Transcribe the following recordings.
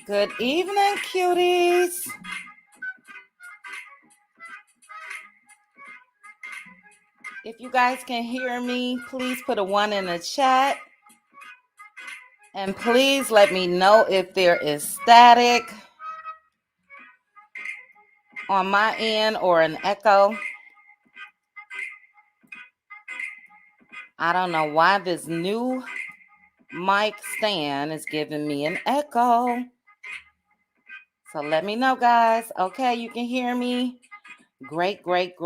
Good evening, cuties. If you guys can hear me, please put a 1 in the chat. And please let me know if there is static on my end or an echo. I don't know why this new mic stand is giving me an echo. So let me know, guys. Okay, you can hear me. Great. All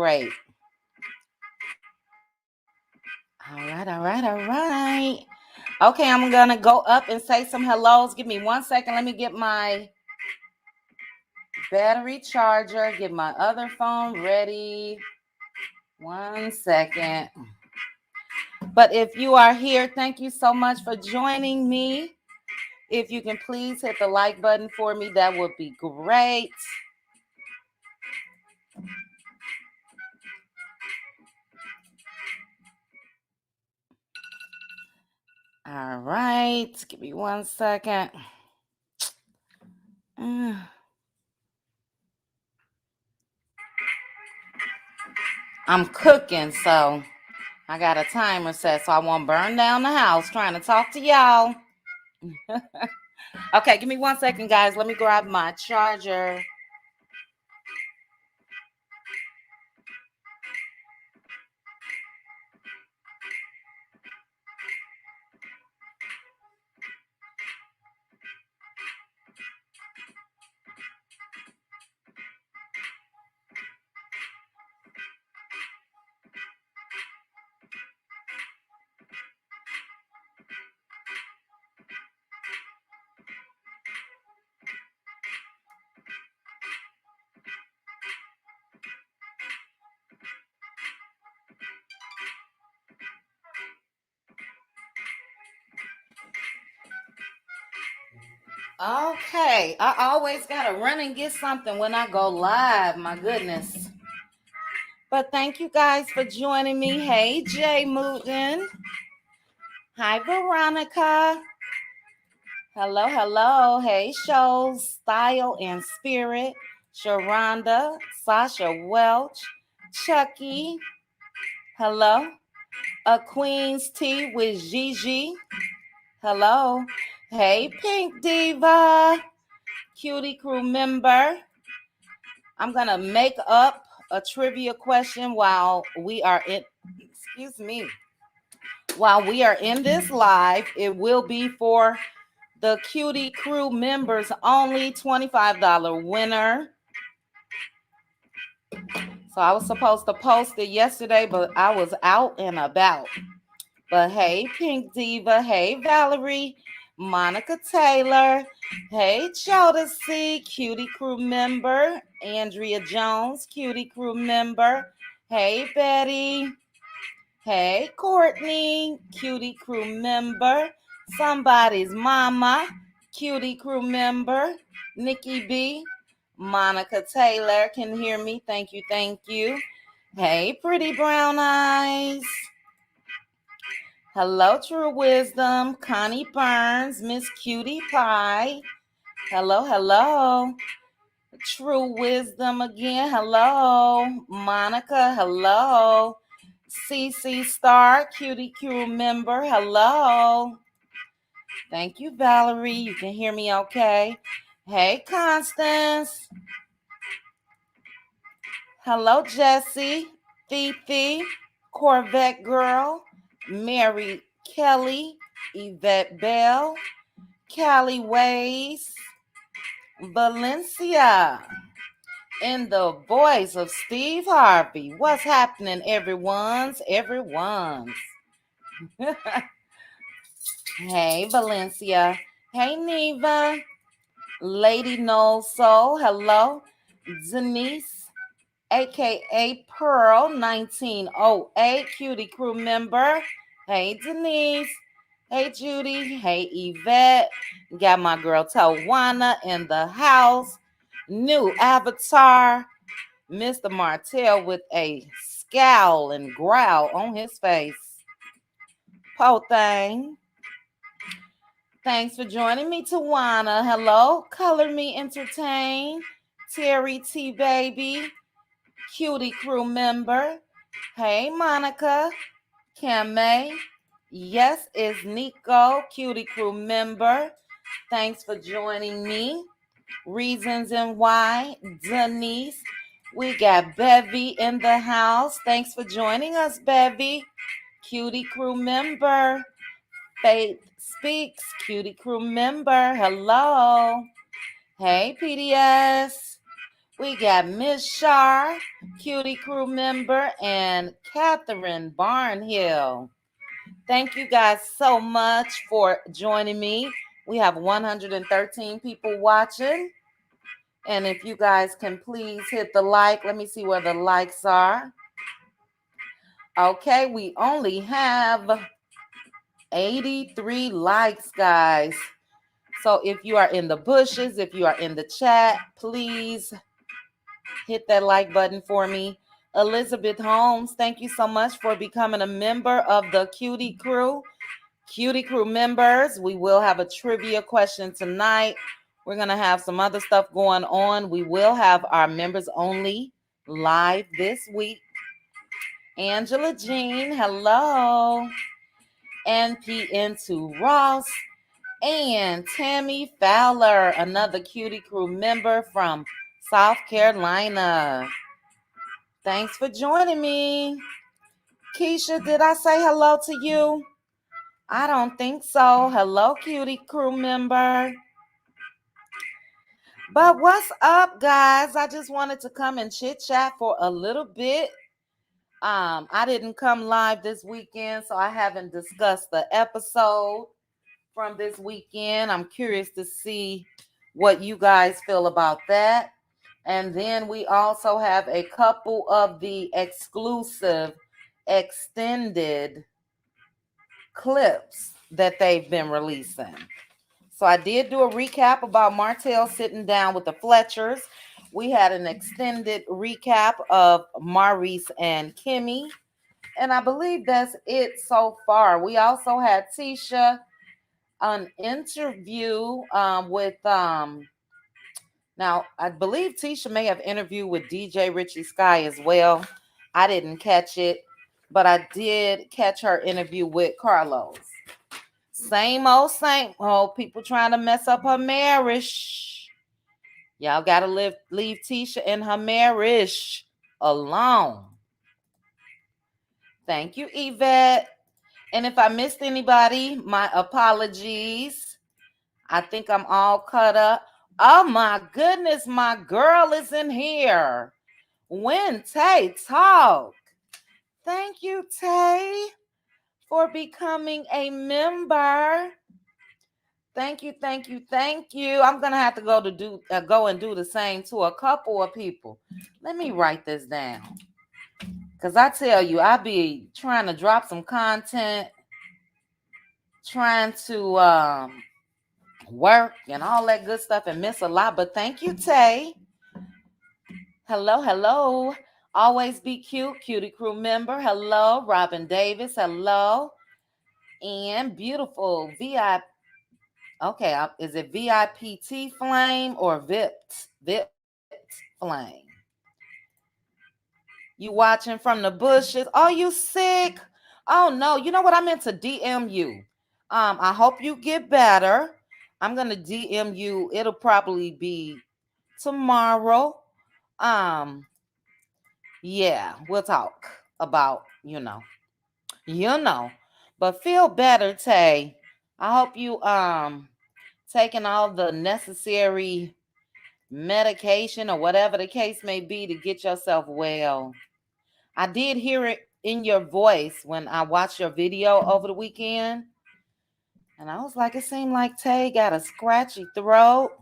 right. Okay, I'm going to go up and say some hellos. Give me 1 second. Let me get my battery charger. Get my other phone ready. 1 second. But if you are here, thank you so much for joining me. If you can please hit the like button for me, that would be great. All right, give me 1 second. I'm cooking, so I got a timer set so I won't burn down the house trying to talk to y'all. Okay, give me 1 second, guys. Let me grab my charger. Okay, I always gotta run and get something when I go live. My goodness. But thank you guys for joining me. Hey, Jay Mooten. Hi, Veronica. Hello. Hey, Shows, Style and Spirit. Sharonda, Sasha Welch, Chucky. Hello. A Queen's Tea with Gigi. Hello. Hey, Pink Diva. Cutie crew member. I'm going to make up a trivia question while we are in this live. It will be for the Cutie crew members only, $25 winner. So I was supposed to post it yesterday, but I was out and about. But hey, Pink Diva. Hey, Valerie. Monica Taylor. Hey, Jodeci, Cutie crew member. Andrea Jones, Cutie crew member. Hey, Betty. Hey, Courtney, Cutie crew member. Somebody's mama, Cutie crew member. Nikki B. Monica Taylor can hear me. Thank you. Hey, Pretty Brown Eyes. Hello, True Wisdom. Connie Burns, Miss Cutie Pie. Hello. True Wisdom again. Hello. Monica. Hello. CC Star, Cutie crew member. Hello. Thank you, Valerie. You can hear me okay. Hey, Constance. Hello, Jessie. Fifi. Corvette Girl. Mary Kelly. Yvette Bell. Callie Ways. Valencia. In the voice of Steve Harvey. What's happening, everyone's? Hey, Valencia. Hey, Neva. Lady No Soul. Hello. Denise, a.k.a. Pearl 1908, Cutie crew member. Hey, Denise. Hey, Judy. Hey, Yvette. Got my girl Tawana in the house. New avatar. Mr. Martell with a scowl and growl on his face. Po thing. Thanks for joining me, Tawana. Hello, Color Me Entertain, Terry T Baby, Cutie Crew member. Hey, Monica, May. Yes, it's Nico, Cutie Crew member. Thanks for joining me. Reasons and Why, Denise. We got Bevy in the house. Thanks for joining us, Bevy. Cutie Crew member. Faith Speaks, Cutie Crew member. Hello. Hey, PDS. We got Miss Shar, Cutie Crew member, and Catherine Barnhill. Thank you guys so much for joining me. We have 113 people watching. And if you guys can please hit the like. Let me see where the likes are. Okay, we only have 83 likes, guys. So if you are in the bushes, if you are in the chat, please hit that like button for me. Elizabeth Holmes, thank you so much for becoming a member of the Cutie Crew. Cutie Crew members, we will have a trivia question tonight. We're going to have some other stuff going on. We will have our members only live this week. Angela Jean, hello. NPN2 Ross. And Tammy Fowler, another Cutie Crew member from South Carolina. Thanks for joining me. Keisha, did I say hello to you? I don't think so. Hello, Cutie Crew member. But what's up, guys? I just wanted to come and chit chat for a little bit. I didn't come live this weekend, so I haven't discussed the episode from this weekend. I'm curious to see what you guys feel about that. And then we also have a couple of the exclusive extended clips that they've been releasing. So I did do a recap about Martell sitting down with the Fletchers. We had an extended recap of Maurice and Kimmy. And I believe that's it so far. We also had Tisha, an interview with now I believe Tisha may have interviewed with DJ Richie Sky as well. I didn't catch it, but I did catch her interview with Carlos. Same old people trying to mess up her marriage. Y'all gotta leave Tisha and her marriage alone. Thank you, Yvette. And if I missed anybody, my apologies. I think I'm all cut up. Oh my goodness, my girl is in here. When Tay talk. Thank you, Tay, for becoming a member. Thank you. I'm gonna have to go and do the same to a couple of people. Let me write this down. Because I tell you, I be trying to drop some content, trying to work and all that good stuff and miss a lot. But thank you, Tay. Hello. Always be cute, Cutie Crew member. Hello, Robin Davis. Hello. And beautiful VIP. Okay, is it VIPT Flame or VIP Flame? You watching from the bushes? Oh, you sick? Oh no, you know what? I meant to DM you. I hope you get better. I'm gonna DM you. It'll probably be tomorrow. Yeah, we'll talk about, But feel better, Tay. I hope you taking all the necessary medication or whatever the case may be to get yourself well. I did hear it in your voice when I watched your video over the weekend. And I was like, it seemed like Tay got a scratchy throat.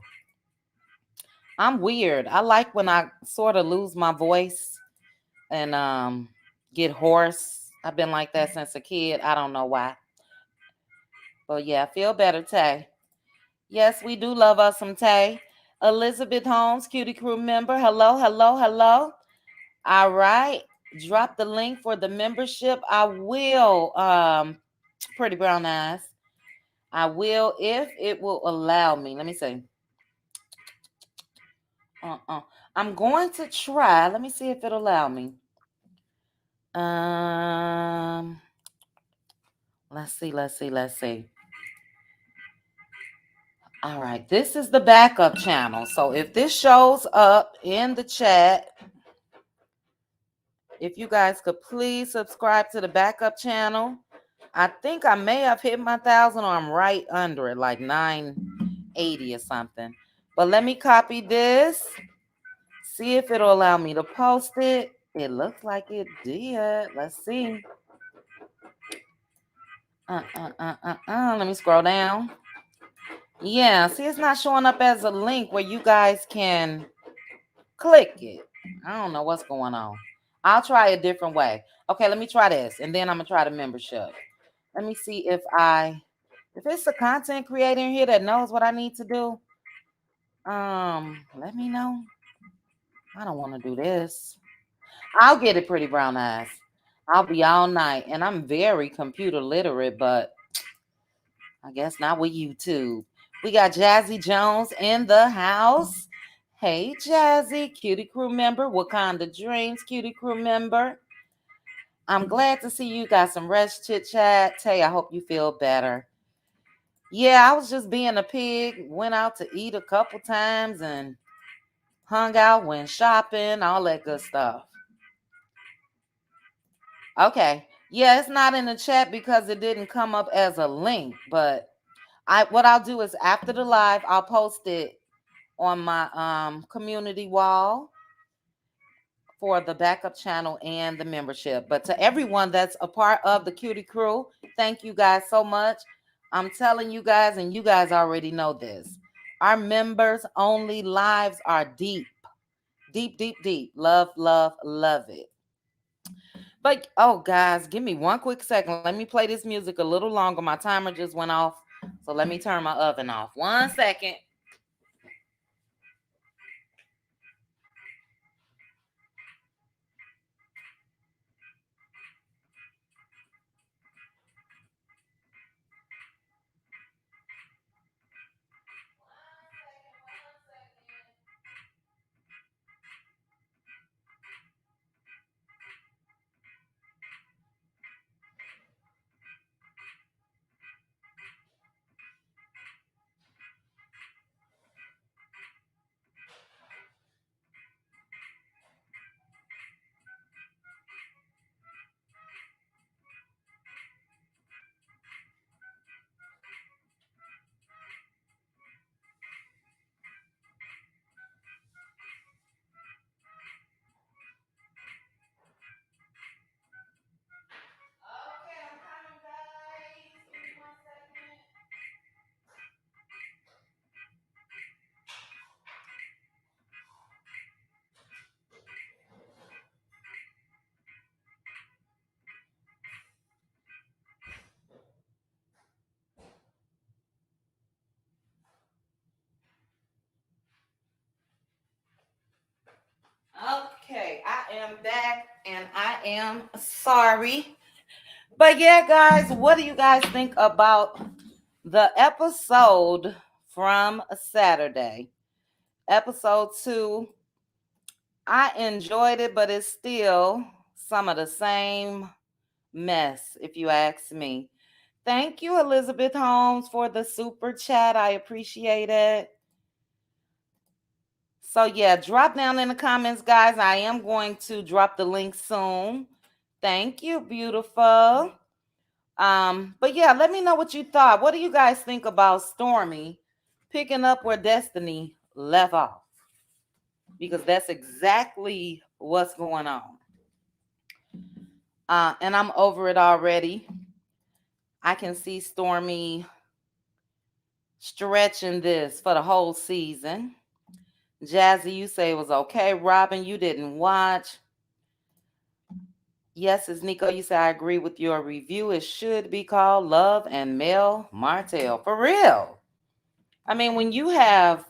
I'm weird. I like when I sort of lose my voice and get hoarse. I've been like that since a kid. I don't know why. But yeah, feel better, Tay. Yes, we do love us some Tay. Elizabeth Holmes, Cutie Crew member. Hello. All right. Drop the link for the membership. I will, Pretty Brown Eyes. I will if it will allow me. Let me see. I'm going to try. Let me see if it'll allow me. Um, let's see. All right, this is the backup channel. So if this shows up in the chat, if you guys could please subscribe to the backup channel. I think I may have hit my 1,000 or I'm right under it, like 980 or something. But let me copy this. See if it'll allow me to post it. It looks like it did. Let's see. Let me scroll down. Yeah, see, it's not showing up as a link where you guys can click it. I don't know what's going on. I'll try a different way. Okay, let me try this, and then I'm gonna try the membership. Let me see if it's a content creator in here that knows what I need to do. Let me know. I don't want to do this. I'll get it, pretty brown eyes. I'll be all night, and I'm very computer literate, but I guess not with YouTube. We got Jazzy Jones in the house. Hey, Jazzy, cutie crew member. Wakanda Dreams, cutie crew member. I'm glad to see you got some rest chit chat. Tay, I hope you feel better. Yeah, I was just being a pig. Went out to eat a couple times and hung out, went shopping, all that good stuff. Okay. Yeah, it's not in the chat because it didn't come up as a link. But what I'll do is after the live, I'll post it on my community wall for the backup channel and the membership. But to everyone that's a part of the Cutie Crew, thank you guys so much. I'm telling you guys, and you guys already know this. Our members only lives are deep. Deep, deep, deep. Love, love, love it. But, oh, guys, give me one quick second. Let me play this music a little longer. My timer just went off. So let me turn my oven off. 1 second. Okay, I am back and I am sorry. But yeah, guys, what do you guys think about the episode from Saturday? Episode 2. I enjoyed it, but it's still some of the same mess, if you ask me. Thank you, Elizabeth Holmes, for the super chat. I appreciate it. So yeah, drop down in the comments, guys. I am going to drop the link soon. Thank you, beautiful. But yeah, let me know what you thought. What do you guys think about Stormy picking up where Destiny left off? Because that's exactly what's going on. And I'm over it already. I can see Stormy stretching this for the whole season. Jazzy, you say it was okay. Robin, you didn't watch. Yes, it's Nico. You say I agree with your review. It should be called Love and Mel Martell. For real. I mean, when you have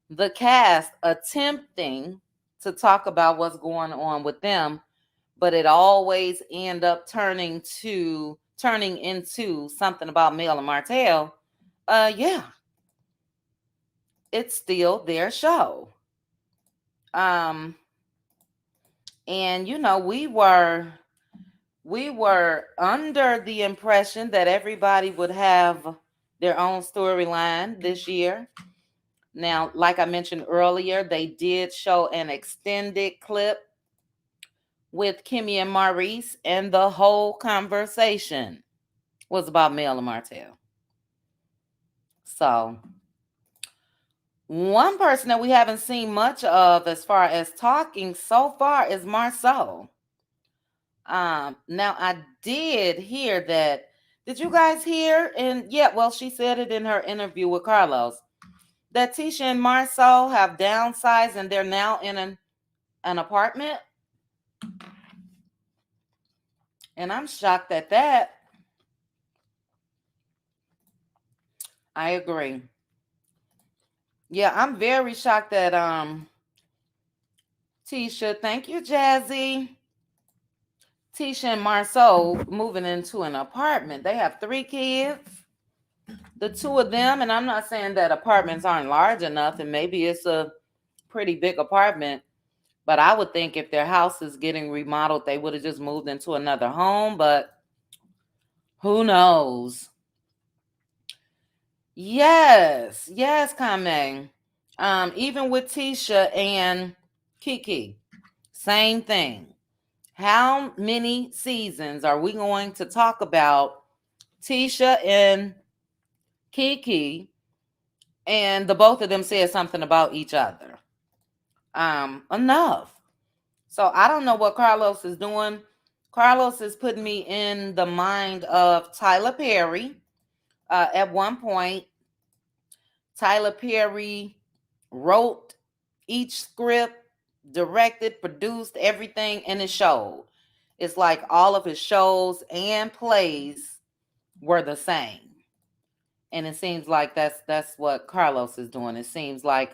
the cast attempting to talk about what's going on with them, but it always end up turning to turning into something about Mel and Martell, yeah, it's still their show. Um, and we were under the impression that everybody would have their own storyline this year. Now, like I mentioned earlier, they did show an extended clip with Kimmy and Maurice, and the whole conversation was about Mel and Martell. So, one person that we haven't seen much of as far as talking so far is Marceau. Now I did hear that. Did you guys hear? And yeah, well, she said it in her interview with Carlos that Tisha and Marceau have downsized and they're now in an apartment. And I'm shocked at that. I agree. Yeah, I'm very shocked that Tisha, thank you, Jazzy. Tisha and Marceau moving into an apartment. They have 3 kids. The two of them, and I'm not saying that apartments aren't large enough, and maybe it's a pretty big apartment, but I would think if their house is getting remodeled, they would have just moved into another home, but who knows? Yes, Kame. Even with Tisha and Kiki, same thing. How many seasons are we going to talk about Tisha and Kiki and the both of them said something about each other? Enough. So I don't know what Carlos is doing. Carlos is putting me in the mind of Tyler Perry. At one point, Tyler Perry wrote each script, directed, produced everything in his show. It's like all of his shows and plays were the same. And it seems like that's what Carlos is doing. It seems like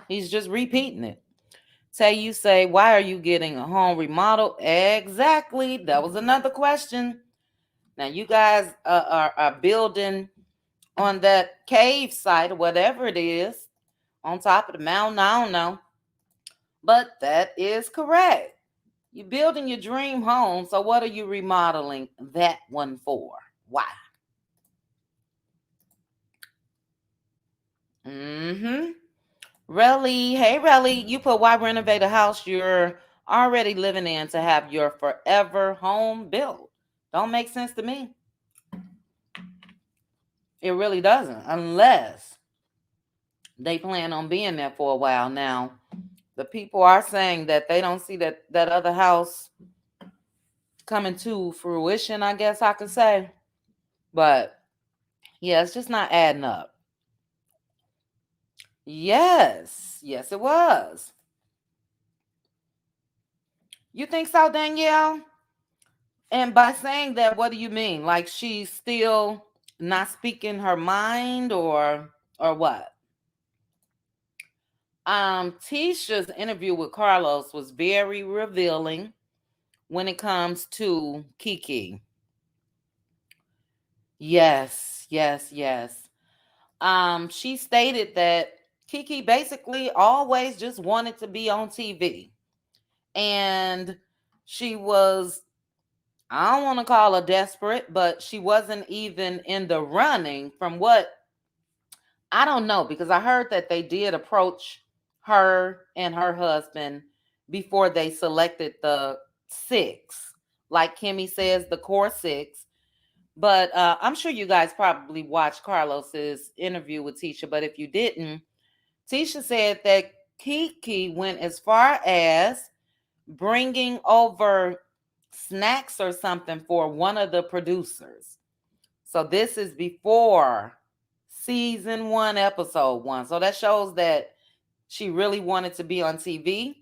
he's just repeating it. Say you say, why are you getting a home remodel? Exactly. That was another question. Now you guys are building on that cave site or whatever it is on top of the mountain. I don't know. But that is correct. You're building your dream home. So what are you remodeling that one for? Why? Mm-hmm. Relly, hey Relly, you put why renovate a house you're already living in to have your forever home built. Don't make sense to me. It really doesn't, unless they plan on being there for a while. Now, the people are saying that they don't see that other house coming to fruition, I guess I could say. But yeah, it's just not adding up. Yes, it was. You think so, Danielle? And by saying that, what do you mean? Like she's still not speaking her mind or what? Tisha's interview with Carlos was very revealing when it comes to Kiki. Yes. She stated that Kiki basically always just wanted to be on TV. And she was, I don't want to call her desperate, but she wasn't even in the running from what I don't know, because I heard that they did approach her and her husband before they selected the 6. Like Kimmy says, the core 6. But I'm sure you guys probably watched Carlos's interview with Tisha. But if you didn't, Tisha said that Kiki went as far as bringing over snacks or something for one of the producers. So this is before season 1, episode 1. So that shows that she really wanted to be on TV.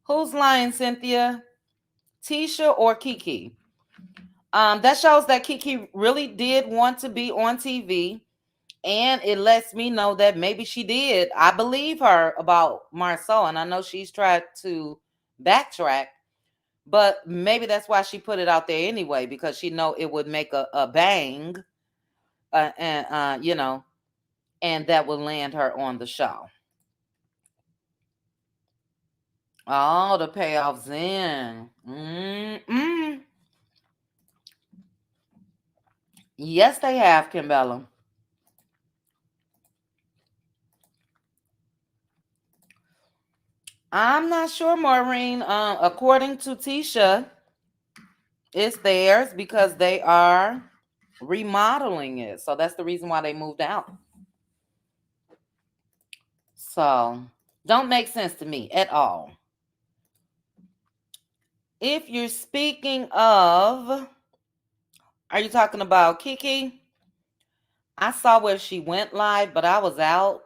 Who's lying, Cynthia? Tisha or Kiki? That shows that Kiki really did want to be on TV. And it lets me know that maybe she did. I believe her about Marceau. And I know she's tried to backtrack. But maybe that's why she put it out there anyway, because she know it would make a bang, and and that would land her on the show. Oh, the payoffs in. Mm-mm. Yes, they have, Kimbella. I'm not sure, Maureen. According to Tisha, it's theirs because they are remodeling it. So that's the reason why they moved out. So don't make sense to me at all. If you're speaking of, are you talking about Kiki? I saw where she went live, but I was out.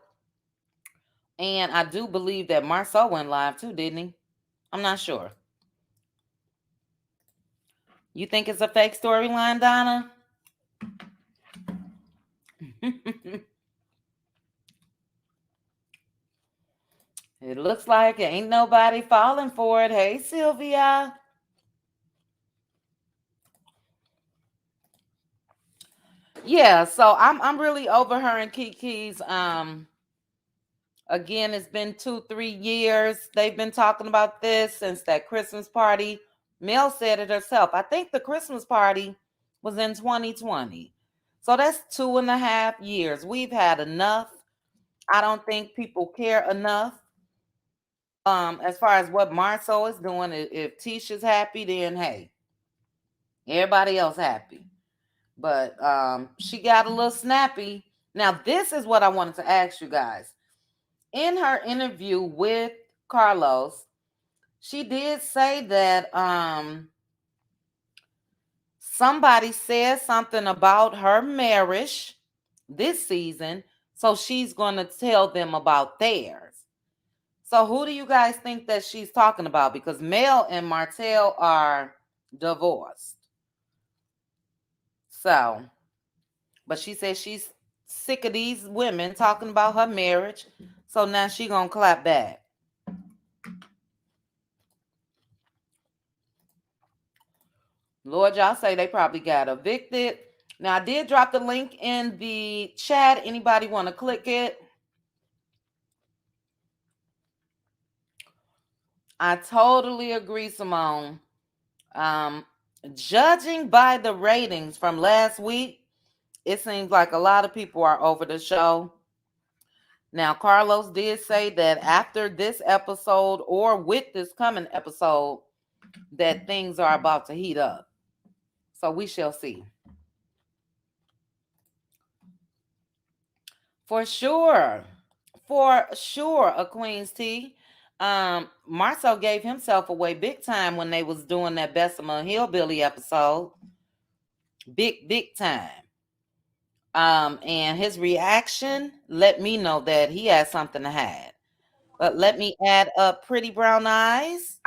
And I do believe that Marceau went live too, didn't he? I'm not sure. You think it's a fake storyline, Donna? It looks like ain't nobody falling for it. Hey, Sylvia. Yeah, so I'm really over her and Kiki's. Again, it's been 2-3 years. They've been talking about this since that Christmas party. Mel said it herself. I think the Christmas party was in 2020. So that's 2.5 years. We've had enough. I don't think people care enough. As far as what Marceau is doing, if Tisha's happy, then hey, everybody else happy. But she got a little snappy. Now, this is what I wanted to ask you guys. In her interview with Carlos, she did say that somebody said something about her marriage this season, so she's going to tell them about theirs. So who do you guys think that she's talking about? Because Mel and Martell are divorced. So, but she says she's sick of these women talking about her marriage. So now she gonna clap back. Lord, y'all say they probably got evicted. Now I did drop the link in the chat. Anybody want to click it? I totally agree, Simone. Um, Judging by the ratings from last week, it seems like a lot of people are over the show. Now, Carlos did say that after this episode or with this coming episode, that things are about to heat up. So we shall see. For sure. For sure, a Queen's Tea. Marcel gave himself away big time when they was doing that Bessemer Hillbilly episode. Big time. And his reaction let me know that he had something to hide. But let me add up Pretty Brown Eyes.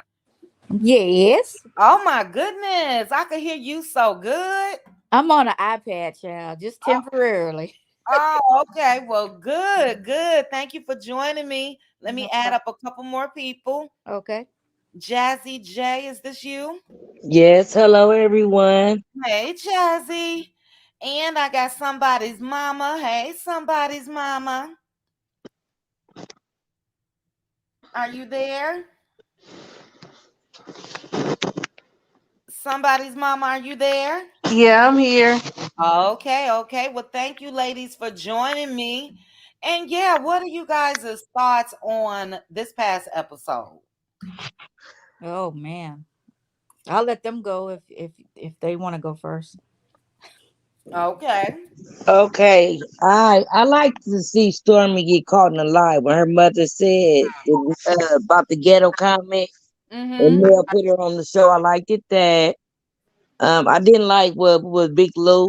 Yes. Oh my goodness, I could hear you so good. I'm on an iPad, child, just temporarily. Oh, okay. Well, good. Thank you for joining me. Let me No add problem. up a couple more people. Okay. Jazzy J, is this you? Yes, hello everyone. Hey, Jazzy. And I got somebody's mama. Hey, somebody's mama. Are you there? Somebody's mama, are you there? Yeah, I'm here. Okay. Well, thank you, ladies, for joining me. And yeah, what are you guys' thoughts on this past episode? Oh man, I'll let them go if they want to go first. Okay. Okay, I like to see Stormy get caught in a lie when her mother said about the ghetto comment and Mm-hmm. Mel put her on the show. I liked it that. I didn't like what was Big Lou.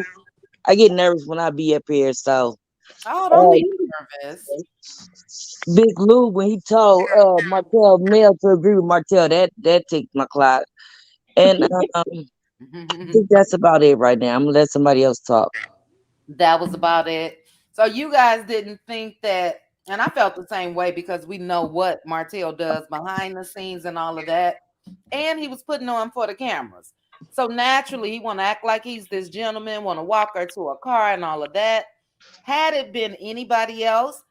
I get nervous when I be up here, so Oh, don't be uh, nervous. Big Lou when he told Martell Mel to agree with Martell, that ticked my clock. And I think that's about it right now. I'm gonna let somebody else talk. That was about it. So you guys didn't think that, and I felt the same way because we know what Martell does behind the scenes and all of that. and he was putting on for the cameras. So naturally, he want to act like he's this gentleman, want to walk her to a car and all of that. Had it been anybody else,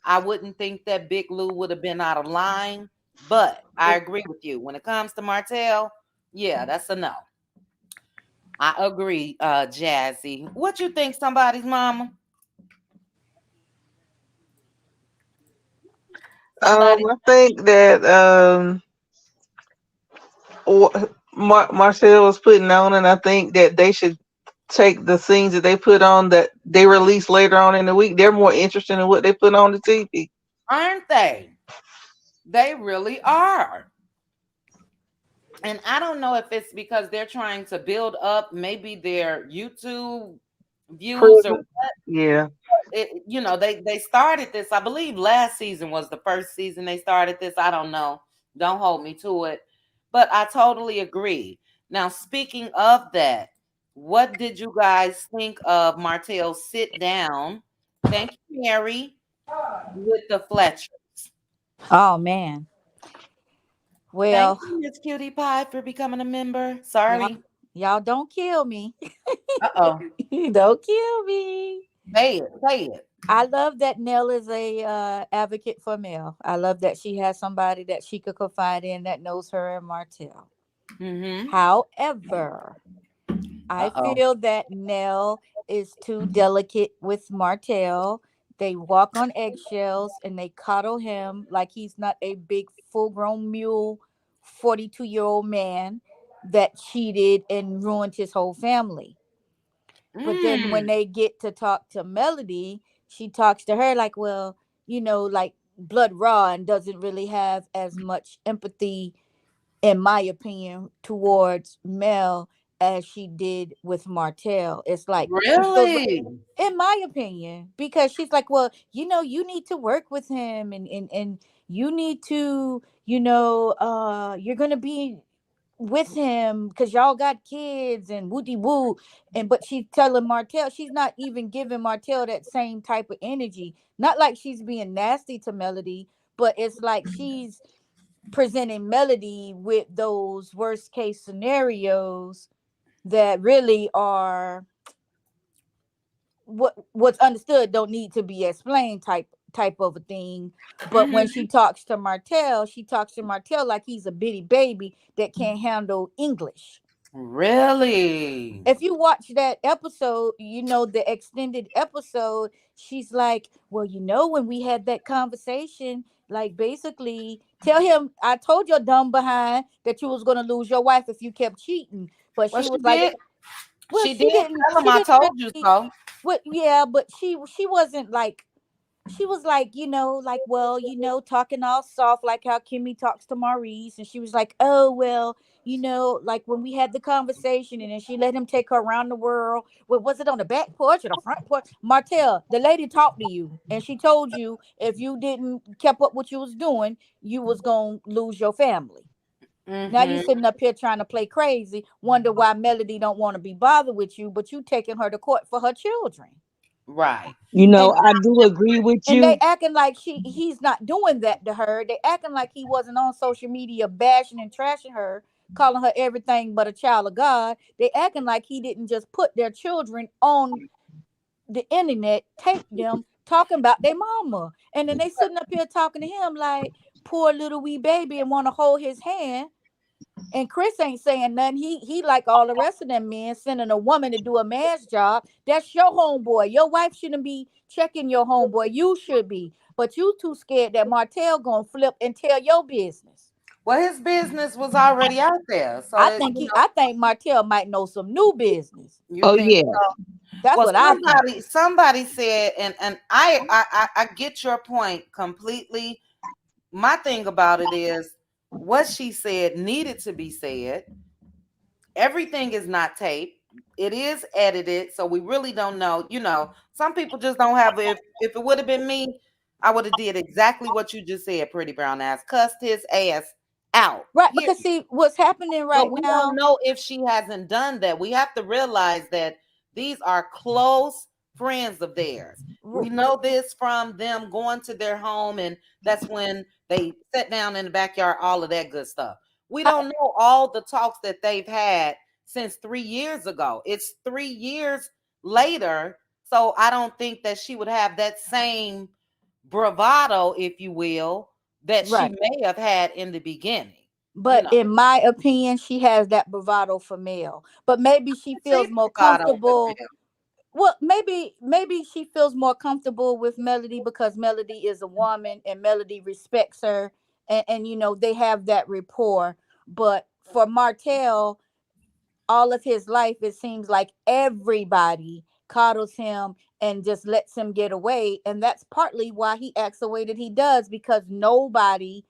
I wouldn't think that Big Lou would have been out of line. But I agree with you. When it comes to Martell, yeah, that's a no. I agree, Jazzy. What you think, somebody's mama? Somebody. I think that Marcel was putting on, and I think that they should take the scenes that they put on that they release later on in the week. They're more interesting in what they put on the TV. Aren't they? They really are. And I don't know if it's because they're trying to build up maybe their YouTube views or Yeah. they started this. I believe last season was the first season they started this. I don't know. Don't hold me to it. But I totally agree. Now, speaking of that, what did you guys think of Martell's sit down? Thank you, Mary, with the Fletchers. Oh man. Thank Well, you, Miss Cutie Pie, for becoming a member. y'all, Sorry. y'all don't kill me. Uh-oh. Don't kill me. Say it. Say it. I love that Nell is a advocate for Mel. I love that she has somebody that she could confide in that knows her and Martell. Mm-hmm. However, I Uh-oh. feel that Nell is too delicate with Martell. They walk on eggshells and they coddle him like he's not a big full grown mule 42-year-old man that cheated and ruined his whole family. But then when Mm. they get to talk to Melody, she talks to her like, well, like Blood Raw and doesn't really have as much empathy, in my opinion, towards Mel as she did with Martell. It's like she feels like, Really? in my opinion, because she's like, well, you need to work with him and you need to, you're gonna be with him because y'all got kids and woody woo. And but she's telling Martell, she's not even giving Martell that same type of energy. Not like she's being nasty to Melody, but it's like she's presenting Melody with those worst case scenarios that really are what's understood don't need to be explained type of a thing. But when Mm-hmm. she talks to Martell, she talks to Martell like he's a bitty baby that can't handle English. Really? If you watch that episode, the extended episode, she's like, well, when we had that conversation, like basically tell him I told your dumb behind that you was going to lose your wife if you kept cheating. But Well, she she was like, did. well, She did tell him she I didn't told you really. so. What? Yeah, but she wasn't like, she was like, like, well, talking all soft, like how Kimmy talks to Maurice. And she was like, oh, well, like when we had the conversation and then she let him take her around the world. Well, was it on the back porch or the front porch? Martell, the lady talked to you and she told you if you didn't kept up what you was doing, you was going to lose your family. Now you Mm-hmm. sitting up here trying to play crazy, wonder why Melody don't want to be bothered with you, but you taking her to court for her children. Right. And I do agree with and they you. acting like he's not doing that to her. They acting like he wasn't on social media bashing and trashing her, calling her everything but a child of God. They acting like he didn't just put their children on the internet, tape them talking about their mama. And then they sitting up here talking to him like poor little wee baby and want to hold his hand. And Chris ain't saying nothing. He like all the rest of them men sending a woman to do a man's job. That's your homeboy. Your wife shouldn't be checking your homeboy. You should be. But you too scared that Martell gonna flip and tell your business. Well, his business was already out there. So I think Martell might know some new business. you Oh think yeah. so? That's Well, what I think. somebody said, and I get your point completely. My thing about it is what she said needed to be said. Everything is not taped. It is edited, so we really don't know. Some people just don't have. If it would have been me, I would have did exactly what you just said. Pretty brown ass cussed his ass out. Right, Period. because see what's happening right But we don't now. know if she hasn't done that. We have to realize that these are close friends of theirs. We know this from them going to their home, and that's when they sat down in the backyard, all of that good stuff. We don't know all the talks that they've had since 3 years ago. It's 3 years later. So I don't think that she would have that same bravado, if you will, that she Right. may have had in the beginning. You But know, in my opinion, she has that bravado for Mel. But maybe she see feels more bravado with comfortable. them. Well, maybe she feels more comfortable with Melody because Melody is a woman and Melody respects her, and you know they have that rapport. But for Martell, all of his life, it seems like everybody coddles him and just lets him get away. And that's partly why he acts the way that he does, because nobody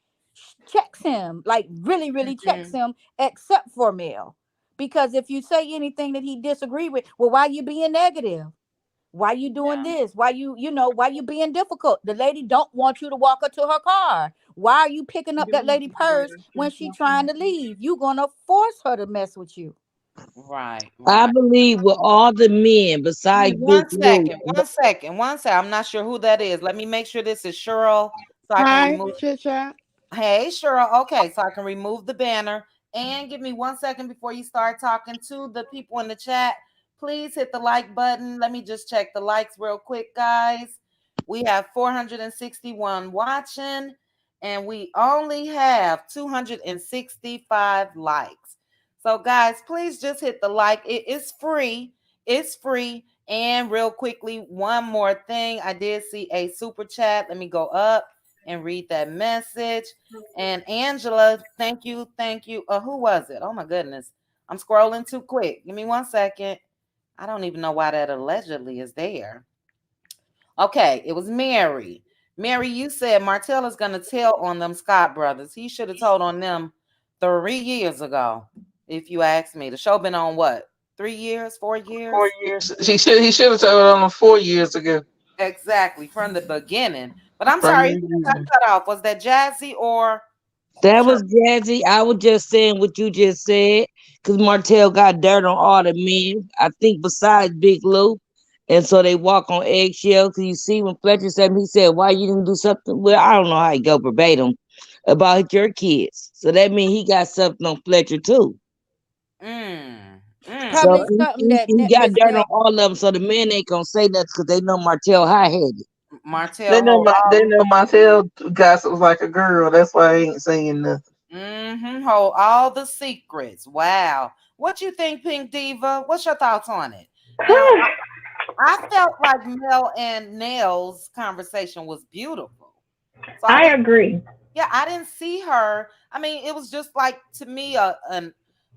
checks him, like really, really checks Mhm. him, except for Mel. Because if you say anything that he disagree with, well, why you being negative? Why you doing Yeah. this? Why why you being difficult? The lady don't want you to walk her to her car. Why are you picking up that lady purse when she trying to leave? You gonna force her to mess with you. Right, I right. believe with all the men Give besides me Big one Lou. second, one second, one second. I'm not sure who that is. Let me make sure this is Cheryl so I can Hi, remove. chit chat. Hey, Cheryl. Okay, so I can remove the banner. And give me 1 second before you start talking to the people in the chat. Please hit the like button. Let me just check the likes real quick, guys. We have 461 watching, and we only have 265 likes. So, guys, please just hit the like. It is free. It's free. And real quickly, one more thing. I did see a super chat. Let me go up and read that message. And Angela, thank you, thank you. Who was it? Oh my goodness. I'm scrolling too quick. Give me 1 second. I don't even know why that allegedly is there. Okay, it was Mary. Mary, you said Martell is gonna tell on them Scott brothers. He should have told on them 3 years ago. If you ask me. The show been on what? 3 years, 4 years? 4 years. He should have told on them 4 years ago. Exactly, from the beginning. But I'm From sorry, the who got beginning. cut off? Was that Jazzy or That Sure? was Jazzy. I was just saying what you just said because Martell got dirt on all the men. I think besides Big Lou. And so they walk on eggshells. Cause you see when Fletcher said, he said, why you didn't do something? Well, I don't know how he go verbatim about your kids. So that means he got something on Fletcher too. Mm, So Probably mm. something that he got Miss dirt on Mel. all of them. So the men ain't gonna say nothing because they know Martell high headed. They Martell know hold my all they know Montel gossip like a girl. That's why I ain't saying nothing. hold all the secrets. Wow. What you think, Pink Diva? What's your thoughts on it? Now, I felt like Mel and Nell's conversation was beautiful. So I I didn't, agree. yeah, I didn't see her. I mean, it was just like to me an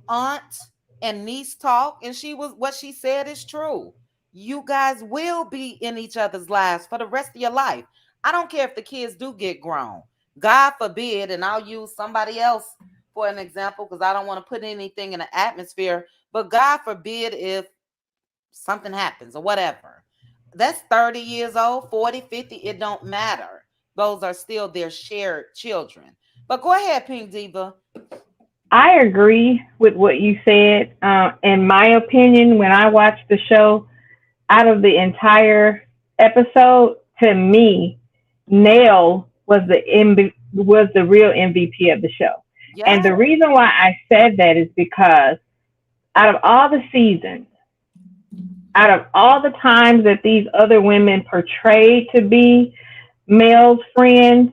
aunt and niece talk, and she was what she said is true. You guys will be in each other's lives for the rest of your life. I don't care if the kids do get grown. God forbid, and I'll use somebody else for an example because I don't want to put anything in the atmosphere, but God forbid if something happens or whatever. That's 30 years old, 40, 50, it don't matter. Those are still their shared children. But go ahead, Pink Diva. I agree with what you said. In my opinion, when I watched the show, out of the entire episode, to me, Nail was the real MVP of the show. Yeah. And the reason why I said that is because out of all the seasons, out of all the times that these other women portrayed to be male's friends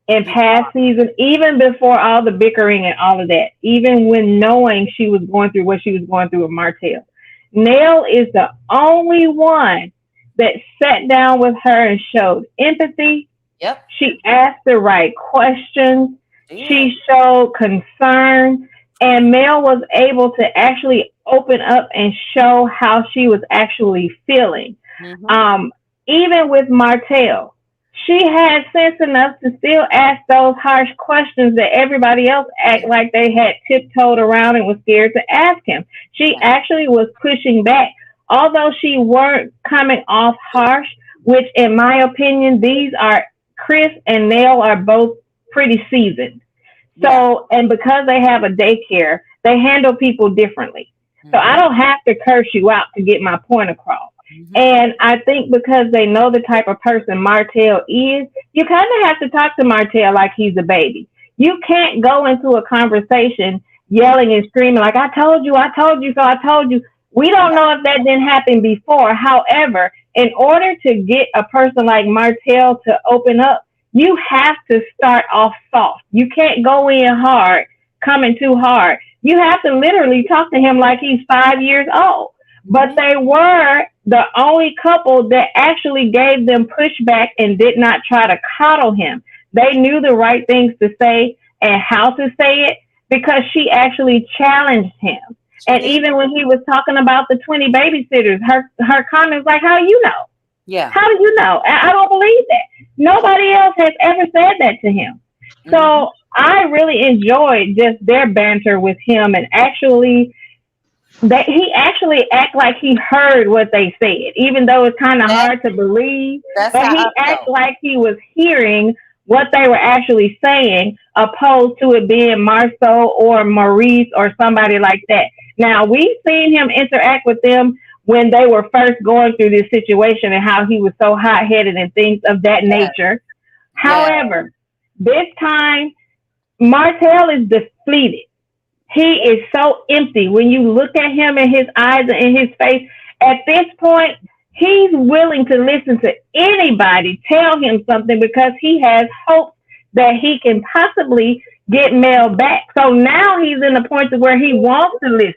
in You past season, even before all the bickering and all of that, even when knowing she was going through what she was going through with Martell, Nell is the only one that sat down with her and showed empathy. Yep. She asked the right questions. Yeah. She showed concern. And Mel was able to actually open up and show how she was actually feeling. Mm-hmm. Even with Martell, she had sense enough to still ask those harsh questions that everybody else act like they had tiptoed around and was scared to ask him. She Yeah. actually was pushing back. Although she weren't coming off harsh, which in my opinion, these are Chris and Nell are both pretty seasoned. Yeah. So, and because they have a daycare, they handle people differently. So I Mm-hmm. don't have to curse you out to get my point across. Mm-hmm. And I think because they know the type of person Martell is, you kind of have to talk to Martell like he's a baby. You can't go into a conversation yelling and screaming like, I told you, so I told you. We don't know if that didn't happen before. However, in order to get a person like Martell to open up, you have to start off soft. You can't go in hard, coming too hard. You have to literally talk to him like he's 5 years old. But they were the only couple that actually gave them pushback and did not try to coddle him. They knew the right things to say and how to say it because she actually challenged him. And even when he was talking about the 20 babysitters, her comments like, how you know? Yeah. How do you know? I don't believe that. Nobody else has ever said that to him. So I really enjoyed just their banter with him, and actually that he actually act like he heard what they said, even though it's kind of hard to believe. But he act like he was hearing what they were actually saying, opposed to it being Marceau or Maurice or somebody like that. Now, we've seen him interact with them when they were first going through this situation and how he was so hot-headed and things of that nature. However, this time, Martell is depleted. He is so empty. When you look at him in his eyes and in his face, at this point, he's willing to listen to anybody tell him something because he has hope that he can possibly get Mel back. So now he's in the point of where he wants to listen.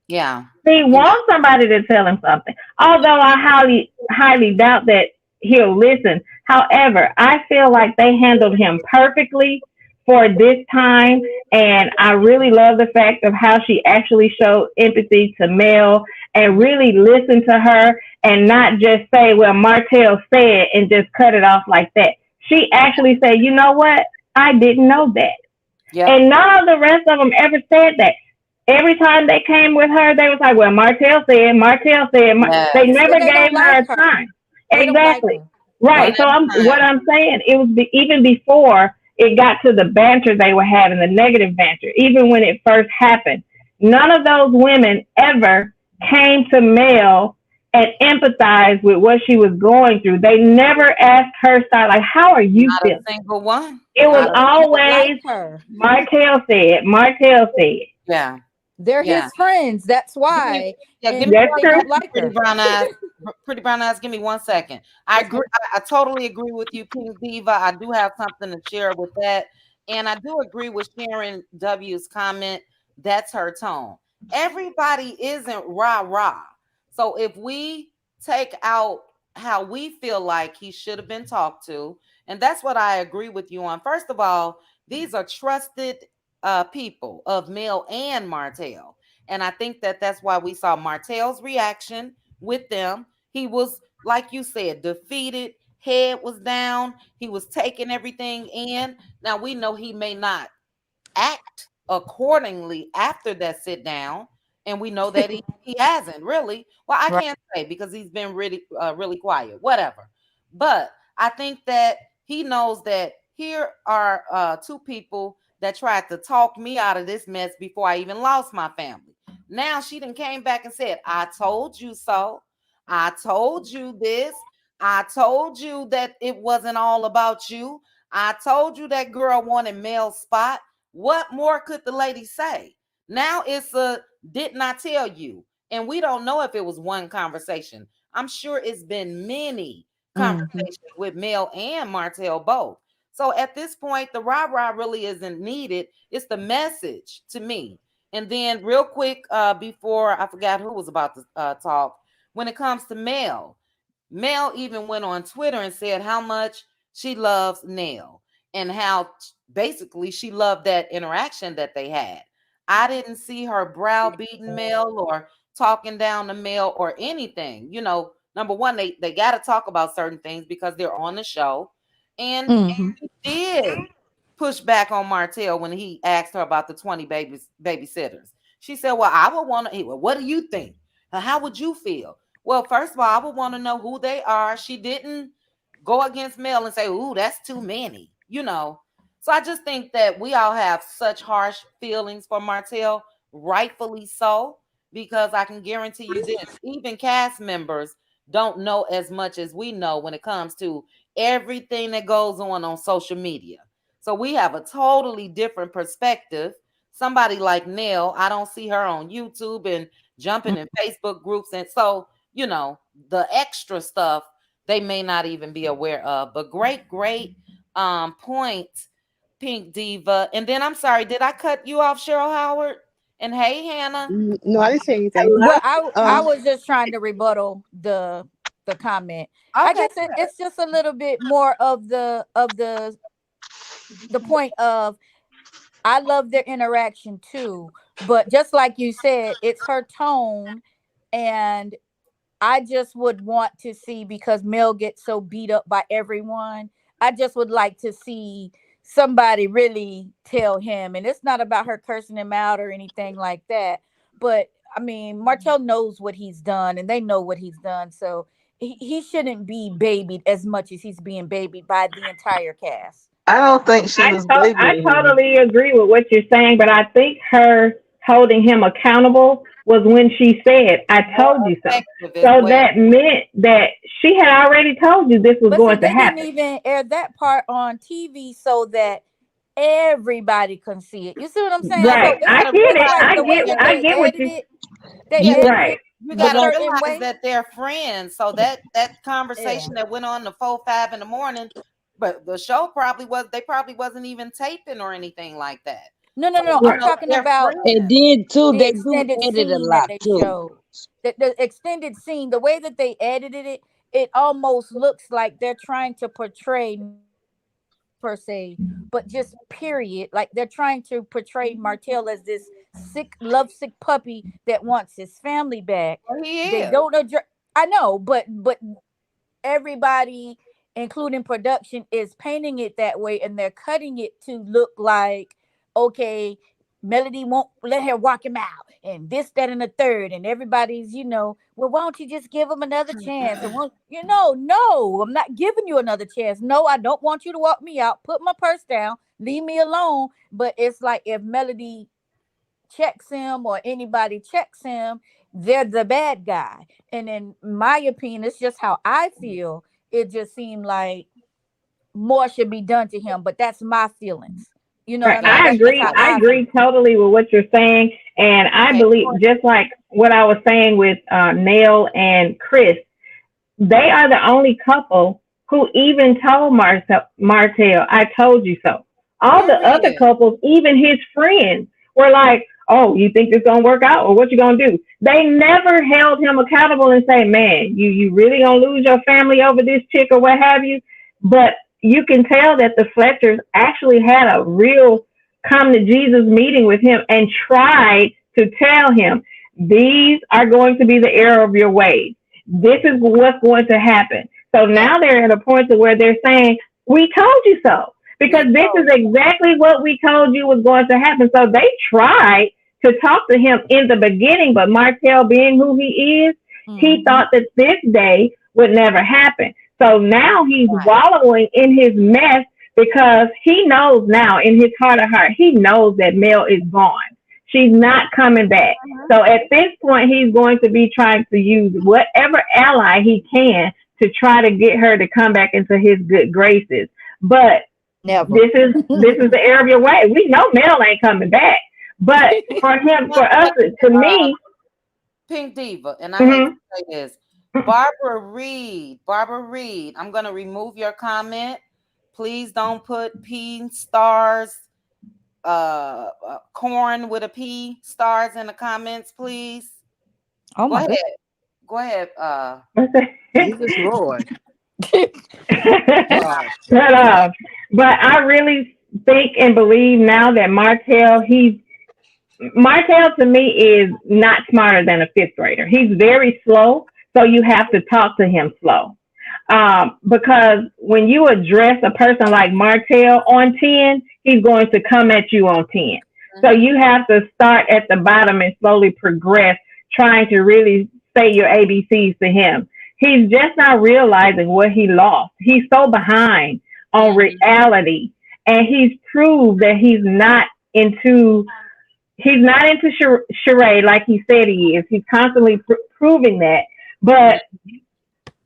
Yeah. He wants somebody to tell him something. Although I highly doubt that he'll listen. However, I feel like they handled him perfectly for this time, and I really love the fact of how she actually showed empathy to Mel and really listened to her and not just say, well, Martell said, and just cut it off like that. She actually said, you know what? I didn't know that. Yep. And none of the rest of them ever said that. Every time they came with her, they was like, well, Martell said. Yes. They never gave her a time. Exactly. Right. So what I'm saying, it was even before it got to the banter they were having, the negative banter, even when it first happened, none of those women ever came to Mel and empathized with what she was going through. They never asked her side, like, how are you feeling? Not a single one. It was always Martell said. Yeah. They're his friends. That's why. Give me Pretty brown eyes. Give me 1 second. I agree. I totally agree with you, Pink Diva. I do have something to share with that, and I do agree with Sharon W's comment. That's her tone. Everybody isn't rah rah. So if we take out how we feel like he should have been talked to, and that's what I agree with you on. First of all, these are trusted people of Mel and Martell. And I think that that's why we saw Martell's reaction with them. He was, like you said, defeated, head was down. He was taking everything in. Now, we know he may not act accordingly after that sit down. And we know that he hasn't really. Well, I can't say because he's been really, really quiet, whatever. But I think that he knows that here are two people that tried to talk me out of this mess before I even lost my family. Now she done came back and said, I told you so. I told you this. I told you that it wasn't all about you. I told you that girl wanted Mel's spot. What more could the lady say? Now it's a did not tell you. And we don't know if it was one conversation. I'm sure it's been many conversations with Mel and Martell both. So at this point, the rah-rah really isn't needed. It's the message to me. And then real quick, before I forgot who was about to talk, when it comes to Mel even went on Twitter and said how much she loves Nell and how basically she loved that interaction that they had. I didn't see her browbeating Mel or talking down to Mel or anything. You know, number one, they got to talk about certain things because they're on the show. And he did push back on Martell when he asked her about the 20 babysitters. She said, well, I would want to, well, what do you think? How would you feel? Well, first of all, I would want to know who they are. She didn't go against Mel and say, ooh, that's too many, you know. So I just think that we all have such harsh feelings for Martell, rightfully so, because I can guarantee you this, even cast members don't know as much as we know when it comes to everything that goes on social media. So we have a totally different perspective. Somebody like Nell, I don't see her on YouTube and jumping in Facebook groups. And so, the extra stuff they may not even be aware of. But great point, Pink Diva. And then I'm sorry, did I cut you off, Cheryl Howard? And hey, Hannah. No, I didn't say anything. Well, I Um, was just trying to rebuttal the comment. I Okay. guess it's just a little bit more of the point of, I love their interaction too, but just like you said, it's her tone, and I just would want to see, because Mel gets so beat up by everyone, I just would like to see somebody really tell him. And it's not about her cursing him out or anything like that, but I mean, Martell knows what he's done, and they know what he's done, so he shouldn't be babied as much as he's being babied by the entire cast. I don't think she was I babying him. totally agree with what you're saying, but I think her holding him accountable was when she said, "I told you so." So that meant that she had already told you this was But going see, to happen. They didn't even air that part on TV so that everybody can see it. You see what I'm saying? Right. So I get it. like I get what you. they Yeah. edited Right. it You a got to certain realize way. that they're friends. So that conversation that went on to 4-5 in the morning, but the show they probably wasn't even taping or anything like that. No. Right. I'm talking They're about friends. And then too, the they do extended edit a scene that lot they too. showed. The extended scene, the way that they edited it, it almost looks like they're trying to portray, per se, but just period. Like they're trying to portray Martell as this sick, lovesick puppy that wants his family back. Well, he They is. don't address. I know, but everybody, including production, is painting it that way, and they're cutting it to look like, okay, Melody won't let her walk him out, and this, that, and the third, and everybody's, well, why don't you just give him another chance? And no, I'm not giving you another chance. No, I don't want you to walk me out. Put my purse down. Leave me alone. But it's like, if Melody checks him or anybody checks him, they're the bad guy. And in my opinion, it's just how I feel. It just seemed like more should be done to him, but that's my feelings. You know Right. what I mean? I That's just agree. how I agree feel. totally with what you're saying, and I Okay. believe, just like what I was saying with Nell and Chris, they are the only couple who even told Martell, "I told you so." All the other Period. couples, even his friends, were like, "Oh, you think this gonna work out, or what you gonna do?" They never held him accountable and say, "Man, you really gonna lose your family over this chick or what have you." But you can tell that the Fletchers actually had a real come to Jesus meeting with him and tried to tell him, "These are going to be the error of your ways. This is what's going to happen." So now they're at a point to where they're saying, "We told you so," because this is exactly what we told you was going to happen. So they tried to talk to him in the beginning, but Martell, being who he is, he thought that this day would never happen. So now he's wallowing in his mess, because he knows now in his heart of heart, he knows that Mel is gone. She's not coming back. So at this point, he's going to be trying to use whatever ally he can to try to get her to come back into his good graces. But Never. this is the error of your way. We know Mel ain't coming back. But for us, to me, Pink Diva, and I hate to say this, Barbara Reed, I'm going to remove your comment. Please don't put P stars, corn with a P stars in the comments, please. Oh my God. Go ahead. Jesus Lord. But I really think and believe now that Martell to me is not smarter than a fifth grader. He's very slow, so you have to talk to him slow. Because when you address a person like Martell on 10, he's going to come at you on 10. So you have to start at the bottom and slowly progress, trying to really say your ABCs to him. He's just not realizing what he lost. He's so behind on reality, and he's proved that he's not into charade like he said he is. He's constantly proving that, but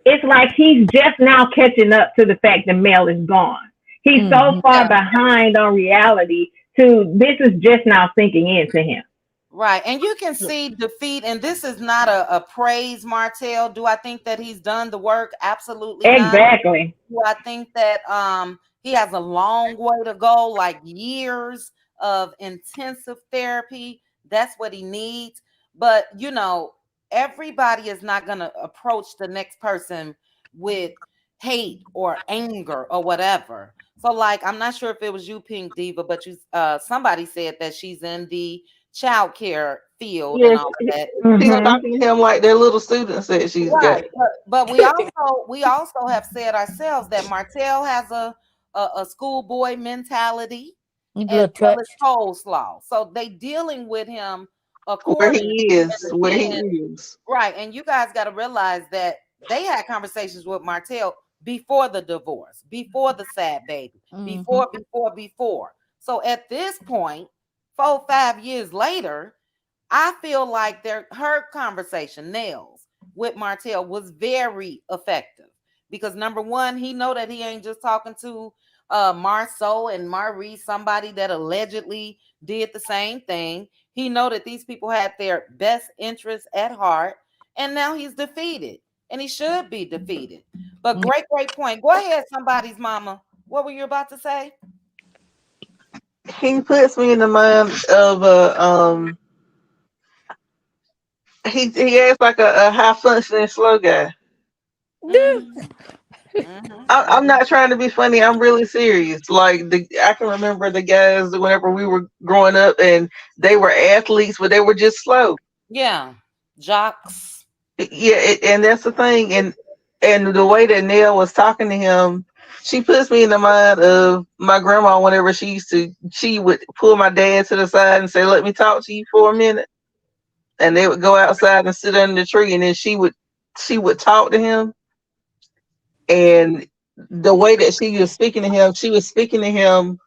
it's like he's just now catching up to the fact that Mel is gone. He's so Mhm. far Yeah. behind on reality to this is just now sinking into him. Right. And you can see defeat, and this is not a praise, Martell. Do I think that he's done the work? Absolutely not. Exactly. Do I think that he has a long way to go, like years of intensive therapy? That's what he needs. But everybody is not gonna approach the next person with hate or anger or whatever. So like I'm not sure if it was you, Pink Diva, but you somebody said that she's in the child care field and Yes, all of that. she's But Hmm. talking to him like they're little students that she's got. right, but we also have said ourselves that Martell has a schoolboy mentality You a as little well as touched. coleslaw. So they dealing with him Where he accordingly. is, And where he again, is. right, and you guys got to realize that they had conversations with Martell before the divorce, before the sad baby, Mhm. before. So at this point, 4 5 years later, I feel like her conversation, Nels, with Martell was very effective because number one, he know that he ain't just talking to Marceau and Marie, somebody that allegedly did the same thing. He know that these people had their best interests at heart, and now he's defeated, and he should be defeated. But great point. Go ahead, somebody's mama. What were you about to say? He puts me in the mind of he acts like a high functioning slow guy. Mm-hmm. Mm-hmm. I'm not trying to be funny. I'm really serious. Like I can remember the guys whenever we were growing up, and they were athletes, but they were just slow. Yeah, jocks. Yeah, and that's the thing. And the way that Nell was talking to him, she puts me in the mind of my grandma. Whenever she would pull my dad to the side and say, "Let me talk to you for a minute," and they would go outside and sit under the tree, and then she would talk to him, and the way that she was speaking to him, she was speaking to him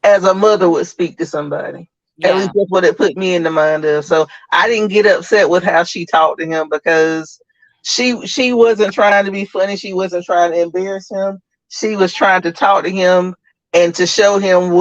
as a mother would speak to somebody. At Yeah. least that's what it put me in the mind of. So I didn't get upset with how she talked to him because she wasn't trying to be funny. She wasn't trying to embarrass him. She was trying to talk to him and to show him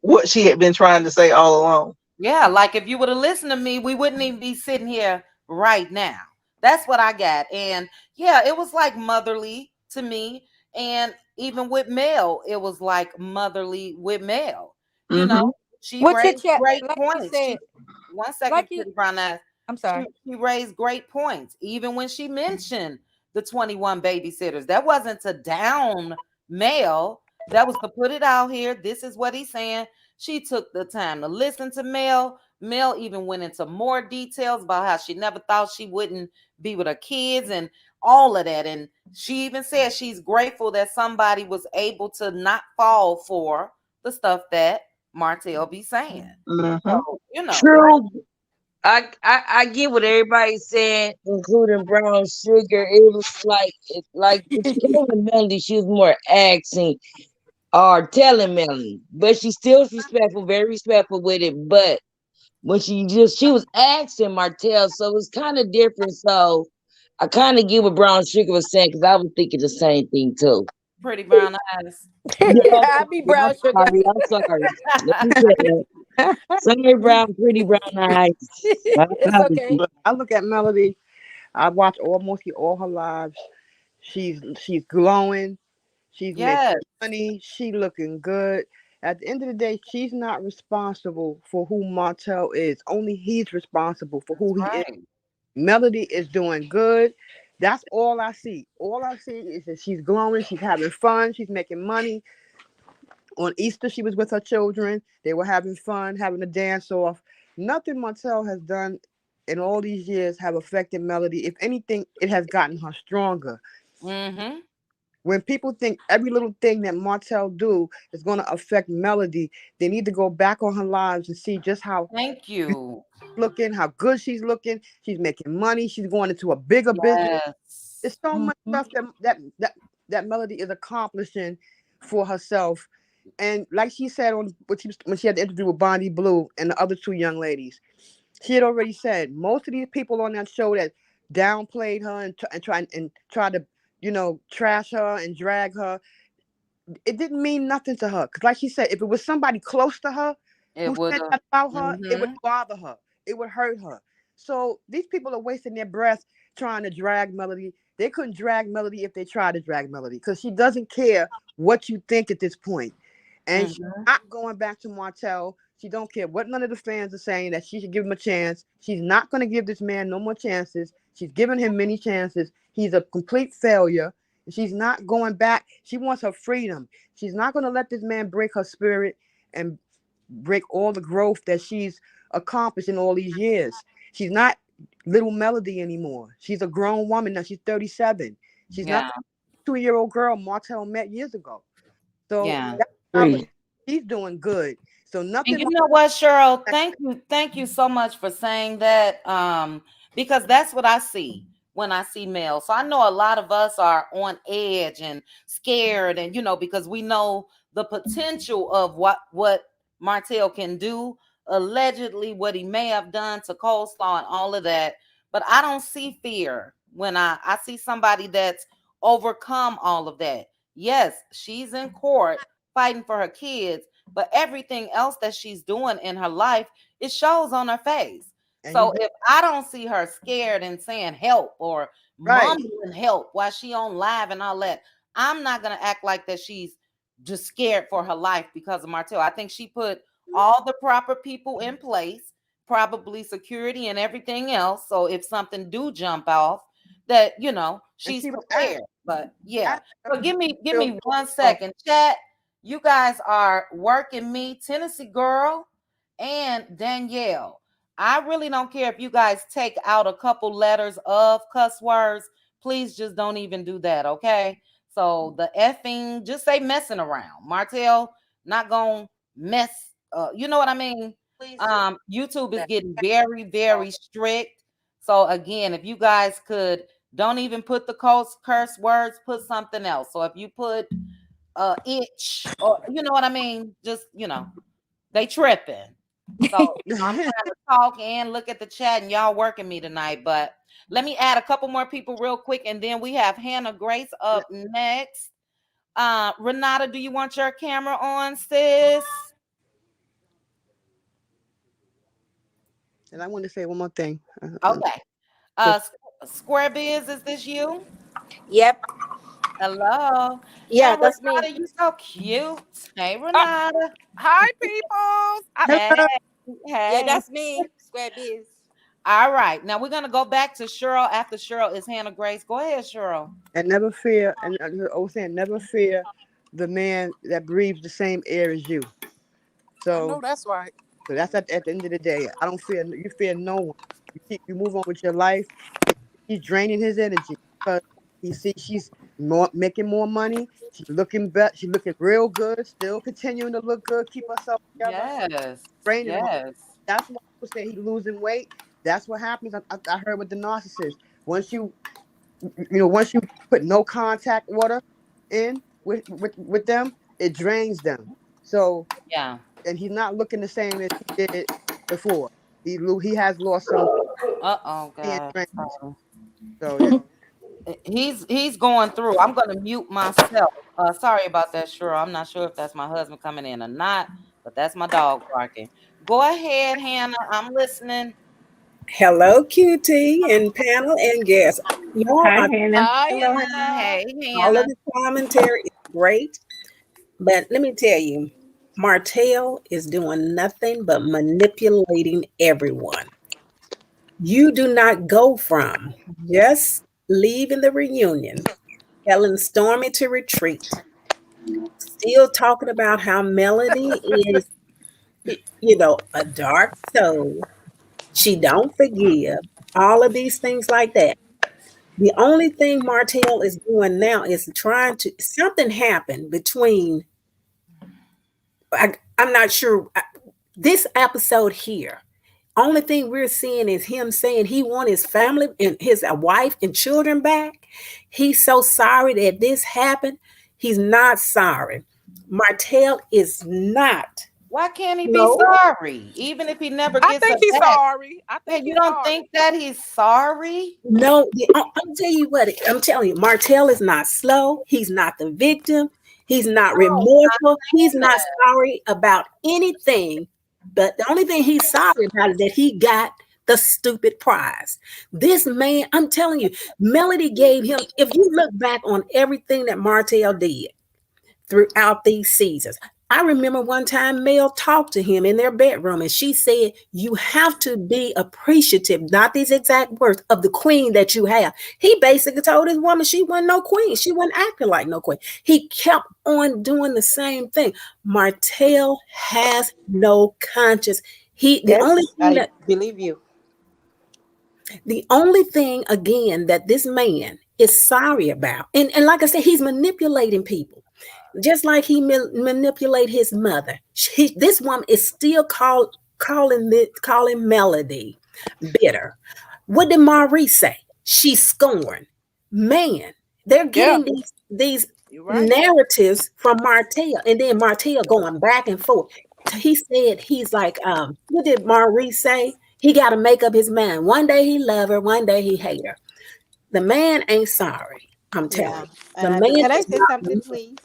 what she had been trying to say all along. Yeah, like if you would have listened to me, we wouldn't even be sitting here right now. That's what I got. And yeah, it was like motherly to me. And even with Mel, it was like motherly with Mel. You know, Hmm. she What your raised chat? great Like you points. said. She one Like second, you. pretty brown eyes. I'm She sorry. she raised great points, even when she mentioned the 21 babysitters. That wasn't to down Mel. That was to put it out here. This is what he's saying. She took the time to listen to Mel. Mel even went into more details about how she never thought she wouldn't be with her kids and all of that. And she even said she's grateful that somebody was able to not fall for the stuff that Martell be saying. Hmm. So, True. I get what everybody's saying, including brown sugar. It was like when she came to Melody, she was more asking or telling Melody, but she still was respectful, very respectful with it. But when she was asking Martell, so it was kind of different. So I kind of get what brown sugar was saying because I was thinking the same thing too. pretty brown eyes. Yeah, I be brown sugar. I'm sorry. Let me say that. Sorry, brown, pretty brown eyes. My It's okay. apologies. Look, I look at Melody. I watch mostly all her lives. She's glowing. She's making Yes, money. She looking good. At the end of the day, she's not responsible for who Martell is. Only he's responsible for that's who he is. right. Melody is doing good. That's all I see. All I see is that she's glowing. She's having fun. She's making money. On Easter, she was with her children. They were having fun, having a dance off. Nothing Martell has done in all these years have affected Melody. If anything, it has gotten her stronger. Mm-hmm. When people think every little thing that Martell do is going to affect Melody, they need to go back on her lives and see just how Thank you. looking, how good she's looking. She's making money. She's going into a bigger business. Yes. There's so much Mhm. stuff that Melody is accomplishing for herself. And like she said when she had the interview with Bonnie Blue and the other two young ladies, she had already said most of these people on that show that downplayed her and tried to trash her and drag her. it didn't mean nothing to her. Because like she said, if it was somebody close to her It who would said have. that about her, it would Mm-hmm. bother her. It would hurt her. So these people are wasting their breath trying to drag Melody. They couldn't drag Melody if they tried to drag Melody because she doesn't care what you think at this point. And she's Mm-hmm. not going back to Martell. She don't care what none of the fans are saying that she should give him a chance. She's not going to give this man no more chances. She's given him many chances. He's a complete failure. She's not going back. She wants her freedom. She's not going to let this man break her spirit and break all the growth that she's accomplished in all these years. She's not little Melody anymore. She's a grown woman now. She's 37. She's not Yeah. the 2-year-old girl Martell met years ago. So Yeah. that's how Agree. she's doing good. So And nothing you like know what, Cheryl? that. Thank you so much for saying that. Because that's what I see when I see Mel. So I know a lot of us are on edge and scared, and because we know the potential of what Martell can do, allegedly what he may have done to Coleslaw and all of that. But I don't see fear when I see somebody that's overcome all of that. Yes, she's in court fighting for her kids, but everything else that she's doing in her life, it shows on her face. And you So if I don't see her scared and saying help or right. mumbling help while she on live and all that, I'm not gonna act like that she's just scared for her life because of Martell. I think she put all the proper people in place, probably security and everything else. So if something do jump off, that And she's she was asked, prepared. But yeah. So to give feel me 1 second. Chat. You guys are working me, Tennessee Girl and Danielle. I really don't care if you guys take out a couple letters of cuss words. Please just don't even do that, okay? So the effing, just say messing around. Martell, not gonna mess. You know what I mean? Please just YouTube is that. getting very, very strict. So again, if you guys could don't even put the curse words, put something else. So if you put itch or you know what I mean, just they tripping. So I'm trying to talk and look at the chat, and y'all working me tonight. But let me add a couple more people real quick, and then we have Hannah Grace up next. Renata, do you want your camera on, sis? and I want to say one more thing. Okay. Just Square Biz, is this you? Yep. Hello. Yeah, And that's me. Renata, you so cute. Hey, Renata. Hi, people. Hey, Yeah, hey. that's me. Square biz. All right. Now we're gonna go back to Cheryl. After Cheryl is Hannah Grace. Go ahead, Cheryl. and never fear, and I always saying never fear the man that breathes the same air as you. I know So, that's right. so that's at the end of the day. I don't fear you. Fear no one. You move on with your life. He's draining his energy because he sees she's making more money. She's looking better. She's looking real good. Still continuing to look good. Keep herself together. Yes. Draining him. Yes. That's why people say he's losing weight. That's what happens. I heard with the narcissist. Once once you put no contact water in with them, it drains them. So, Yeah. and he's not looking the same as he did before. He has lost some Uh-oh, being God. drained. Uh-oh. So yeah. He's going through. I'm gonna mute myself. Sorry about that, Cheryl. I'm not sure if that's my husband coming in or not, but that's my dog barking. Go ahead, Hannah. I'm listening. Hello, QT and panel and guests. Y'all Hi, are Hannah. Hi, Hello, Hannah. Hannah. Hey, all of Hannah. the commentary is great, but let me tell you, Martell is doing nothing but manipulating everyone. You do not go from just leaving the reunion, telling Stormy to retreat, still talking about how Melody is, a dark soul. She don't forgive. All of these things like that. The only thing Martell is doing now is trying to something happened between I'm not sure this episode here. Only thing we're seeing is him saying he wants his family and his wife and children back. He's so sorry that this happened. He's not sorry. Martell is not. Why can't he be No, sorry? Even if he never I gets her think he's back. sorry. I Hey, think you he's don't sorry. think that he's sorry? no. I'll tell you what. I'm telling you, Martell is not slow. He's not the victim. He's not No, I'm not remorseful. He's saying not that. sorry about anything. But the only thing he's sorry about is that he got the stupid prize. This man, I'm telling you, Melody gave him, if you look back on everything that Martell did throughout these seasons, I remember one time Mel talked to him in their bedroom and she said, you have to be appreciative, not these exact words, of the queen that you have. He basically told his woman she wasn't no queen. She wasn't acting like no queen. He kept on doing the same thing. Martell has no conscience. Yes, I believe you. The only thing again that this man is sorry about, and like I said, he's manipulating people. Just like he manipulate his mother. This woman is still calling Melody bitter. What did Maurice say? She scorned. Man, they're Yeah, getting these you're right. narratives from Martell, and then Martell going back and forth. He said he's like, what did Maurice say? He got to make up his mind. One day he love her, one day he hate her. The man ain't sorry. I'm telling Yeah. you. The man Can I is say something, not. please?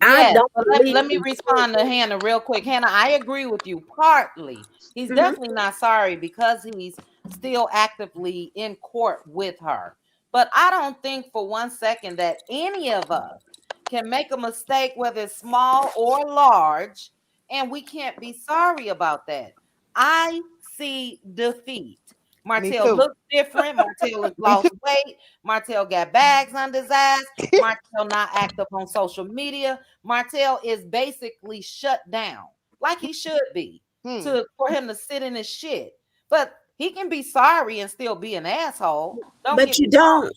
I Yes, don't but believe let me in. respond to Hannah real quick. Hannah, I agree with you partly. He's Mhm. definitely not sorry because he's still actively in court with her. But I don't think for one second that any of us can make a mistake, whether it's small or large, and we can't be sorry about that. I see defeat. Me Martell too. looks different. Martell has Me too. lost weight. Martell got bags under his ass. Martell not active on social media. Martell is basically shut down like he should be Hmm. to for him to sit in his shit. But he can be sorry and still be an asshole. Don't But get you me wrong.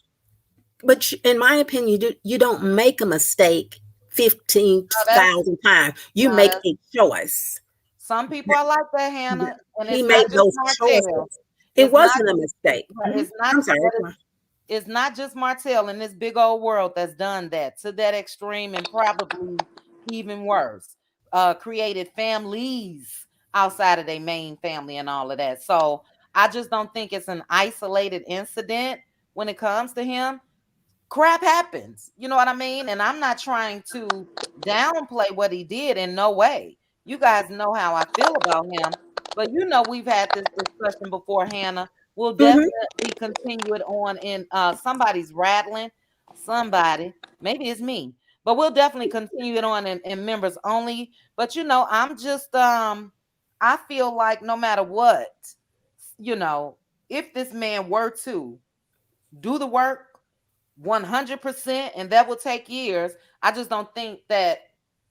don't. In my opinion, you don't make a mistake fifteen No, that's thousand times. You no, make that's a choice. some people are like that, Hannah, and He it's made not just those Martell. choices. It It's not. wasn't a mistake. But it's not. I'm sorry. But it's not just Martell in this big old world that's done that to that extreme and probably even worse. Created families outside of their main family and all of that. So I just don't think it's an isolated incident when it comes to him. Crap happens. You know what I mean? And I'm not trying to downplay what he did in no way. You guys know how I feel about him. But we've had this discussion before, Hannah. We'll Mhm. definitely continue it on in somebody's rattling. Somebody, maybe it's me, but we'll definitely continue it on in members only. But I'm just I feel like no matter what, you know, if this man were to do the work 100%, and that will take years. I just don't think that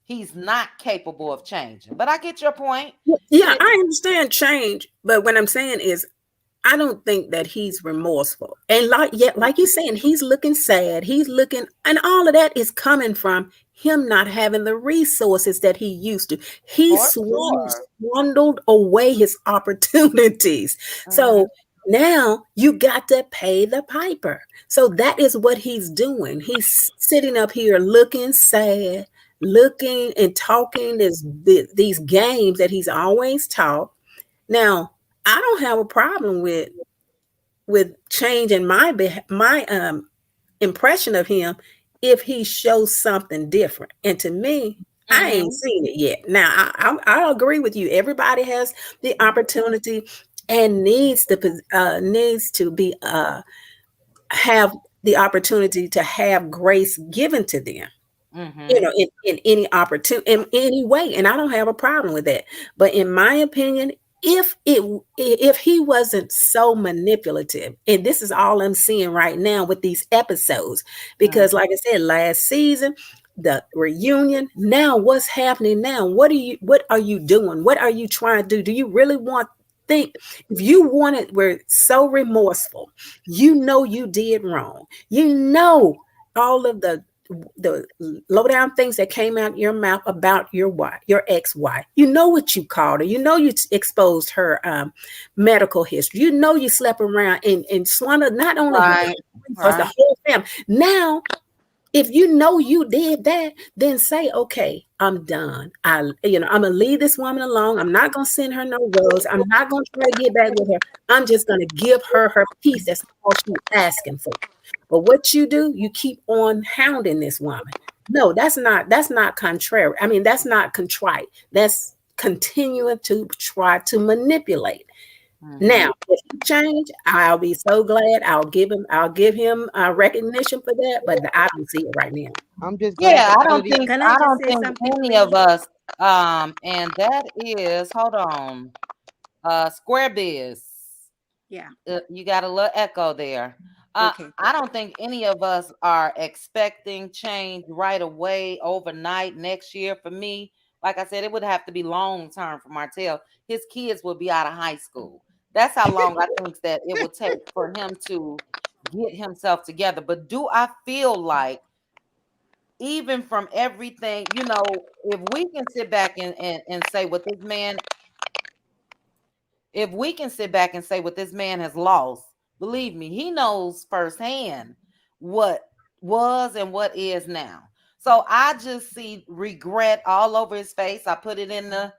he's not capable of changing. But I get your point. Yeah, It, I understand change, but what I'm saying is I don't think that he's remorseful. And like you're saying, he's looking sad. He's looking, and all of that is coming from him not having the resources that he used to. He for sure. swindled away his opportunities. Mhm. So now you got to pay the piper. So that is what he's doing. He's sitting up here looking sad, looking and talking these games that he's always taught. Now, I don't have a problem with changing my impression of him if he shows something different. And to me, I ain't Mhm. seen it yet. Now, I agree with you. Everybody has the opportunity and needs to be have the opportunity to have grace given to them. Mhm. In any opportunity, in any way, and I don't have a problem with that. But in my opinion, if he wasn't so manipulative, and this is all I'm seeing right now with these episodes, because Mhm. like I said, last season, the reunion, now what's happening now? What are you doing? What are you trying to do? Do you really think if you were so remorseful, you did wrong, all of the low down things that came out your mouth about your wife, your ex-wife. You know what you called her. You know you exposed her medical history. You know you slept around and swindled not only her Right. but the Right. whole family. Now, if you know you did that, then say, okay, I'm done. I'm gonna leave this woman alone. I'm not gonna send her no rose. I'm not gonna try to get back with her. I'm just gonna give her peace. That's all she's asking for. But what you do, you keep on hounding this woman. No, that's not contrary. I mean, that's not contrite. That's continuing to try to manipulate. Now, if he change, I'll be so glad. I'll give him recognition for that, but I don't see it right now. I'm just glad Yeah, that Melody. Can I I just don't say think something, any of please? us and that is hold on. Square Biz. Yeah. You got a little echo there. Okay. I don't think any of us are expecting change right away, overnight, next year. For me, like I said, it would have to be long term for Martell. His kids will be out of high school. That's how long I think that it would take for him to get himself together. But do I feel like, even from everything, if we can sit back and say what this man, if we can sit back and say what this man has lost, believe me, he knows firsthand what was and what is now. So I just see regret all over his face. I put it in the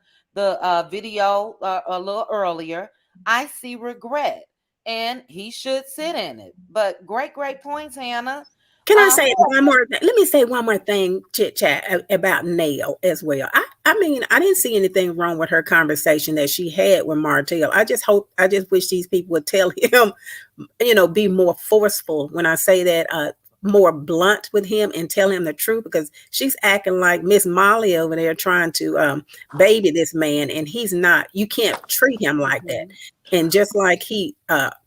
video a little earlier. I see regret, and he should sit in it. But great points, Hannah. Can I say one more? Let me say one more thing, chit chat about Nail as well. I mean, I didn't see anything wrong with her conversation that she had with Martell. I just wish these people would tell him, be more forceful when I say that, more blunt with him and tell him the truth, because she's acting like Miss Molly over there trying to baby this man, and he's not. You can't treat him like that. And just like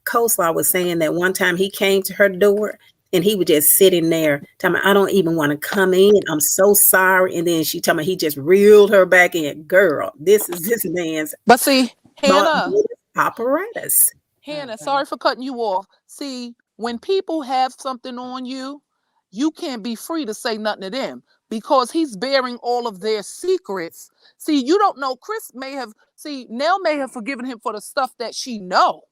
Coleslaw was saying that one time he came to her door and he was just sitting there telling me, I don't even want to come in. I'm so sorry. And then she told me he just reeled her back in. Girl, this is this man's But see, Hannah, apparatus. sorry for cutting you off. See, when people have something on you, you can't be free to say nothing to them because he's bearing all of their secrets. See, you don't know. Nell may have forgiven him for the stuff that she know.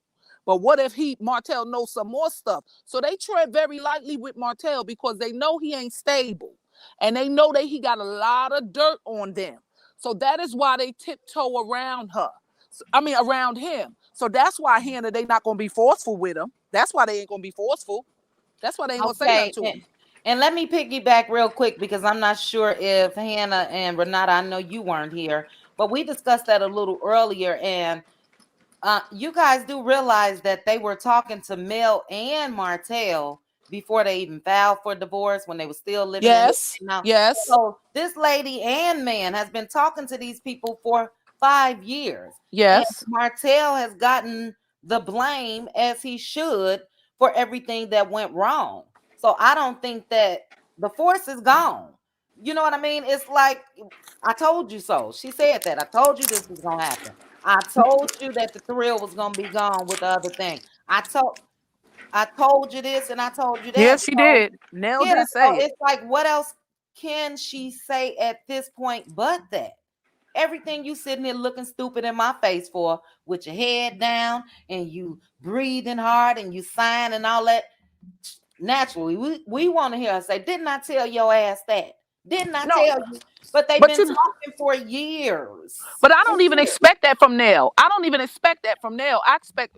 But what if Martell knows some more stuff? So they tread very lightly with Martell because they know he ain't stable. And they know that he got a lot of dirt on them. So that is why they tiptoe around her. Around him. So that's why, Hannah, they not going to be forceful with him. That's why they ain't going to be forceful. That's why they ain't going to say nothing to him. And let me piggyback real quick, because I'm not sure if Hannah and Renata, I know you weren't here, but we discussed that a little earlier. And you guys do realize that they were talking to Mel and Martell before they even filed for divorce, when they were still living Yes. So this lady and man has been talking to these people for 5 years. Yes. And Martell has gotten the blame, as he should, for everything that went wrong. So I don't think that the force is gone. You know what I mean? It's like, I told you so. She said that. I told you this was going to happen. I told you that the thrill was going to be gone with the other thing. I told you this and I told you that. Yes, she did. Nell did say it. It's like, what else can she say at this point but that? Everything you sitting there looking stupid in my face for, with your head down and you breathing hard and you sighing and all that. Naturally, we want to hear her say, didn't I tell your ass that? Didn't I tell you? But they've been talking for years. But I don't even expect that from Nell. I expect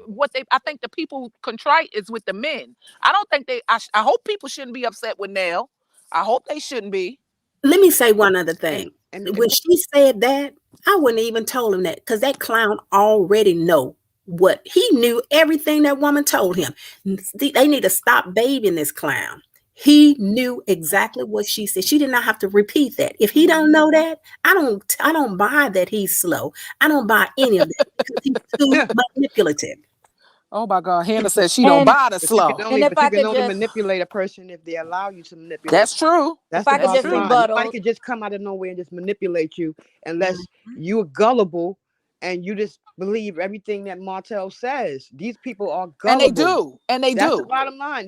I think the people contrite is with the men. I don't think I hope people shouldn't be upset with Nell. I hope they shouldn't be. Let me say one other thing. When she said that, I wouldn't even told him that, because that clown already know what he knew. Everything that woman told him. They need to stop babying this clown. He knew exactly what she said. She did not have to repeat that. If he don't know that, I don't buy that he's slow. I don't buy any of that, because he's too manipulative. Oh my God, Hannah says she don't buy the slow. You can only manipulate a person if they allow you to manipulate. That's true. That's the bottom line. Nobody can just come out of nowhere and just manipulate you unless you're gullible and you just believe everything that Martell says. These people are gullible. And they do. That's the bottom line.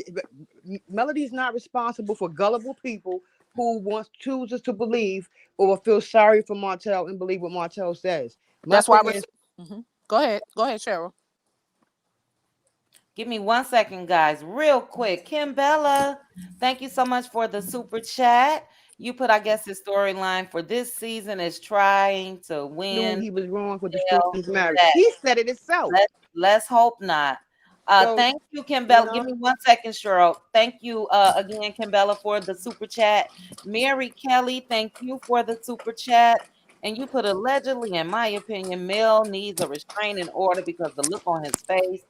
Melody's not responsible for gullible people who chooses to believe or feel sorry for Martell and believe what Martell says. That's why Go ahead, Cheryl. Give me 1 second, guys, real quick. Kim Bella, thank you so much for the super chat. You put, I guess, his storyline for this season is trying to win. He was wrong with the his marriage. He said it himself. Let's hope not. So, Thank you, Kimbella. Give know, me 1 second, Cheryl. Thank you again, Kimbella, for the super chat. Mary Kelly, thank you for the super chat. And you put allegedly, in my opinion, Mel needs a restraining order because the look on his face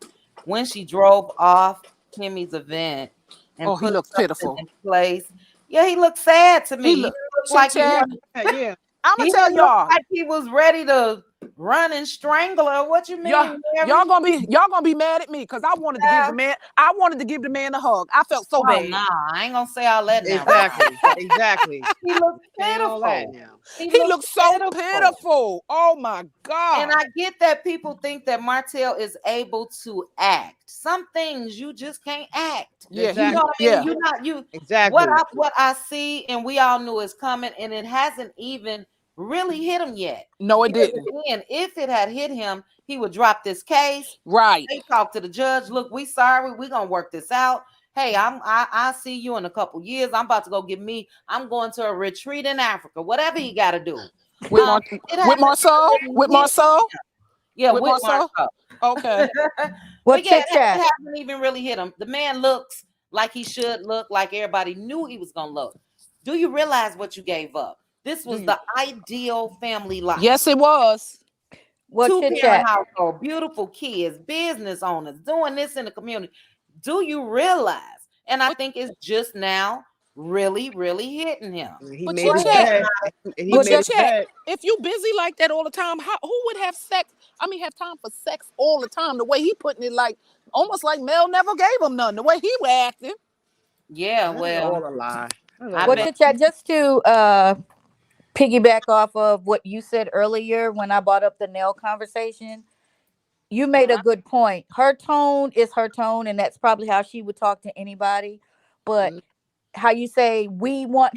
when she drove off Kimmy's event and Oh, he put looked something pitiful. in place. Yeah, he looked sad to me. He He look looked chit like he chat. yeah. I'm gonna he tell didn't look y'all. like he was ready to run and strangle her. What you Y'all, mean, y'all Mary? gonna be mad at me because I wanted to give the man. I wanted to give the man a hug. I felt so Oh bad. nah, I ain't gonna say all that now. Exactly. Exactly. He looked Saying all that pitiful. now. He He looked looked so pitiful. pitiful. Oh my And God. I get that people think that Martell is able to act. Some things you just can't act. Yeah, You know Exactly. what I mean? yeah. You're not you. Exactly. What I see, and we all knew is coming, and it hasn't even really hit him yet. No, it Because didn't. again, if it had hit him, he would drop this case. Right. They talk to the judge. Look, we sorry. We're gonna work this out. Hey, I see you in a couple years. I'm about to go get me. I'm going to a retreat in Africa. Whatever he got to do. With It with hasn't Marcel? really With hit Marcel? him. Yeah, With with Marcel? Marcel. Okay. What But yeah, chit it chat? hasn't even really hit him. The man looks like he should look, like everybody knew he was gonna look. Do you realize what you gave up? This Do was you? the ideal family life. Yes, it was. What chit Two-parent chat? household, beautiful kids, business owners, doing this in the community. Do you realize? And I But think it's just now really, really hitting him. And he but made chit his chat. bed. And he But made chit his chat. bed. If you busy like that all the time, who would have sex? I mean, have time for sex all the time. The way he putting it, like almost like Mel never gave him none. The way he was acting. Yeah, That's well, all a lie. That's I all a What bet lie. chit chat? Just to piggyback off of what you said earlier when I brought up the nail conversation, you made a good point. Her tone is her tone, and that's probably how she would talk to anybody. But Mhm. how you say we want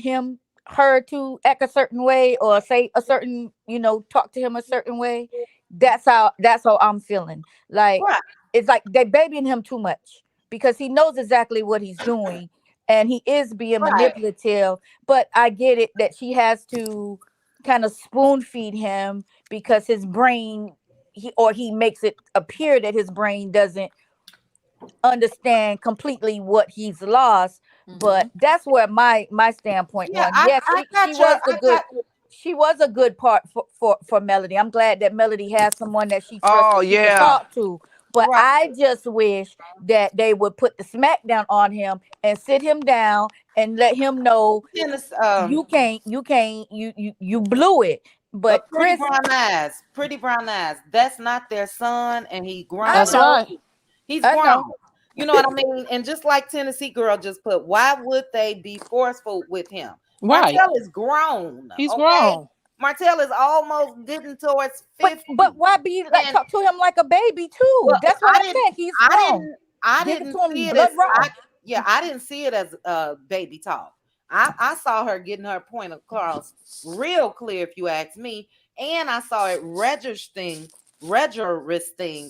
her to act a certain way or say a certain, talk to him a certain way. That's how I'm feeling. Like right, it's like they babying him too much because he knows exactly what he's doing and he is being right. manipulative. But I get it that she has to kind of spoon feed him because his brain he makes it appear that his brain doesn't understand completely what he's lost. Mm-hmm. But that's where my standpoint Yeah, on. Yes, I she got you. was a I good got she was a good part for Melody. I'm glad that Melody has someone that she trusts Oh that she could yeah. talk to. But right. I just wish that they would put the smack down on him and sit him down and let him know Tennis, you blew it. But pretty Chris, brown eyes, pretty brown eyes. That's not their son, and he I grown. That's know, right. He's I grown. know. You know what I mean? And just like Tennessee girl just put, why would they be forceful with him? Right. Martell is grown. He's Okay, grown. Martell is almost getting towards But 50. why be like And talk to him like a baby too? well, That's what I'm saying. He's I grown. didn't, I Give it didn't to him see it blood as raw. I didn't see it as baby talk. I saw her getting her point across real clear, if you ask me. And I saw it registering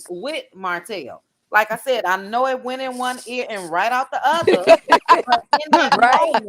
with Martell. Like I said, I know it went in one ear and right out the other. But Right.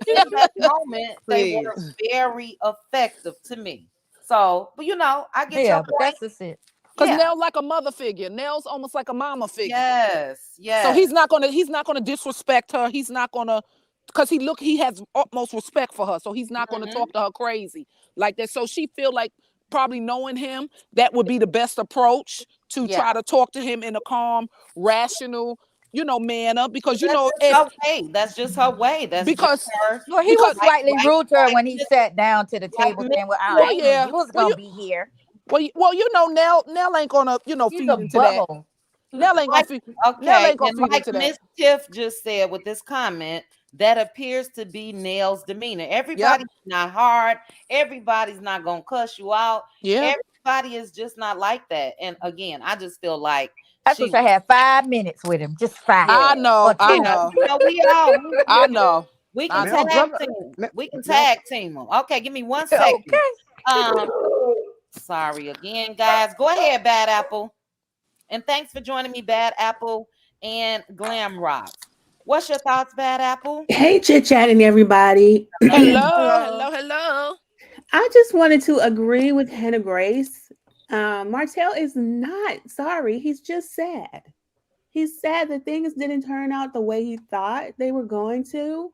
in that moment, they were Please. very effective to me. So, but I get your Yeah, but point. that's just it. Because Yeah. Nell's like a mother figure. Nell's almost like a mama figure. Yes. So Yes. he's not gonna disrespect her. He's not gonna because he has utmost respect for her. So he's not gonna Mhm. talk to her crazy like that. So she feel like probably knowing him, that would be the best approach to Yeah. try to talk to him in a calm, rational, manner. Because That's just if her way. That's just her way. That's just because her. Well, he was because slightly Like, rude to her like, when he sat down to the like table Miss saying, "Well, Tiff. I well ain't knew yeah you was well gonna be here." Nell ain't gonna He's a feed into that. butthole. Nell ain't gonna Like, feed Nell okay, ain't gonna and feed like into that. Miss Tiff just said with this comment, that appears to be Nell's demeanor. Yep. Everybody's not hard. Everybody's not gonna cuss you out. Yeah. Everybody is just not like that. And again, I just feel like I she wish I was. had 5 minutes with him, just 5 Yeah, I know. or I two. yeah. know. We all I know. we I can Mel know. tag brother. team. We can Mel. tag team them. Okay, give me 1 second. Okay. Um, sorry again, guys. Go ahead, Bad Apple. And thanks for joining me, Bad Apple and Glam Rocks. What's your thoughts, Bad Apple? Hey, chit chatting, everybody. Hello, Hello. hello, hello. I just wanted to agree with Hannah Grace. Martell is not sorry. He's just sad. he's sad that things didn't turn out the way he thought they were going to.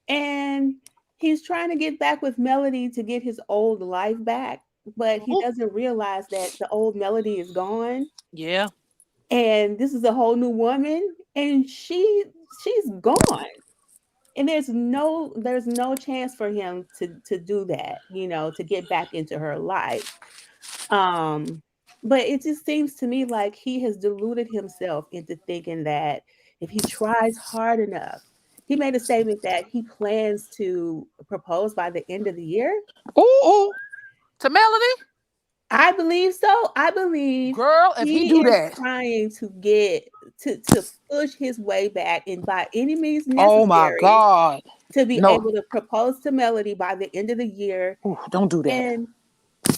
And he's trying to get back with Melody to get his old life back, but he doesn't realize that the old Melody is gone. Yeah. And this is a whole new woman, and she's gone. And there's no chance for him to do that, to get back into her life. But it just seems to me like he has deluded himself into thinking that if he tries hard enough, he made a statement that he plans to propose by the end of the year. Ooh. To Melody? I believe so. I believe, girl, if he do that, trying to get to push his way back, and by any means necessary. Oh my God! To be able to propose to Melody by the end of the year. Ooh, don't do that. And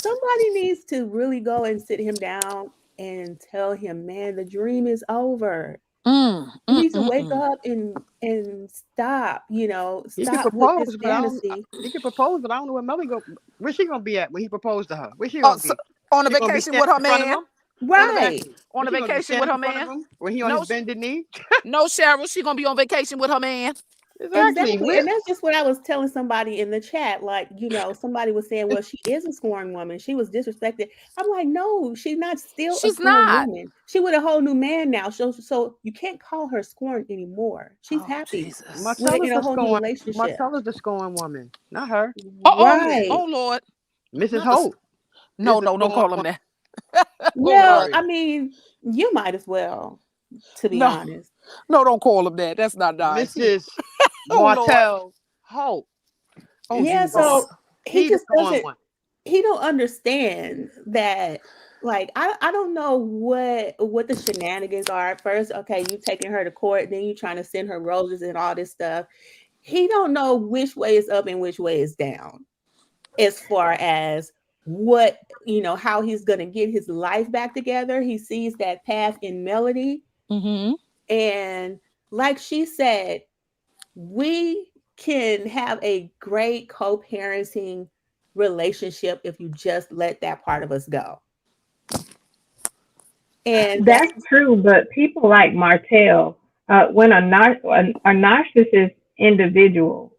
somebody needs to really go and sit him down and tell him, man, the dream is over. You need to wake up and stop. Stop with this fantasy. He can propose, but I don't know where Melody go. Where's she gonna be at when he proposed to her? Where's she gonna be? On a vacation with her man. Right. On a vacation with her man. When he on his bended knee. No, Cheryl, she gonna be on vacation with her man. Exactly. And that's just what I was telling somebody in the chat. Like, somebody was saying, well, she is a scorned woman. She was disrespected. I'm like, no, she's not still a scorned woman. She with a whole new man now. So you can't call her scorned anymore. She's happy. Marcella's in a whole new relationship. Marcella's the scorned woman, not her. Right. Oh Lord. Mrs. Hope. No, don't call him that. Well, I mean, you might as well, to be honest. No, don't call him that. That's not nice. Mrs. Martell Hope. Oh, yeah, so he just doesn't. He don't understand that. Like, I don't know what the shenanigans are. At first, okay, you taking her to court, then you trying to send her roses and all this stuff. He don't know which way is up and which way is down, as far as what how he's gonna get his life back together. He sees that path in Melody. And like she said, we can have a great co-parenting relationship if you just let that part of us go. And that's true, but people like Martell, when a narcissist individual,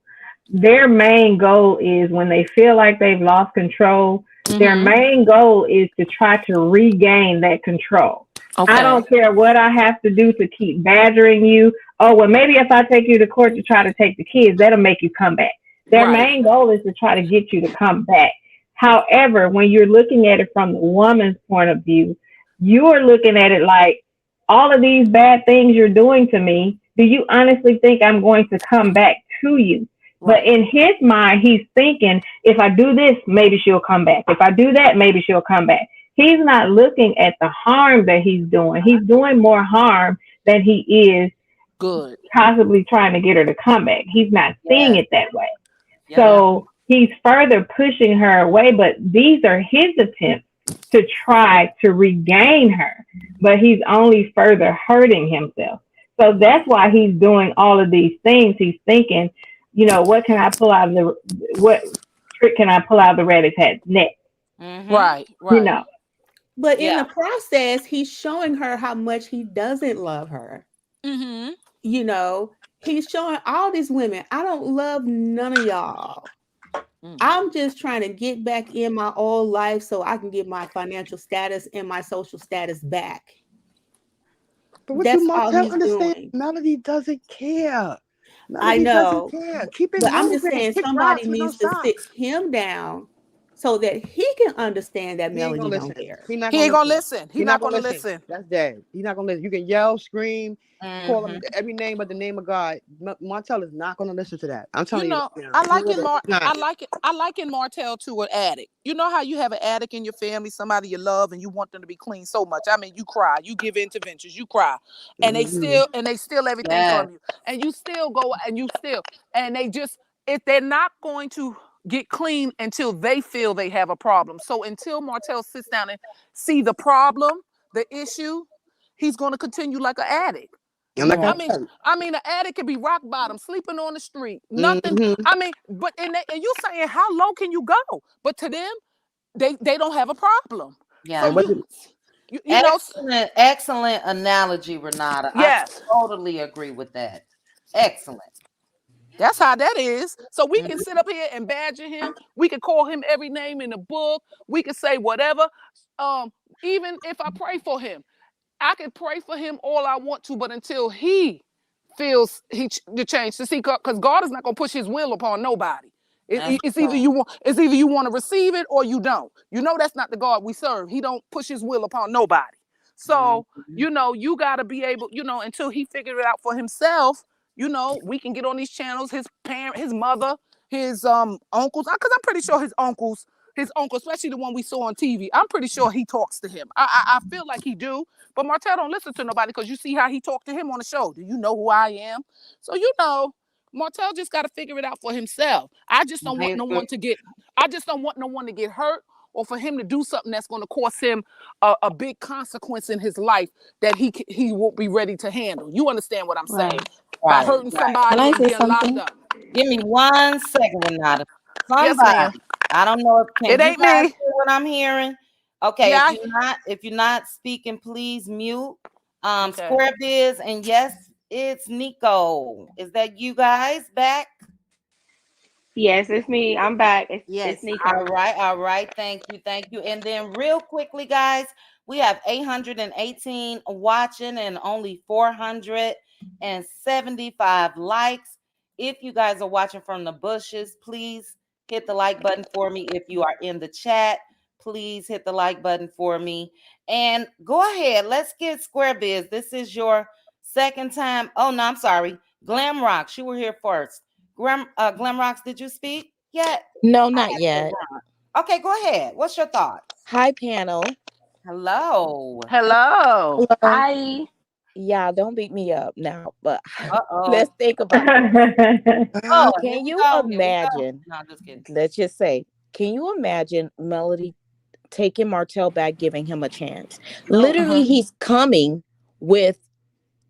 their main goal is when they feel like they've lost control, their main goal is to try to regain that control. Okay. I don't care what I have to do to keep badgering you. Oh, well, maybe if I take you to court to try to take the kids, that'll make you come back. Their main goal is to try to get you to come back. However, when you're looking at it from the woman's point of view, you're looking at it like, all of these bad things you're doing to me, do you honestly think I'm going to come back to you? But in his mind, he's thinking, if I do this, maybe she'll come back. If I do that, maybe she'll come back. He's not looking at the harm that he's doing. He's doing more harm than he is possibly trying to get her to come back. He's not seeing it that way. Yeah. So he's further pushing her away, but these are his attempts to try to regain her, but he's only further hurting himself. So that's why he's doing all of these things. He's thinking, what can I pull out of what trick can I pull out of the rabbit's hat next? Right. But in the process, he's showing her how much he doesn't love her. He's showing all these women, I don't love none of y'all. I'm just trying to get back in my old life so I can get my financial status and my social status back. But what you must understand, Melody doesn't care. I know. Keep it but I'm just saying somebody needs to sit him down so that he can understand that Melody don't care. He ain't gonna listen. He's not gonna listen. That's dead. He's not gonna listen. You can yell, scream, call him every name but the name of God. Martell is not gonna listen to that. I'm telling you. I liken Martell to an addict. You know how you have an addict in your family, somebody you love, and you want them to be clean so much. I mean, you cry, you give interventions, you cry, and they steal everything from you, and you still go and they just, if they're not going to get clean until they feel they have a problem. So until Martell sits down and see the problem, the issue, he's going to continue like an addict. I mean, an addict can be rock bottom, sleeping on the street, nothing. I mean, but and you saying how low can you go? But to them, they don't have a problem. Yeah. You know, Excellent analogy, Renata. yes. I totally agree with that. Excellent. That's how that is. So we can sit up here and badger him. We can call him every name in the book. We can say whatever. Even if I pray for him, I can pray for him all I want to, but until he feels the change to see, because God is not going to push his will upon nobody. It's either you want to receive it or you don't. You know that's not the God we serve. He don't push his will upon nobody. So you got to be able, until he figured it out for himself. We can get on these channels. His parent, his mother, his uncles, because I'm pretty sure his uncle, especially the one we saw on TV, I'm pretty sure he talks to him. I feel like he do. But Martell don't listen to nobody, because you see how he talked to him on the show. Do you know who I am? So Martell just got to figure it out for himself. I just don't want no one to get hurt, or for him to do something that's going to cost him a big consequence in his life that he won't be ready to handle. You understand what I'm saying? By hurting somebody and being locked up. Give me 1 second, Renata. Somebody, yes, ma'am. I don't know if it ain't me. Hear what I'm hearing? Okay, yeah, if you're not speaking, please mute. Okay. Square Biz, and yes, it's Nico. Is that you guys back? Yes, it's me. I'm back. It's Nico. All right. Thank you. And then real quickly, guys, we have 818 watching and only 475 likes. If you guys are watching from the bushes, please hit the like button for me. If you are in the chat, please hit the like button for me. And go ahead. Let's get Square Biz. This is your second time. Oh, no, I'm sorry. Glam Rocks, you were here first. Glam Rocks, did you speak yet? No, not yet. Okay, go ahead. What's your thoughts? Hi, panel. Hello. Hi. Yeah, don't beat me up now, but let's think about it. Can you imagine? No, just kidding. Let's just say, can you imagine Melody taking Martell back, giving him a chance? Literally, he's coming with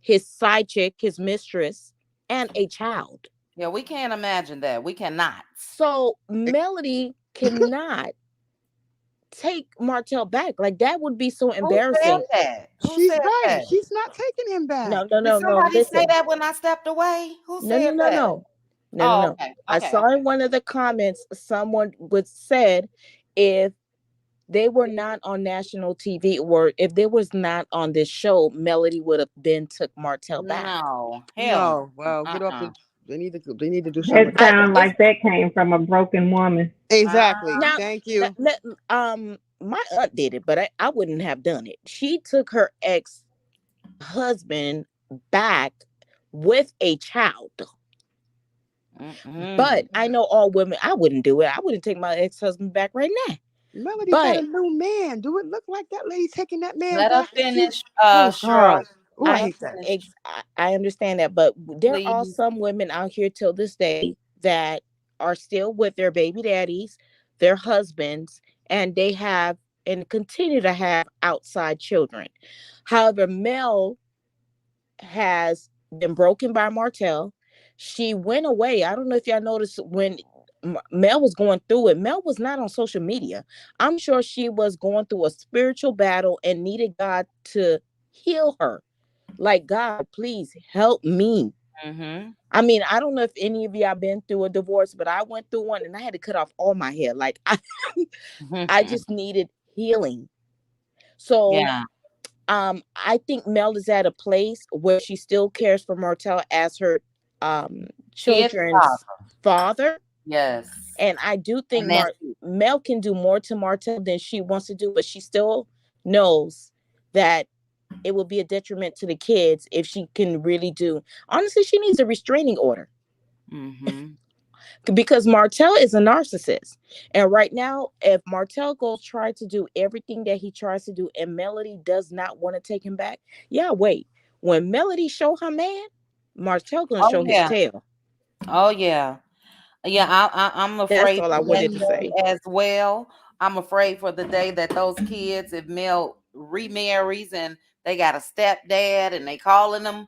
his side chick, his mistress, and a child. Yeah, we can't imagine that. We cannot. So Melody cannot take Martell back. Like, that would be so embarrassing. Who said right. that? She's not taking him back. No. Did somebody say that when I stepped away? Who said that? No. Okay. I saw in one of the comments someone said if they were not on national TV, or if they was not on this show, Melody would have took Martell back. No, hell. Well, get off the. They need to do something. It sounds like that came from a broken woman. Exactly. Now, thank you. My aunt did it, but I wouldn't have done it. She took her ex-husband back with a child. But I know all women, I wouldn't do it. I wouldn't take my ex-husband back right now. Melody got a new man. Do it look like that lady taking that man Let back? her finish. Sure. Ooh, I hate that. I understand that, but there are some women out here till this day that are still with their baby daddies, their husbands, and they have and continue to have outside children. However, Mel has been broken by Martell. She went away. I don't know if y'all noticed when Mel was going through it. Mel was not on social media. I'm sure she was going through a spiritual battle and needed God to heal her. Like, God, please help me. I mean, I don't know if any of y'all been through a divorce, but I went through one and I had to cut off all my hair. Like, I just needed healing. So I think Mel is at a place where she still cares for Martell as her children's father. Yes. And I do think Mel can do more to Martell than she wants to do, but she still knows that it will be a detriment to the kids if she can really do. Honestly, she needs a restraining order. Because Martell is a narcissist. And right now, if Martell goes try to do everything that he tries to do and Melody does not want to take him back, wait. When Melody show her man, Martell gonna show his tail. Oh, yeah. Yeah, I'm afraid. That's all I wanted to say. As well. I'm afraid for the day that those kids, if Mel remarries and they got a stepdad and they calling them,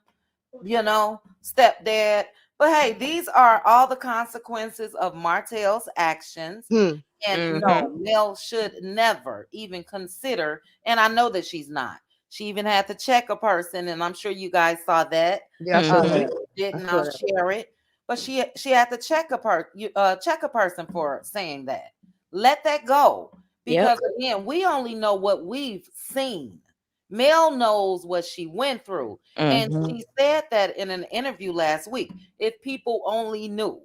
stepdad, But hey, these are all the consequences of Martell's actions. Hmm. And no, Mel should never even consider, and I know that she's not. She even had to check a person, and I'm sure you guys saw that. Yeah, I saw She that. I didn't saw that. share it, but she had to check a person for saying that. Let that go, Yep. because again, we only know what we've seen. Mel knows what she went through, and she said that in an interview last week. If people only knew,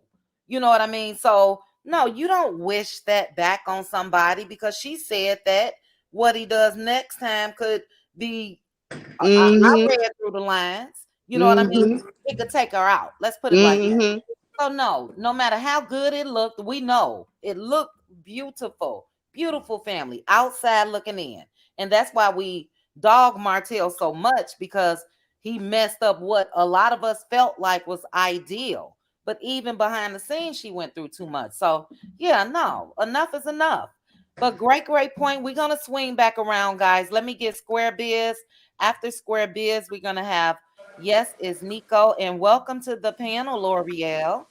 you know what I mean? So no, you don't wish that back on somebody, because she said that what he does next time could be. I Mm-hmm. read through the lines. You know what I mean? Mm-hmm. It could take her out. Let's put it like that. Mm-hmm. So no, no matter how good it looked, we know it looked beautiful, beautiful family outside looking in, and that's why we dog Martell so much, because he messed up what a lot of us felt like was ideal. But even behind the scenes, she went through too much. So yeah, no, enough is enough. But great point. We're gonna swing back around, guys. Let me get Square Biz. After Square Biz, we're gonna have Yes is Nico, and welcome to the panel, L'Oreal.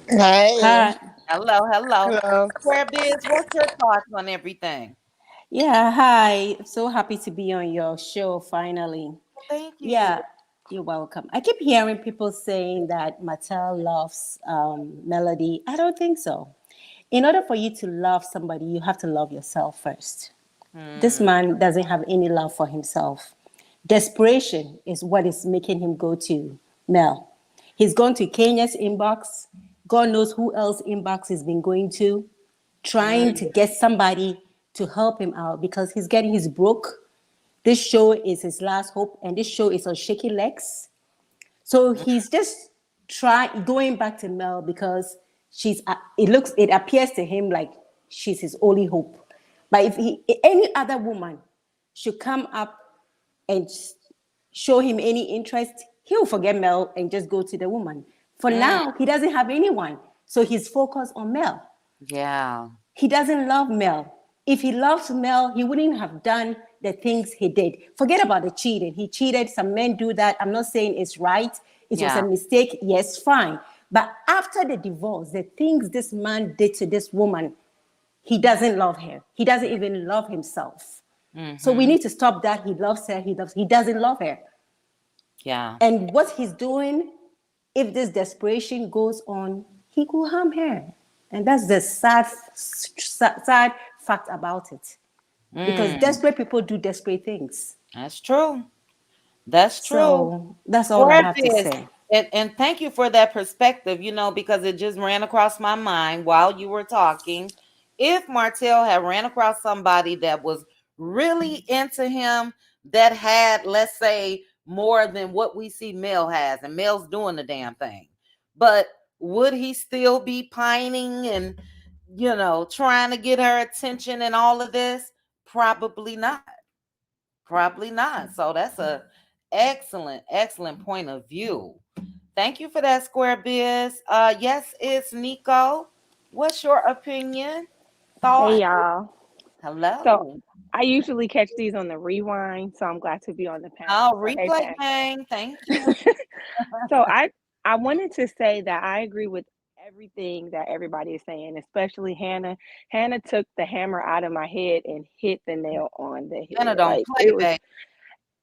Hey. Hi. Hello. Hello. Square Biz, what's your thoughts on everything? Yeah, hi. So happy to be on your show finally. Well, thank you. Yeah, you're welcome. I keep hearing people saying that Mattel loves Melody. I don't think so. In order for you to love somebody, you have to love yourself first. This Hmm. man doesn't have any love for himself. Desperation is what is making him go to Mel. He's gone to Kenya's inbox. God knows who else inbox he's been going to, trying to get somebody to help him out because he's broke. This show is his last hope, and this show is on shaky legs. So he's just going back to Mel because it appears to him like she's his only hope. But if any other woman should come up and show him any interest, he'll forget Mel and just go to the woman. For Mm, now, he doesn't have anyone. So he's focused on Mel. yeah. He doesn't love Mel. If he loves Mel, he wouldn't have done the things he did. Forget about the cheating. He cheated. Some men do that. I'm not saying it's right. It was a Yeah. mistake. Yes, fine. But after the divorce, the things this man did to this woman, he doesn't love her. He doesn't even love himself. So we Mm-hmm. need to stop that. He loves her. He doesn't love her. Yeah. And what he's doing, if this desperation goes on, he could harm her. And that's the sad fact about it. Because Mm, desperate people do desperate things. that's true. That's true. So that's all I Square have to Biz, say. and thank you for that perspective, because it just ran across my mind while you were talking. If Martell had ran across somebody that was really into him, that had, let's say, more than what we see Mel has, and Mel's doing the damn thing, but would he still be pining and, trying to get her attention and all of this? Probably not. Probably not. So that's a excellent point of view. Thank you for that, Square Biz. Yes, it's Nico. What's your opinion? Hey Thought? y'all. So Hello. I usually catch these on the rewind, so I'm glad to be on the Oh, panel. So hey replay Pam. gang. Thank you. So I wanted to say that I agree with everything that everybody is saying, especially Hannah. Hannah took the hammer out of my head and hit the nail on the Anna head. don't Like play, it was babe.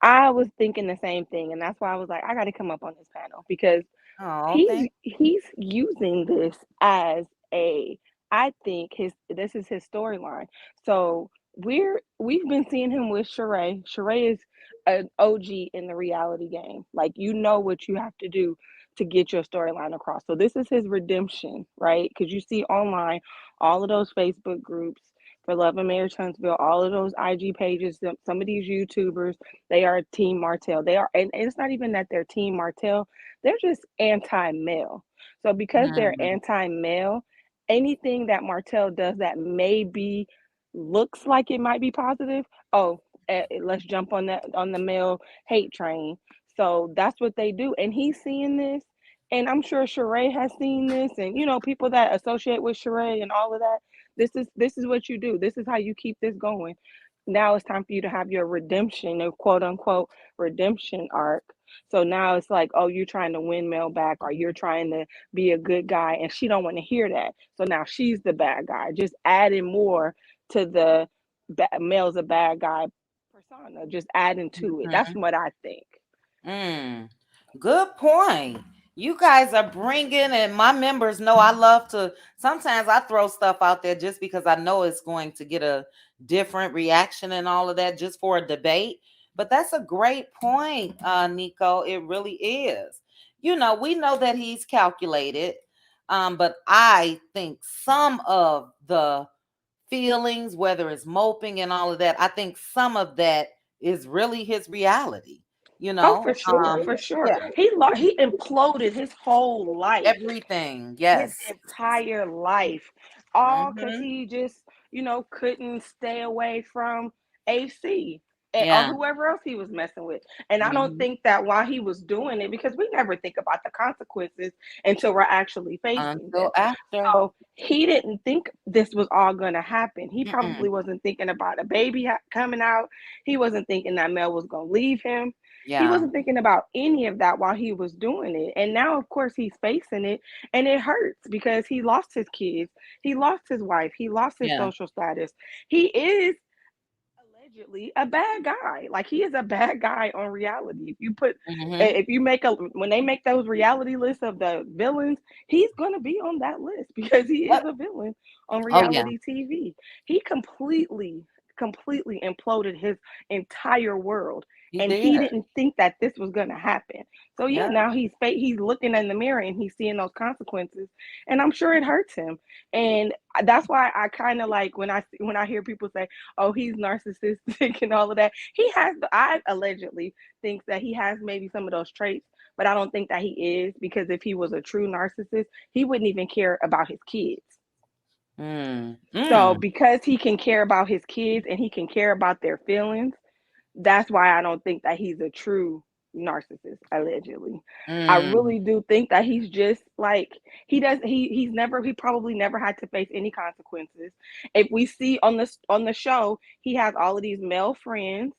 I was thinking the same thing, and that's why I was like, I got to come up on this panel because Oh, he's thank he's using this as a I think this is his storyline. So we've been seeing him with Sheree. Sheree is an OG in the reality game. Like you know what you have to do to get your storyline across. So this is his redemption, right? Because you see online all of those Facebook groups for Love and Marriage Huntsville, all of those IG pages, some of these YouTubers, they are Team Martell. They are, and it's not even that they're Team Martell, they're just anti-male. So because they're Mm, anti-male, anything that Martell does that maybe looks like it might be positive, oh, let's jump on the male hate train. So that's what they do, and he's seeing this, and I'm sure Sheree has seen this, and people that associate with Sheree and all of that. This is what you do. This is how you keep this going. Now it's time for you to have your redemption, or quote unquote redemption arc, So now it's like, oh, you're trying to win Mel back, or you're trying to be a good guy, and she don't want to hear that. So now she's the bad guy, just adding more to the Mel's a bad guy persona, just adding to it. That's what I think. Good point. You guys are bringing, and my members know I love to, sometimes I throw stuff out there just because I know it's going to get a different reaction and all of that, just for a debate. But that's a great point, Nico. It really is. We know that he's calculated, but I think some of the feelings, whether it's moping and all of that, I think some of that is really his reality. Oh, for sure, for sure. Yeah, He imploded his whole life, everything. his Yes. entire life, all because Mm-hmm. he just, couldn't stay away from AC or Yeah. whoever else he was messing with. And I don't Mm-hmm. think that while he was doing it, because we never think about the consequences until we're actually facing them. Until after. So he didn't think this was all going to happen. He Mm-mm. probably wasn't thinking about a baby coming out. He wasn't thinking that Mel was going to leave him. He Yeah. wasn't thinking about any of that while he was doing it. And now, of course, he's facing it, and it hurts because he lost his kids. He lost his wife. He lost his Yeah. social status. He is allegedly a bad guy. Like, he is a bad guy on reality. Mm-hmm. When they make those reality lists of the villains, he's gonna be on that list because he is Yep. a villain on Oh yeah. reality TV. He completely imploded his entire world, He and did. he didn't think that this was gonna happen. So yeah, Yeah. now he's looking in the mirror and he's seeing those consequences, and I'm sure it hurts him. And that's why I kind of like when I hear people say, "Oh, he's narcissistic" and all of that. I allegedly think that he has maybe some of those traits, but I don't think that he is, because if he was a true narcissist, he wouldn't even care about his kids. Mm. So Mm. because he can care about his kids and he can care about their feelings, that's why I don't think that he's a true narcissist, allegedly. I Mm. really do think that he's just like, he probably never had to face any consequences. If we see on the show, he has all of these male friends,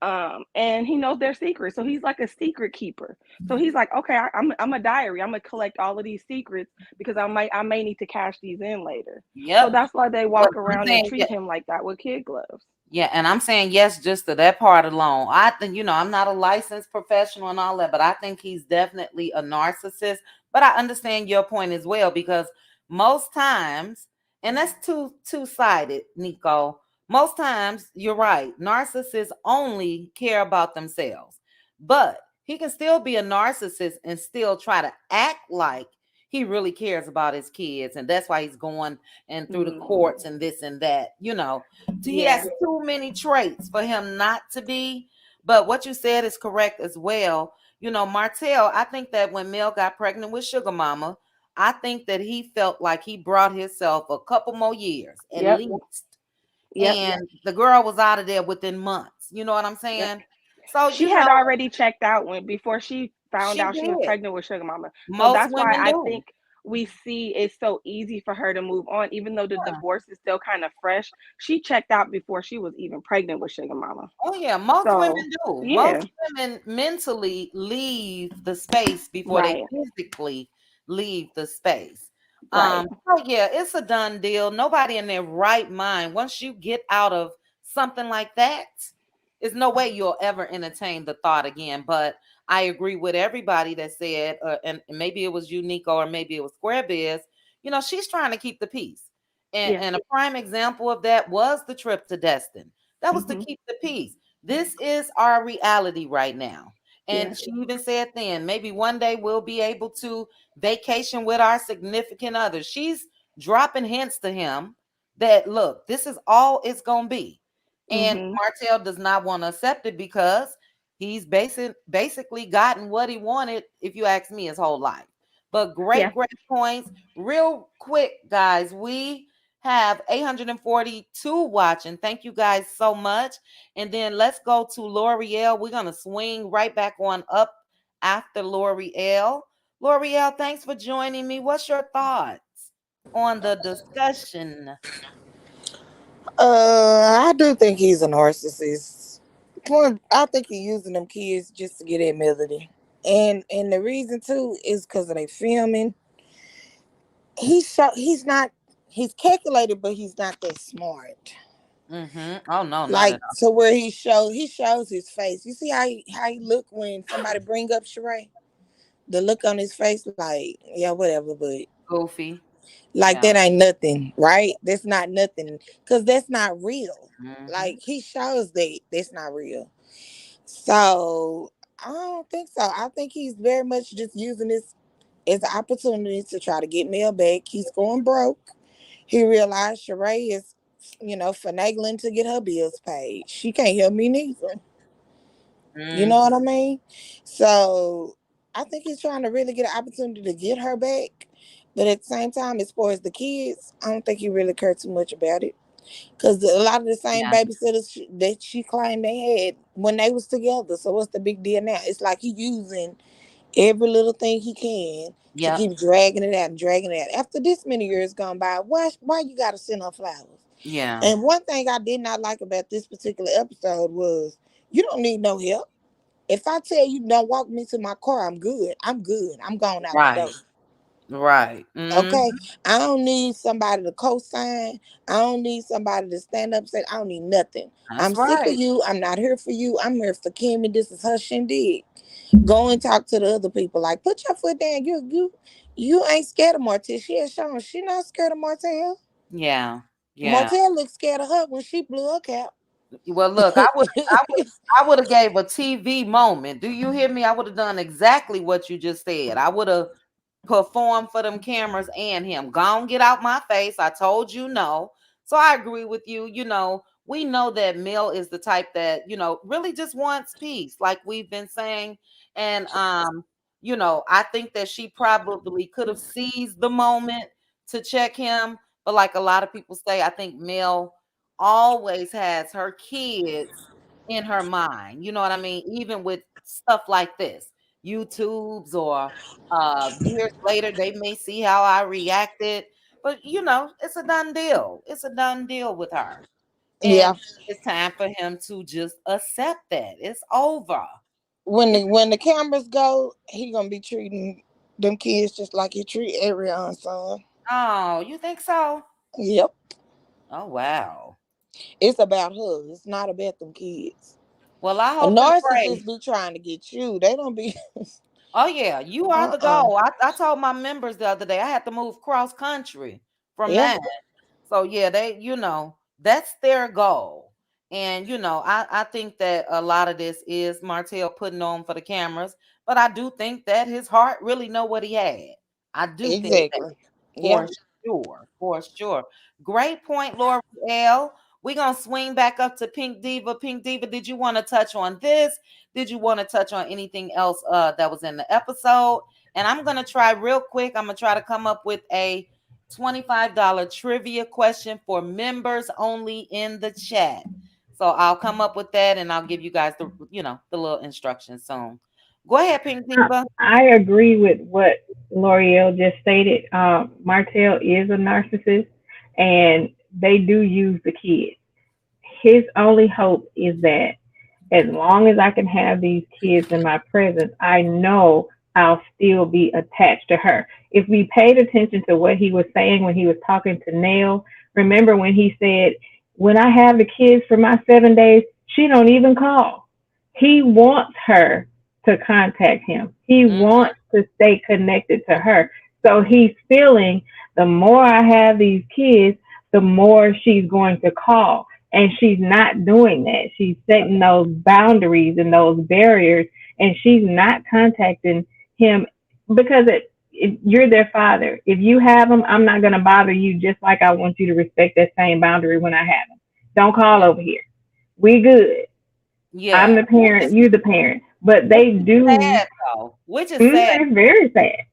and he knows their secrets. So he's like a secret keeper. So he's like, okay, I'm a diary. I'm gonna collect all of these secrets because I may need to cash these in later. So Yep. that's why they But walk I'm around and saying, treat him like that with kid gloves. yeah, and I'm saying yes just to that part alone. I think, I'm not a licensed professional and all that, but I think he's definitely a narcissist. But I understand your point as well, because most times, and that's two-sided, Nico. Most times, you're right. Narcissists only care about themselves. But he can still be a narcissist and still try to act like he really cares about his kids, and that's why he's going and through the courts and this and that. He Yeah. has too many traits for him not to be. But what you said is correct as well. Martell, I think that when Mel got pregnant with Sugar Mama, I think that he felt like he brought himself a couple more years at Yep. least. Yep. And the girl was out of there within months. You know what I'm Yep. saying? So, She had already checked out before she found she out she was did. pregnant with Sugar Mama. So Most that's why women I do. think we see it's so easy for her to move on, even though the divorce is still kind of fresh. She checked out before she was even pregnant with Sugar Mama. Oh yeah, most So women do. yeah, Most women mentally leave the space before they right, physically leave the space. right. So yeah, it's a done deal. Nobody in their right mind, once you get out of something like that, there's no way you'll ever entertain the thought again. But I agree with everybody that said, and maybe it was you, Nico, or maybe it was Square Biz. She's trying to keep the peace. And, Yeah. and a prime example of that was the trip to Destin. That was to Hmm. keep the peace. This is our reality right now. Yeah. And she even said then, maybe one day we'll be able to vacation with our significant other. She's dropping hints to him that, look, this is all it's going to be. And Hmm. Martell does not want to accept it because he's basically gotten what he wanted, if you ask me, his whole life. But Yeah. great points. Real quick, guys, we have 842 watching. Thank you guys so much. And then let's go to L'Oreal. We're going to swing right back on up after L'Oreal. L'Oreal, thanks for joining me. What's your thoughts on the discussion? I do think he's a narcissist. I think he using them kids just to get at Melody. And the reason too is because of they filming. He's not he's calculated, but he's not that smart. Oh no, not Like at all. to where he shows his face. You see how he look when somebody bring up Sheree? The look on his face, like, yeah, whatever, but Goofy. like Yeah. that ain't nothing, right? That's not nothing. Cause that's not real. Hmm. Like he shows that that's not real. So I don't think so. I think he's very much just using this as an opportunity to try to get Mel back. He's going broke. He realized Sheree is, finagling to get her bills paid. She can't help me neither. You know what I mean? So I think he's trying to really get an opportunity to get her back. But at the same time, as far as the kids, I don't think he really cared too much about it. Because a lot of the same Yeah. babysitters that she claimed they had when they was together. So what's the big deal now? It's like he using every little thing he can to Yep. keep dragging it out and dragging it out. After this many years gone by, why you gotta send her flowers? Yeah. And one thing I did not like about this particular episode was you don't need no help. If I tell you don't walk me to my car, I'm good. I'm good. I'm going out the door. Right. Right. Okay. I don't need somebody to co-sign. I don't need somebody to stand up and say, I don't need nothing. That's I'm sick of right. you. I'm not here for you. I'm here for Kimmy. This is her shindig. Go and talk to the other people. Like, put your foot down. You ain't scared of Martell. She has shown she not scared of Martell. Yeah. Yeah. Martell looked scared of her when she blew her cap. Well, look, I would have gave a TV moment. Do you hear me? I would have done exactly what you just said. I would have performed for them cameras and him. Go on, get out my face. I told you no. So I agree with you. We know that Mel is the type that, really just wants peace, like we've been saying. And I think that she probably could have seized the moment to check him. But like a lot of people say, I think Mel always has her kids in her mind. You know what I mean? Even with stuff like this, YouTubes or years later, they may see how I reacted. But it's a done deal. It's a done deal with her. And Yeah. it's time for him to just accept that. It's over. When the cameras go, he gonna be treating them kids just like he treat every other son. Oh, you think so? Yep. Oh, wow. It's about her. It's not about them kids. Well, I A hope and pray. narcissist be trying to get you. They don't be. Oh yeah, you are the Uh-uh. goal. I told my members the other day I had to move cross country from Yeah. that. So yeah, that's their goal. And I think that a lot of this is Martell putting on for the cameras, but I do think that his heart really know what he had. I do think that Exactly. Yeah. for sure. For sure. Great point, Laura L. We're gonna swing back up to Pink Diva. Pink Diva, did you want to touch on this? Did you want to touch on anything else that was in the episode? And I'm gonna try real quick. I'm gonna try to come up with a $25 trivia question for members only in the chat. So I'll come up with that and I'll give you guys the little instructions soon. Go ahead, Pink Diva. I agree with what L'Oreal just stated. Martell is a narcissist, and they do use the kids. His only hope is that as long as I can have these kids in my presence, I know I'll still be attached to her. If we paid attention to what he was saying when he was talking to Nell, remember when he said, when I have the kids for my 7 days, she don't even call. He wants her to contact him. He wants to stay connected to her. So he's feeling the more I have these kids, the more she's going to call. And she's not doing that. She's setting those boundaries and those barriers, and she's not contacting him because you're their father. If you have them, I'm not going to bother you, just like I want you to respect that same boundary when I have them. Don't call over here. We good. Yeah. I'm the parent, you're the parent. But they do. Sad, though. Which is sad. It's very sad.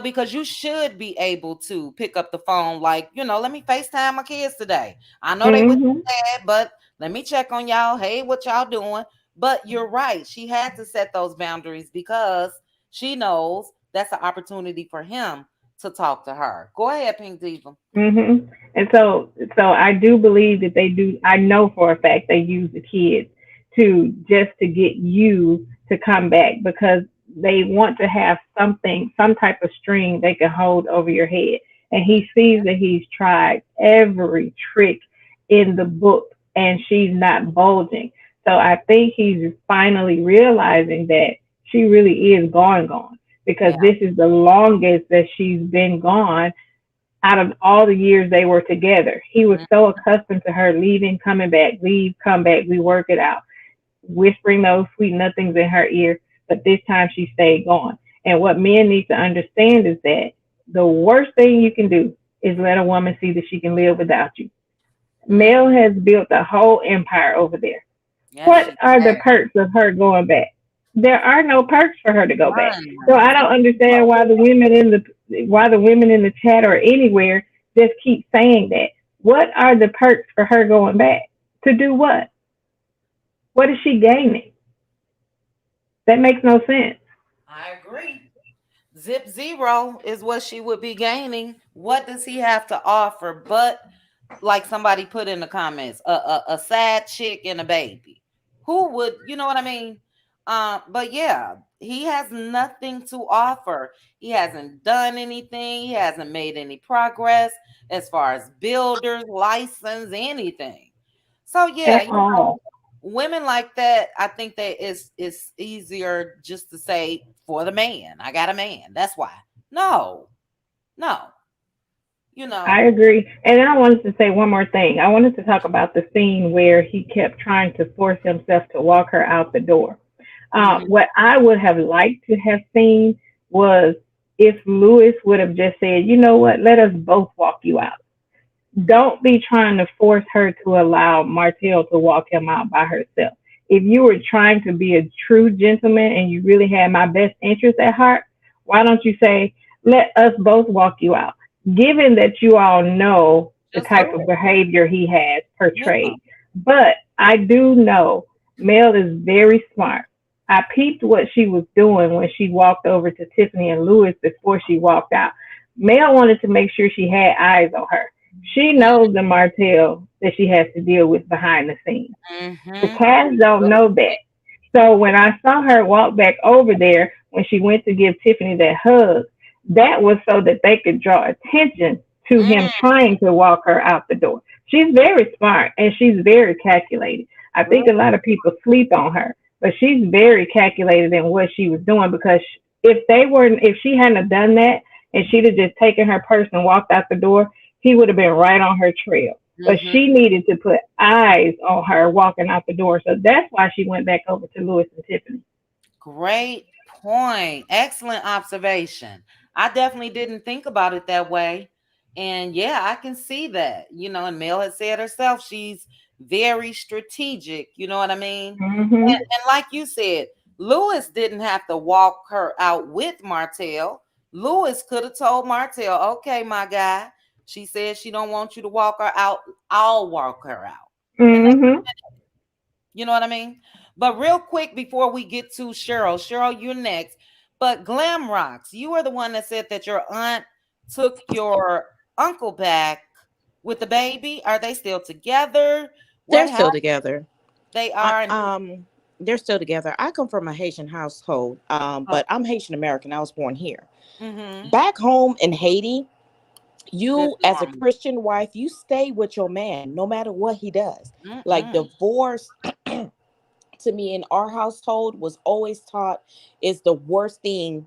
Because you should be able to pick up the phone, like, let me FaceTime my kids today. I know they would do that, but let me check on y'all. Hey, what y'all doing? But you're right. She had to set those boundaries because she knows that's an opportunity for him to talk to her. Go ahead, Pink Diva. And so I do believe that they do. I know for a fact they use the kids to just to get you to come back because they want to have something, some type of string they can hold over your head. And he sees that he's tried every trick in the book and she's not bulging. So I think he's finally realizing that she really is gone because Yeah. this is the longest that she's been gone out of all the years they were together. He was so accustomed to her leaving, coming back, leave, come back, we work it out, whispering those sweet nothings in her ear, but this time she stayed gone. And what men need to understand is that the worst thing you can do is let a woman see that she can live without you. Mel has built a whole empire over there. Yes, What she are the has. perks of her going back? There are no perks for her to go back. So None. I don't understand why the women in the chat or anywhere just keep saying that. What are the perks for her going back? To do what? What is she gaining? That makes no sense. I agree. Zip zero is what she would be gaining. What does he have to offer but, like somebody put in the comments, a sad chick and a baby? Who would, you know what I mean? But yeah, he has nothing to offer. He hasn't done anything. He hasn't made any progress as far as builders, license, anything. So yeah, At all. women like that, I think that it's easier just to say for the man. I got a man. That's why. No, no, you I know. agree. And then I wanted to say one more thing. I wanted to talk about the scene where he kept trying to force himself to walk her out the door. Mhm. What I would have liked to have seen was if Lewis would have just said, you know what, let us both walk you out. Don't be trying to force her to allow Martell to walk him out by herself. If you were trying to be a true gentleman and you really had my best interest at heart, why don't you say, let us both walk you out? Given that you all know the Just do type of it. behavior he has Yeah. portrayed. But I do know Mel is very smart. I peeped what she was doing when she walked over to Tiffany and Lewis before she walked out. Mel wanted to make sure she had eyes on her. She knows the Martell that she has to deal with behind the scenes. The Mm-hmm. cast don't know that. So when I saw her walk back over there when she went to give Tiffany that hug, that was so that they could draw attention to him Mm, trying to walk her out the door. She's very smart and she's very calculated. I think a lot of people sleep on her, but she's very calculated in what she was doing because if she hadn't have done that and she'd have just taken her purse and walked out the door, he would have been right on her trail. But mm-hmm. she needed to put eyes on her walking out the door. So that's why she went back over to Lewis and Tiffany. Great point. Excellent observation. I definitely didn't think about it that way. And yeah, I can see that. And Mel had said herself, she's very strategic. You know what I mean? And, Mm-hmm. and like you said, Lewis didn't have to walk her out with Martell. Lewis could have told Martell, okay, my guy, she said she don't want you to walk her out. I'll walk her out. And Mm-hmm. you know what I mean? But real quick before we get to Cheryl, Cheryl, you're next. But Glam Rocks, you are the one that said that your aunt took your uncle back with the baby. Are they still together? They're What still happened? together. They I, are. they're still together. I come from a Haitian household, Oh, but I'm Haitian American. I was born here. mm-hmm. Back home in Haiti, It's you as a normal. Christian wife, you stay with your man no matter what he does. Like Mm-mm. divorce to me in our household was always taught is the worst thing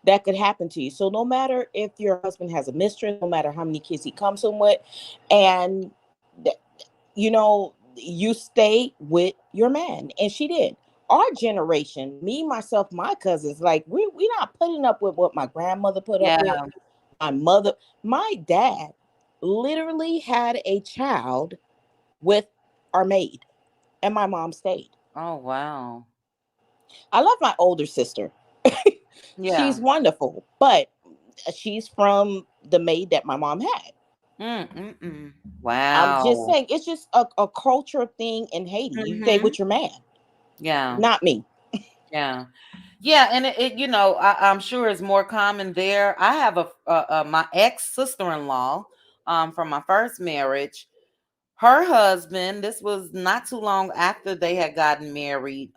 that could happen to you. So no matter if your husband has a mistress, no matter how many kids he comes home with, and you stay with your man. And she did. Our generation, me, myself, my cousins, like we not putting up with what my grandmother put up Yeah. with. My mother, my dad literally had a child with our maid, and my mom stayed. Oh, wow. I love my older sister. Yeah. She's wonderful, but she's from the maid that my mom had. Mm-mm-mm. I'm just Wow. saying, it's just a culture thing in Haiti. You stay Mm-hmm. with your man, Yeah. not me. Yeah. Yeah, and I'm sure it's more common there. I have my ex sister-in-law from my first marriage. her husband, this was not too long after they had gotten married,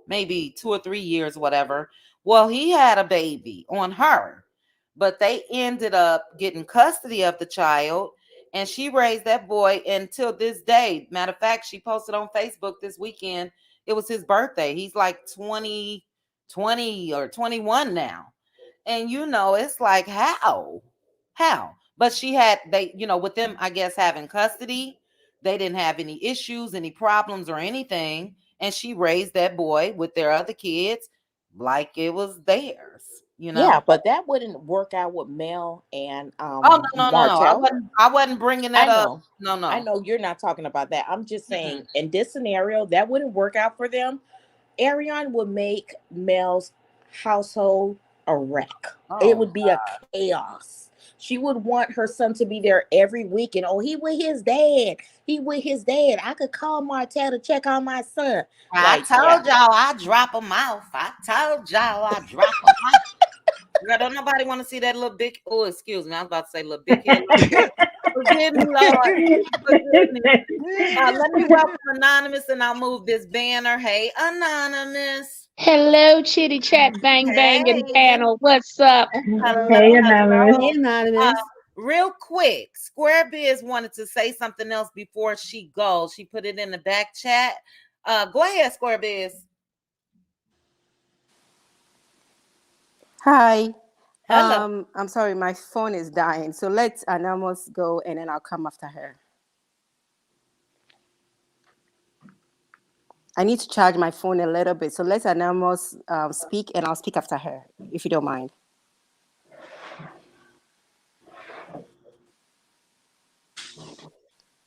maybe 2 or 3 years, whatever. Well, he had a baby on her, but they ended up getting custody of the child, and she raised that boy until this day. Matter of fact, she posted on Facebook this weekend. It was his birthday. He's like 20 or 21 now. And it's like, how? But they, with them, I guess, having custody, they didn't have any issues, any problems, or anything. And she raised that boy with their other kids like it was theirs. Yeah, but that wouldn't work out with Mel and Oh, no. Martell. I wasn't bringing that up. No. I know you're not talking about that. I'm just saying, in this scenario, that wouldn't work out for them. Ariane would make Mel's household a wreck. It would be a chaos. She would want her son to be there every weekend. Oh, he with his dad. I could call Martell to check on my son. I told y'all I drop him off. Girl, don't nobody want to see that little big. Oh, excuse me. I was about to say little big head. Forgive me, Lord. Forgive me. Let me welcome Anonymous, and I'll move this banner. Hey, Anonymous. Hello, Chitty Chat Bang Banging panel. What's up? Hello. Hey, Anonymous. Hey, Anonymous. Real quick, Square Biz wanted to say something else before she goes. She put it in the back chat. Go ahead, Square Biz. Hi. Hello. I'm sorry, my phone is dying. So let's Anonymous go and then I'll come after her. I need to charge my phone a little bit. So let's Anonymous speak and I'll speak after her, if you don't mind.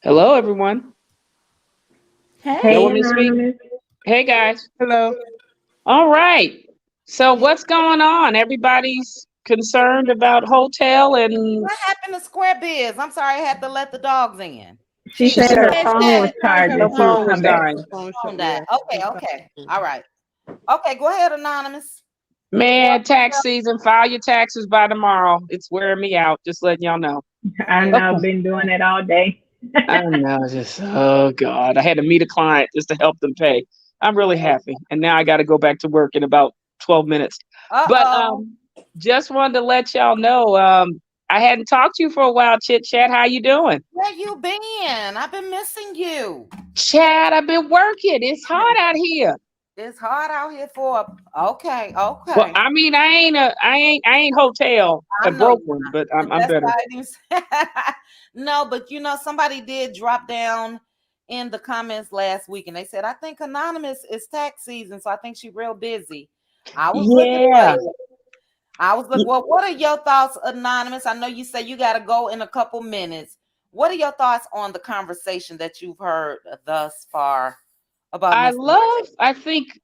Hello, everyone. Hey, Anonymous. Hey, guys. Hello. All right. So what's going on? Everybody's concerned about hotel and What happened to Square Biz? I'm sorry, I had to let the dogs in. She said her phone was charged and she would come back. Okay. All right. Okay, go ahead, Anonymous. man, tax season. File your taxes by tomorrow. It's wearing me out. Just letting y'all know. I know, I've been doing it all day. I know. Oh God, I had to meet a client just to help them pay. I'm really happy, and now I got to go back to work in about 12 minutes. But just wanted to let y'all know. I hadn't talked to you for a while, Chit Chat. How you doing? Where you been? I've been missing you. Chad, I've been working. It's hot out here. It's hard out here for okay. Well, I mean, I ain't hotel. I broke one, but I'm better. No, but somebody did drop down in the comments last week, and they said, I think Anonymous is tax season, so I think she's real busy. I was looking. Well, what are your thoughts, Anonymous? I know you say you got to go in a couple minutes. What are your thoughts on the conversation that you've heard thus far about? I think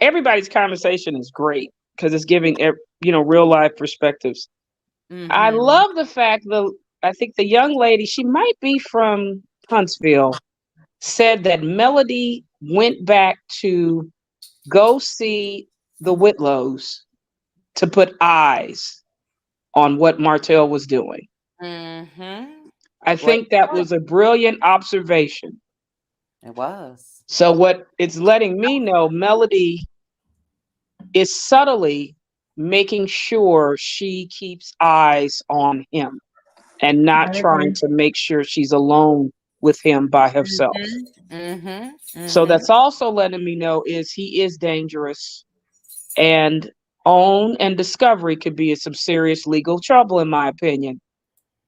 everybody's conversation is great because it's giving real life perspectives. Mm-hmm. I love the fact I think the young lady, she might be from Huntsville, said that Melody went back to go see the Whitlows to put eyes on what Martell was doing. Mm-hmm. I think that was a brilliant observation. It was. So what it's letting me know, Melody is subtly making sure she keeps eyes on him and not trying to make sure she's alone with him by herself. Mm-hmm. Mm-hmm. So that's also letting me know he is dangerous, and OWN and Discovery could be in some serious legal trouble, in my opinion,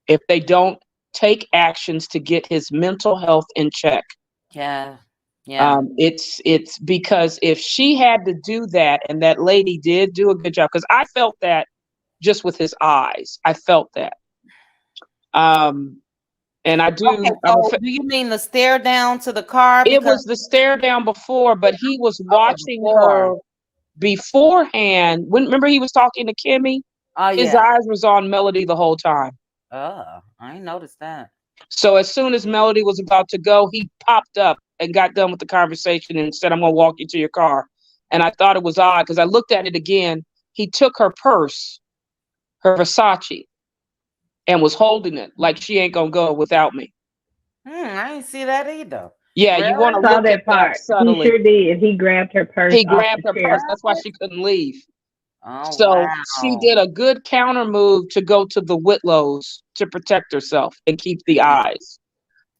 if they don't take actions to get his mental health in check. Yeah. It's because if she had to do that, and that lady did do a good job, because I felt that just with his eyes, I felt that. And I do. Okay, so do you mean the stare down to the car? It was the stare down before, but he was watching her beforehand. Remember he was talking to Kimmy? His eyes was on Melody the whole time. I ain't noticed that. So as soon as Melody was about to go, he popped up and got done with the conversation and said, I'm going to walk you to your car. And I thought it was odd because I looked at it again. He took her purse, her Versace, and was holding it like she ain't going to go without me. I didn't see that either. Yeah, you want Really? to Saw look at that that part. He subtly. sure did. He grabbed her purse He off grabbed the her purse. chair. That's why she couldn't leave. Oh So she wow. did a good counter move to go to the Whitlows to protect herself and keep the eyes.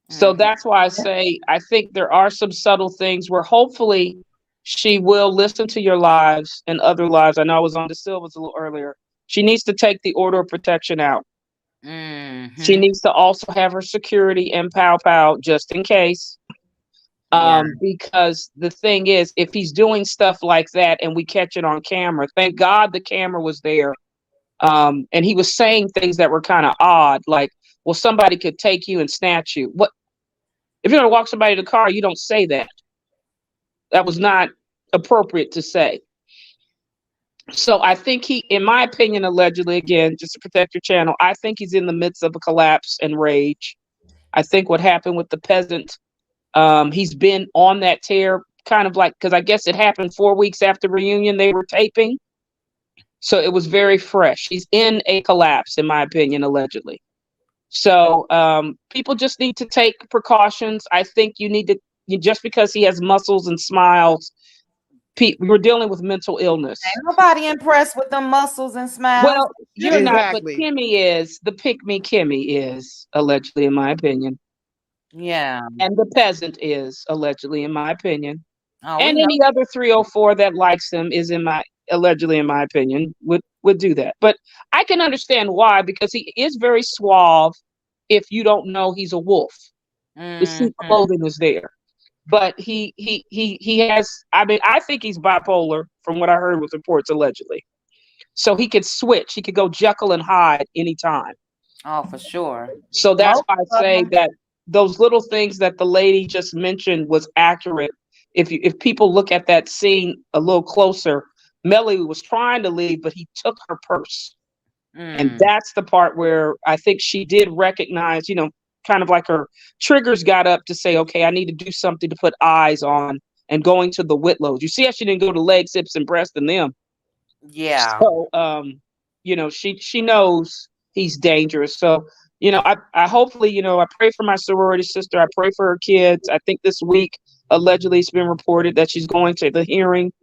So Mhm. that's why I say I think there are some subtle things where hopefully she will listen to your lives and other lives. I know I was on the Silvas a little earlier. She needs to take the order of protection out. She Mhm. needs to also have her security and pow pow just in case. Yeah. Because the thing is, if he's doing stuff like that and we catch it on camera, thank God the camera was there. And he was saying things that were kind of odd, like, well, somebody could take you and snatch you. What if you're gonna walk somebody to the car, you don't say that. That was not appropriate to say. So I think he, in my opinion, allegedly, again, just to protect your channel, I think he's in the midst of a collapse and rage. I think what happened with the peasant, he's been on that tear, kind of like, because I guess it happened 4 weeks after reunion they were taping. So it was very fresh. He's in a collapse, in my opinion, allegedly. So people just need to take precautions. I think you need to, just because he has muscles and smiles, we're dealing with mental illness. Ain't nobody impressed with them muscles and smiles. Well, you're not, but Kimmy is, the pick me Kimmy is, allegedly, in my opinion. Yeah. And the peasant is, allegedly, in my opinion. Oh, we And know. any other 304 that likes him is, allegedly, in my opinion, would do that. But I can understand why, because he is very suave if you don't know he's a wolf. The suit clothing is there. But he has, I mean, I think he's bipolar from what I heard with reports, allegedly. So he could switch. He could go Jekyll and Hyde anytime. Oh, for sure. So that's Most why I of say them. that those little things that the lady just mentioned was accurate. If people look at that scene a little closer, Melly was trying to leave, but he took her purse. And that's the part where I think she did recognize, kind of like her triggers got up to say, okay, I need to do something to put eyes on, and going to the Whitlows. You see how she didn't go to legs, hips, and breast and them. Yeah. So, she knows he's dangerous. So, I hopefully, I pray for my sorority sister. I pray for her kids. I think this week, allegedly, it's been reported that she's going to the hearing.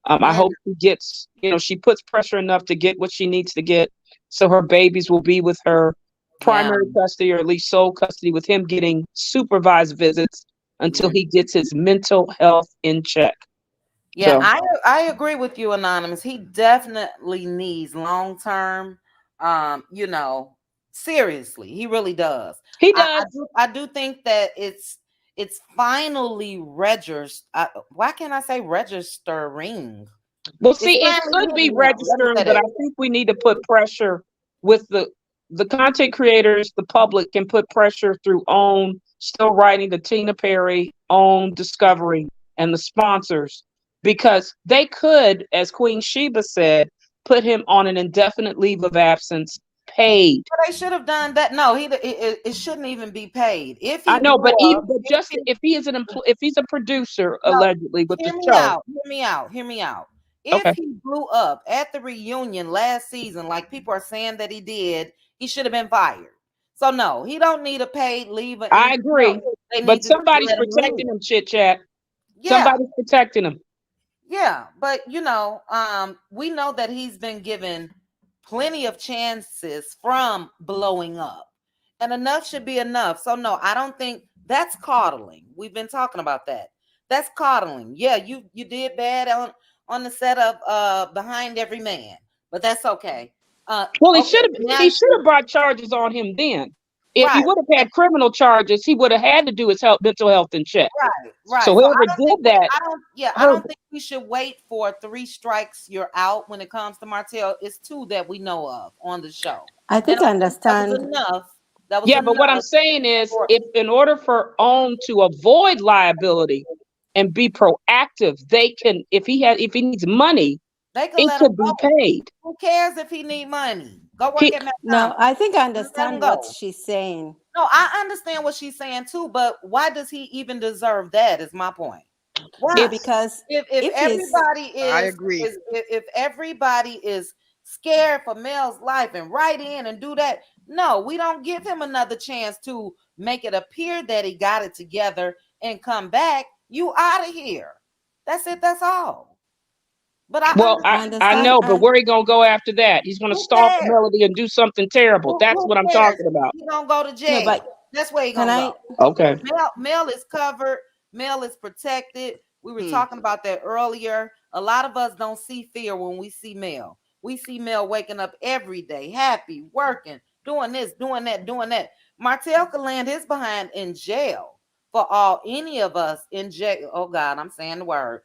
I hope she gets, she puts pressure enough to get what she needs to get, so her babies will be with her primary custody, or at least sole custody, with him getting supervised visits until he gets his mental health in check. Yeah, So I agree with you, Anonymous. He definitely needs long-term, seriously, he really does. He does. I do think that it's finally registered. Why can't I say registering? Well, It's see, it finally could be hitting them. Let me registering, say but I that. think we need to put pressure with the content creators. The public can put pressure through OWN, Still Writing, the Tina Perry, OWN, Discovery, and the sponsors, because they could, as Queen Sheba said, put him on an indefinite leave of absence, paid. But they should have done that. No, it shouldn't even be paid. If I he know, but blew up, if he is if he's a producer, no, allegedly, with the hear me show. out. Hear me out. Hear me out. If Okay. he blew up at the reunion last season, like people are saying that he did, he should have been fired. So no, he don't need a paid leave or I anything. agree, No, they but need to somebody's let him protecting leave. him. Chit chat. Yeah, Somebody's protecting him. yeah, but we know that he's been given plenty of chances from blowing up, and enough should be enough. So no, I don't think that's coddling. We've been talking about that. That's coddling. Yeah, you did bad on the set of Behind Every Man, but that's okay. Well, he Okay, should have now he should have brought charges on him then. If he right, would have had criminal charges, he would have had to do his mental health in check. right. So So whoever did that, I don't think we should wait for 3 strikes you're out when it comes to Martell. It's 2 that we know of on the show. I think I understand. That was enough. That was yeah. But what I'm enough saying is, for if in order for OWN to avoid liability and be proactive, they can. If he needs money, they can it let him could be go. paid. Who cares if he need money? Go work He, at No, McDonald's. I think I Let him understand what go. she's saying. No, I understand what she's saying too, but why does he even deserve that? Is my point. No, Why? because If he's, everybody I is agree. if everybody is scared for Mel's life and write in and do that, no, we don't give him another chance to make it appear that he got it together and come back, you out of here. That's it. That's all. But I know, but where he gonna go after that? He's gonna stalk Melody and do something terrible. That's what I'm talking about. He gonna go to jail. That's where he gonna go. Okay. Mel is covered. Mel is protected. We were talking about that earlier. A lot of us don't see fear when we see Mel. We see Mel waking up every day, happy, working, doing this, doing that, doing that. Martell could land his behind in jail for any of us in jail. Oh God, I'm saying the word.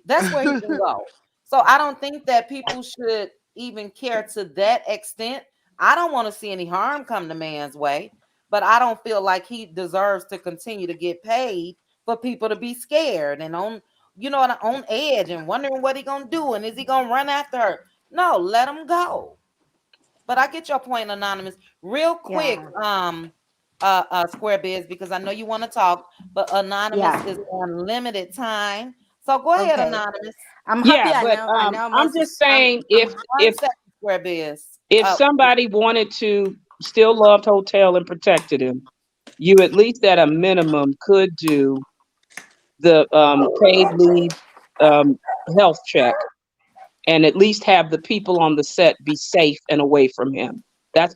That's where he can go. So I don't think that people should even care to that extent. I don't want to see any harm come the man's way, but I don't feel like he deserves to continue to get paid for people to be scared and on edge and wondering what he gonna do and is he gonna run after her? No, let him go. But I get your point, Anonymous. Real quick, Square Biz, because I know you want to talk, but Anonymous is on limited time. So go ahead, Anonymous. I'm happy. I'm just saying, if somebody wanted to still loved Hotel and protected him, you at least at a minimum could do the paid leave health check, and at least have the people on the set be safe and away from him.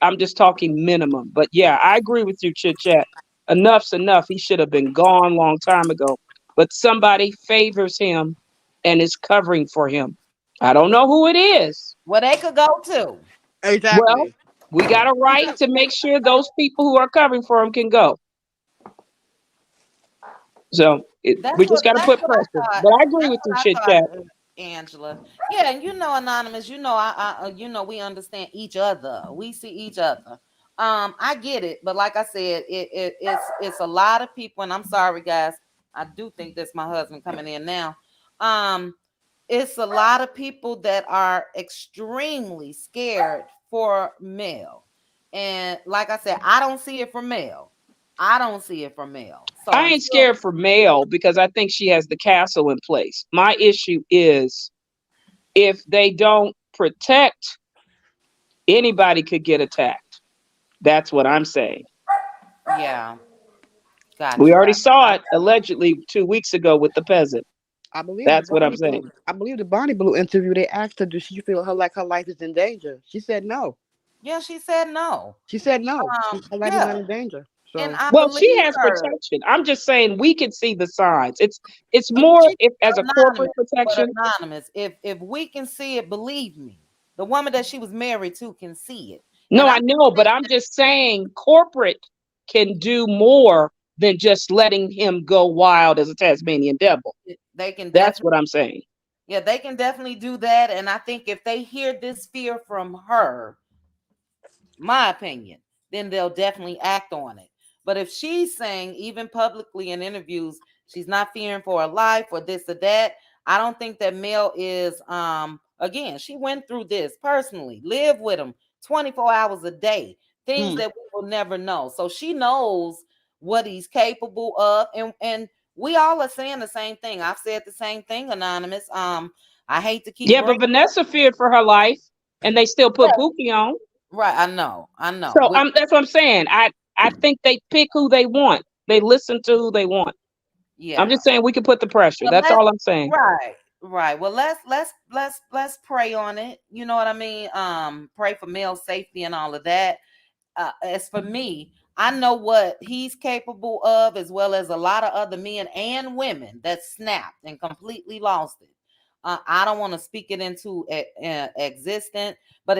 I'm just talking minimum. But yeah, I agree with you, Chit Chat. Enough's enough. He should have been gone a long time ago. But somebody favors him and is covering for him. I don't know who it is. Well, they could go too. Exactly. Well, we got a right to make sure those people who are covering for him can go. So we just got to put pressure. But I agree with you, Chit Chat. Angela. Yeah, and Anonymous, we understand each other. We see each other. I get it, but like I said, it's a lot of people, and I'm sorry, guys. I do think that's my husband coming in now. It's a lot of people that are extremely scared for Mel. And like I said, I don't see it for Mel. So I ain't scared for Mel because I think she has the castle in place. My issue is if they don't protect, anybody could get attacked. That's what I'm saying. Yeah. We already saw it allegedly 2 weeks ago with the peasant. I believe that's what I'm saying. I believe the Bonnie Blue interview, they asked her, does she feel her life is in danger? She said no. Yeah, she said no. She said no. Her life is not in danger. So. And she has protection. I'm just saying we can see the signs. It's more as a corporate protection. Anonymous. If we can see it, believe me, the woman that she was married to can see it. No, I know, but I'm just saying corporate can do more than just letting him go wild as a Tasmanian devil. They can. That's what I'm saying. Yeah, they can definitely do that. And I think if they hear this fear from her, my opinion, then they'll definitely act on it. But if she's saying, even publicly in interviews, she's not fearing for her life or this or that, I don't think that Mel is, again, she went through this personally, live with him 24 hours a day, things that we will never know. So she knows what he's capable of. And we all are saying the same thing. I've said the same thing, Anonymous. I hate to keep. Yeah, but Vanessa feared for her life and they still put Pookie on. Right, I know. So that's what I'm saying. I think they pick who they want. They listen to who they want. Yeah. I'm just saying we can put the pressure. That's all I'm saying. Right. Well, let's pray on it. You know what I mean? Pray for male safety and all of that. As for me, I know what he's capable of, as well as a lot of other men and women that snapped and completely lost it. I don't want to speak it into existence, but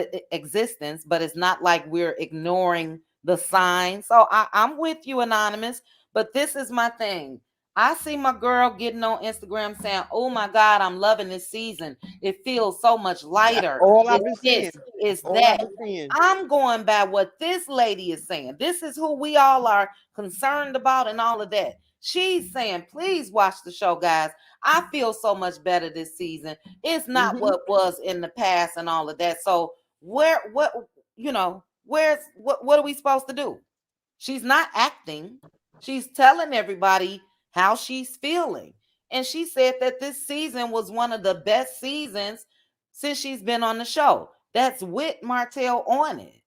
it's not like we're ignoring the signs. So I'm with you, Anonymous, but this is my thing. I see my girl getting on Instagram saying, "Oh my God, I'm loving this season. It feels so much lighter." All I've been saying is that I'm going by what this lady is saying. This is who we all are concerned about and all of that. She's saying, please watch the show, guys. I feel so much better this season. It's not what was in the past and all of that. So what are we supposed to do? She's not acting. She's telling everybody how she's feeling. And she said that this season was one of the best seasons since she's been on the show. That's with Martell on it,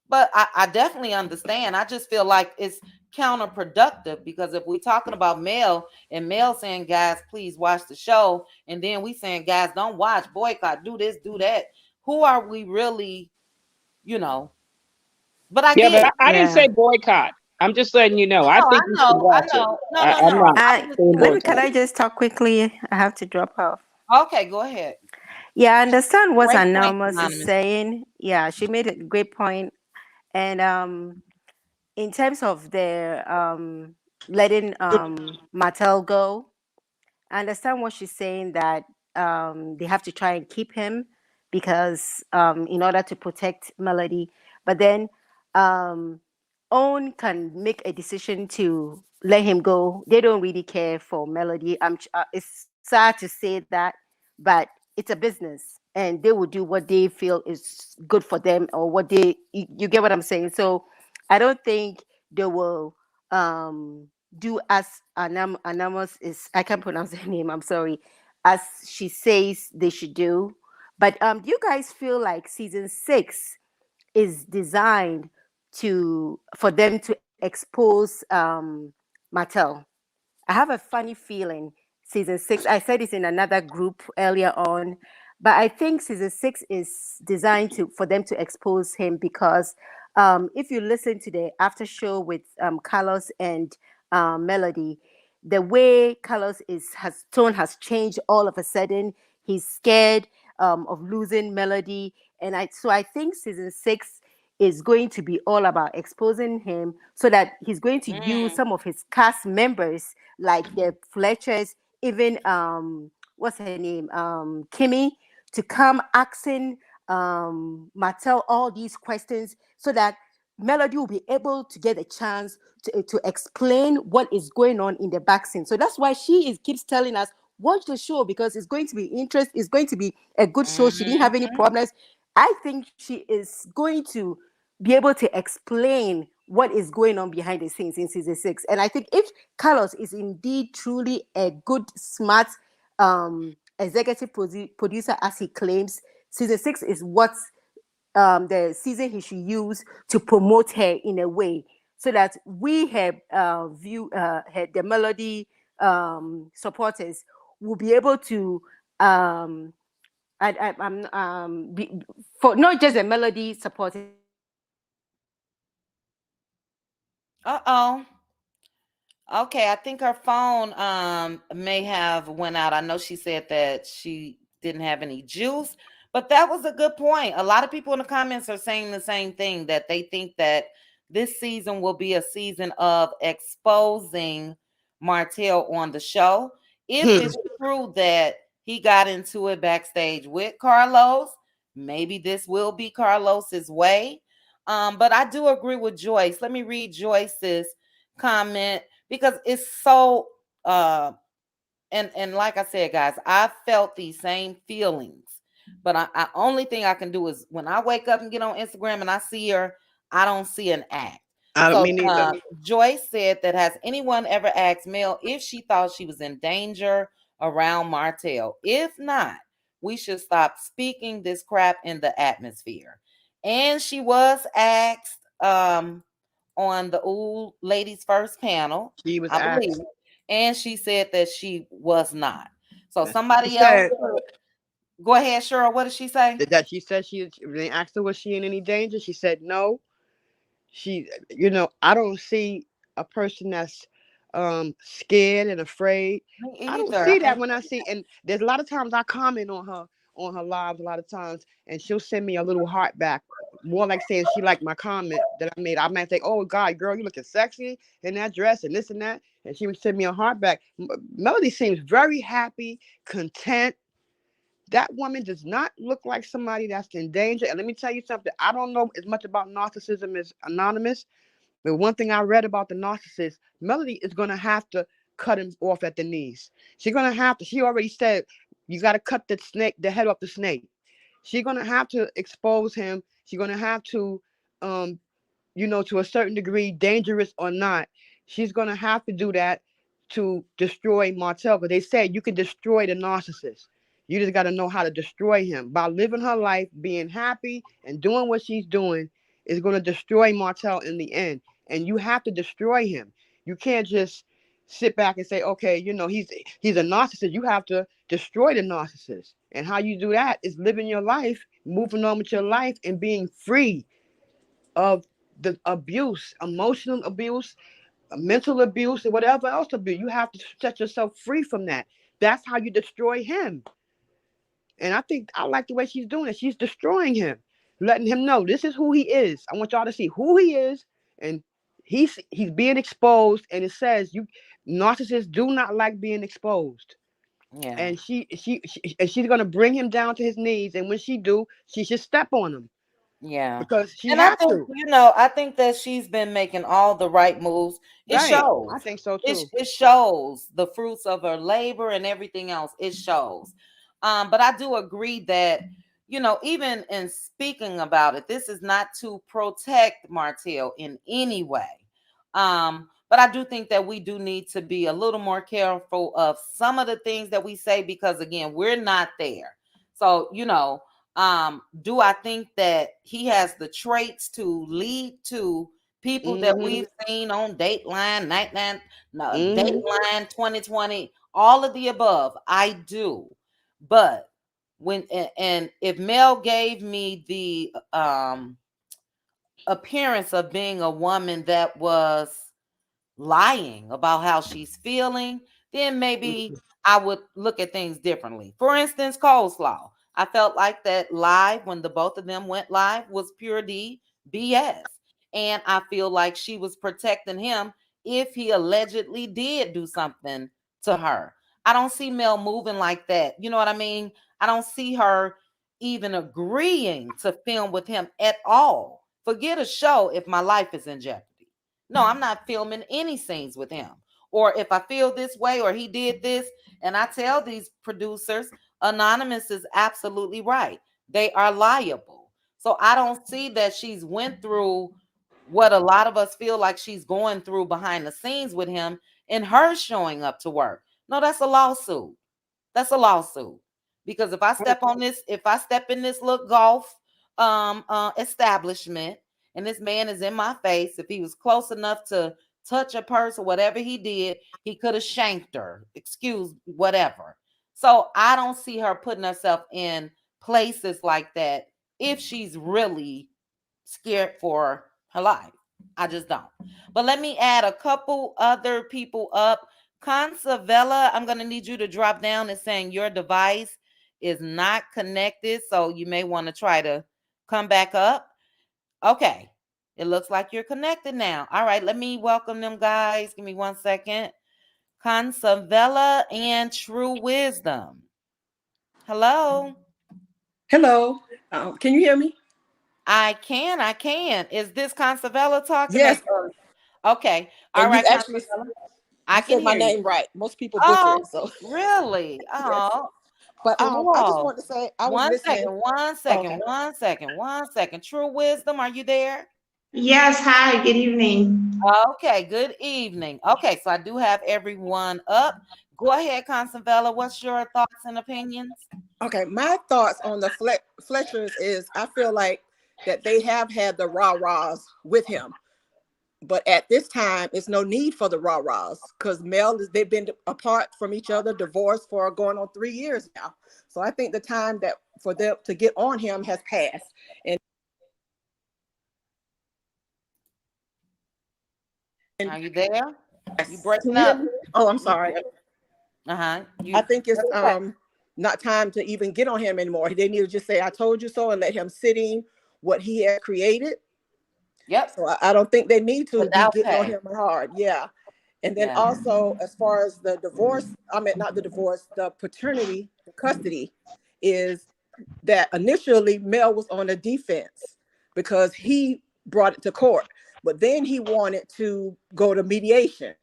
But I definitely understand. I just feel like it's counterproductive because if we're talking about Mel and Mel saying, guys, please watch the show, and then we saying, guys, don't watch, boycott, do this, do that. Who are we really, you know? But I Yeah, get but it. I didn't Yeah. say boycott. I'm just letting you know. I No, I think you should know, I watch it. know. No, no, I'm no. not I'm just saying Let me. Can boycott. I just talk quickly? I have to drop off. okay. Go ahead. Yeah, I understand what Great point, Anonymous is anonymous. saying. Yeah, she made a great point. And in terms of the letting Martel go, I understand what she's saying, that they have to try and keep him because in order to protect Melody. But then um, Own can make a decision to let him go. They don't really care for Melody. It's sad to say that, but it's a business, and they will do what they feel is good for them, or what you get what I'm saying. So I don't think they will do as Anonymous is, I can't pronounce her name, I'm sorry, as she says they should do. But do you guys feel like season 6 is designed to for them to expose Mattel? I have a funny feeling season 6, I said this in another group earlier on, but I think season 6 is designed to for them to expose him because if you listen to the after show with Carlos and Melody, the way Carlos is has tone has changed all of a sudden. He's scared of losing Melody, and I think season 6 is going to be all about exposing him so that he's going to use Mm, some of his cast members like the Fletchers, even what's her name, Kimmy, to come asking Martel all these questions so that Melody will be able to get a chance to explain what is going on in the back scene. So that's why she is keeps telling us watch the show because it's going to be interest. It's going to be a good show. She didn't have any mhm. problems. I think she is going to be able to explain what is going on behind the scenes in season 6. And I think if Carlos is indeed truly a good, smart executive producer as he claims, season 6 is what the season he should use to promote her in a way so that we have the Melody supporters will be able to for not just the Melody supporters, but for Uh-oh. Okay, I think her phone may have went out. I know she said that she didn't have any juice, but that was a good point. A lot of people in the comments are saying the same thing, that they think that this season will be a season of exposing Martell on the show. If Hmm. it's true that he got into it backstage with Carlos, maybe this will be Carlos's way. But I do agree with Joyce. Let me read Joyce's comment because it's so and like I said, guys, I felt these same feelings. But I only thing I can do is when I wake up and get on Instagram and I see her, I don't see an act. I don't So mean either. Joyce said that has anyone ever asked Mel if she thought she was in danger around Martell? If not, we should stop speaking this crap in the atmosphere. And she was asked on the old ladies first panel, She was I believe, asked. and she said that she was not. So That's what she somebody else, said. go ahead, Cheryl. What did she say? That she said she. When they asked her was she in any danger, she said no. She, I don't see a person that's scared and afraid. Me I don't either. see that when I see, and there's a lot of times I comment on her lives a lot of times, and she'll send me a little heart back, more like saying she liked my comment that I made. I might say, oh God, girl, you looking sexy in that dress and this and that, and she would send me a heart back. Melody seems very happy, content. That woman does not look like somebody that's in danger. And let me tell you something. I don't know as much about narcissism as Anonymous, but one thing I read about the narcissist, Melody is going to have to cut him off at the knees. She's going to have to, she already said, you got to cut the head off the snake. She's going to have to expose him. She's going to have to, um, to a certain degree, dangerous or not, she's going to have to do that to destroy Martell. Because they said you can destroy the narcissist. You just got to know how to destroy him by living her life, being happy, and doing what she's doing. is going to destroy Martell in the end. And you have to destroy him. You can't just sit back and say, okay, he's a narcissist. You have to destroy the narcissist. And how you do that is living your life, moving on with your life, and being free of the abuse, emotional abuse, mental abuse, and whatever else abuse. You have to set yourself free from that. That's how you destroy him. And I like the way she's doing it. She's destroying him, letting him know this is who he is. I want y'all to see who he is, and he's being exposed. And it says narcissists do not like being exposed. Yeah. And she's gonna bring him down to his knees. And when she do, she should step on him. Yeah. Because she And has I think, to. I think that she's been making all the right moves. It Right. shows. I think so too. It shows the fruits of her labor and everything else. It shows. But I do agree that, even in speaking about it, this is not to protect Martell in any way. But I do think that we do need to be a little more careful of some of the things that we say, because again, we're not there. So, do I think that he has the traits to lead to people that we've seen on Dateline, Dateline 2020, all of the above? I do. But and if Mel gave me the appearance of being a woman that was lying about how she's feeling, then maybe I would look at things differently. For instance, coleslaw. I felt like that live, when the both of them went live, was pure BS. And I feel like she was protecting him if he allegedly did do something to her. I don't see Mel moving like that. You know what I mean? I don't see her even agreeing to film with him at all. Forget a show if my life is in jeopardy. No, I'm not filming any scenes with him. Or if I feel this way or he did this, and I tell these producers, Anonymous is absolutely right. They are liable. So I don't see that she's went through what a lot of us feel like she's going through behind the scenes with him and her showing up to work. No, that's a lawsuit. That's a lawsuit. Because if I step in this little golf establishment, and this man is in my face, if he was close enough to touch a purse or whatever he did, he could have shanked her. Excuse whatever. So I don't see her putting herself in places like that if she's really scared for her life. I just don't. But let me add a couple other people up. Consavella, I'm going to need you to drop down and saying your device is not connected. So you may want to try to come back up. Okay. It looks like you're connected now. All right. Let me welcome them guys. Give me 1 second. Consavella and True Wisdom. Hello. Hello. Can you hear me? I can. Is this Consavella talking? Yes. Okay. All and right. Actually, I can said my hear name you. right. Most people butcher it. So really? Oh. But I just wanted to say I was listening. One second. True Wisdom, are you there? Yes, hi, good evening. Okay, good evening. Okay, so I do have everyone up. Go ahead, Consavella. What's your thoughts and opinions? Okay, my thoughts on the Fletchers is I feel like that they have had the rah-rahs with him. But at this time, it's no need for the rah-rahs because they've been apart from each other, divorced for going on 3 years now. So I think the time that for them to get on him has passed. And are you there? You breaking up? Oh, I'm sorry. I think it's not time to even get on him anymore. They need to just say, I told you so, and let him sit in what he had created. Yep. So I don't think they need to be getting on him hard. Yeah. And then also, as far as the divorce, not the divorce, the paternity, the custody, is that initially Mel was on the defense because he brought it to court, but then he wanted to go to mediation.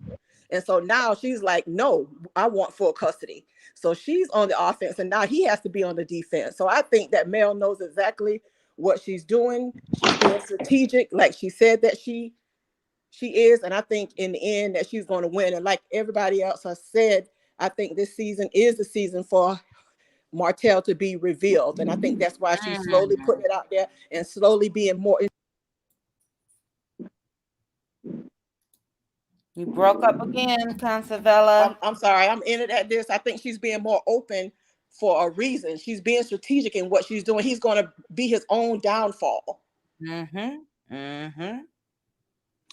And so now she's like, no, I want full custody. So she's on the offense and now he has to be on the defense. So I think that Mel knows exactly what she's doing. She's being strategic, like she said that she is. And I think in the end that she's going to win. And like everybody else has said, I think this season is the season for Martell to be revealed. And I think that's why she's slowly putting it out there and slowly being more You broke up again, Consavella. I'm sorry. I'm in it at this. I think she's being more open for a reason. She's being strategic in what she's doing. He's going to be his own downfall. Mm-hmm. Mm-hmm.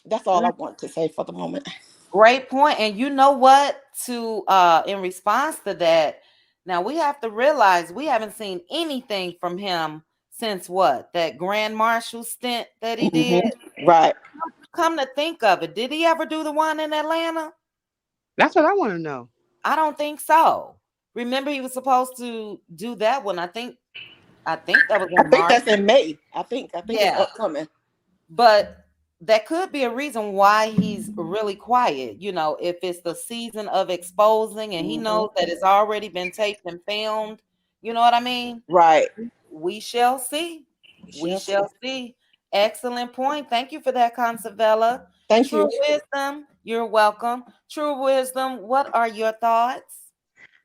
That's all I want to say for the moment. Great point. And you know what? To in response to that, now we have to realize we haven't seen anything from him since what? That Grand Marshal stint that he did. Right. Come to think of it, did he ever do the one in Atlanta? That's what I want to know. I don't think so. Remember, he was supposed to do that one. I think that was in I think March. that's in May. I think it's Yeah. upcoming. But that could be a reason why he's really quiet. You know, if it's the season of exposing and he knows that it's already been taped and filmed, you know what I mean? Right. We shall see. We shall see. Excellent point. Thank you for that, Consavella. Thank True you. Wisdom, you're welcome. True Wisdom, what are your thoughts?